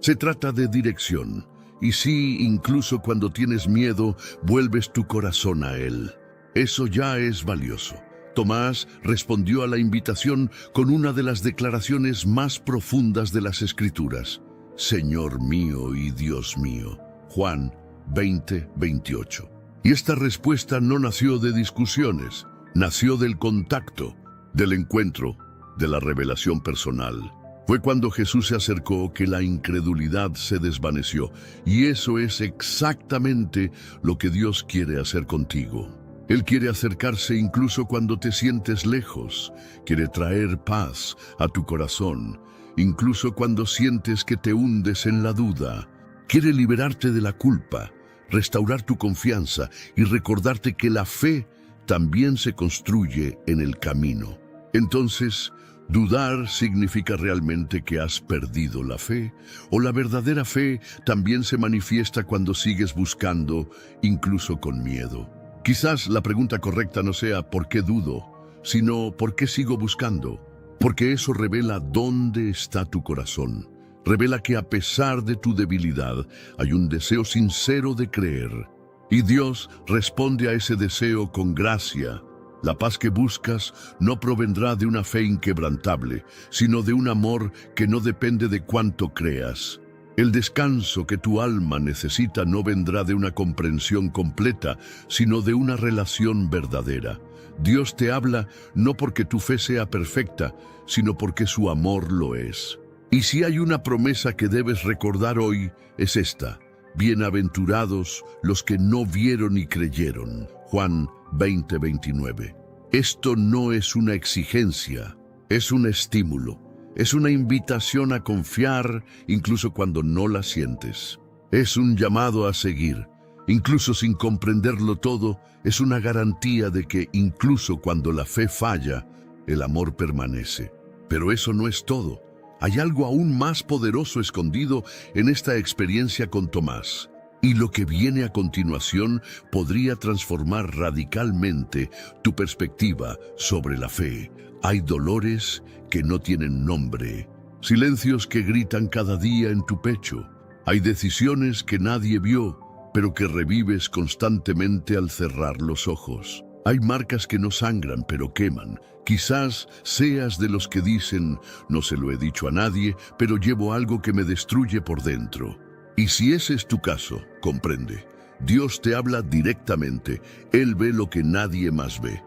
se trata de dirección. Y sí, incluso cuando tienes miedo, vuelves tu corazón a Él. Eso ya es valioso. Tomás respondió a la invitación con una de las declaraciones más profundas de las Escrituras. Señor mío y Dios mío. Juan 20:28. Y esta respuesta no nació de discusiones, nació del contacto, del encuentro, de la revelación personal. Fue cuando Jesús se acercó que la incredulidad se desvaneció, y eso es exactamente lo que Dios quiere hacer contigo. Él quiere acercarse incluso cuando te sientes lejos, quiere traer paz a tu corazón, incluso cuando sientes que te hundes en la duda. Quiere liberarte de la culpa, restaurar tu confianza y recordarte que la fe también se construye en el camino. Entonces, dudar significa realmente que has perdido la fe, o la verdadera fe también se manifiesta cuando sigues buscando, incluso con miedo. Quizás la pregunta correcta no sea ¿por qué dudo?, sino ¿por qué sigo buscando? Porque eso revela dónde está tu corazón. Revela que a pesar de tu debilidad, hay un deseo sincero de creer. Y Dios responde a ese deseo con gracia. La paz que buscas no provendrá de una fe inquebrantable, sino de un amor que no depende de cuánto creas. El descanso que tu alma necesita no vendrá de una comprensión completa, sino de una relación verdadera. Dios te habla no porque tu fe sea perfecta, sino porque su amor lo es. Y si hay una promesa que debes recordar hoy, es esta: bienaventurados los que no vieron y creyeron. Juan 20:29. Esto no es una exigencia, Es un estímulo, es una invitación a confiar incluso cuando no la sientes. Es un llamado a seguir, incluso sin comprenderlo todo, es una garantía de que incluso cuando la fe falla, el amor permanece. Pero eso no es todo. Hay algo aún más poderoso escondido en esta experiencia con Tomás. Y lo que viene a continuación podría transformar radicalmente tu perspectiva sobre la fe. Hay dolores que no tienen nombre, silencios que gritan cada día en tu pecho. Hay decisiones que nadie vio, pero que revives constantemente al cerrar los ojos. Hay marcas que no sangran, pero queman. Quizás seas de los que dicen, no se lo he dicho a nadie, pero llevo algo que me destruye por dentro. Y si ese es tu caso, comprende. Dios te habla directamente. Él ve lo que nadie más ve.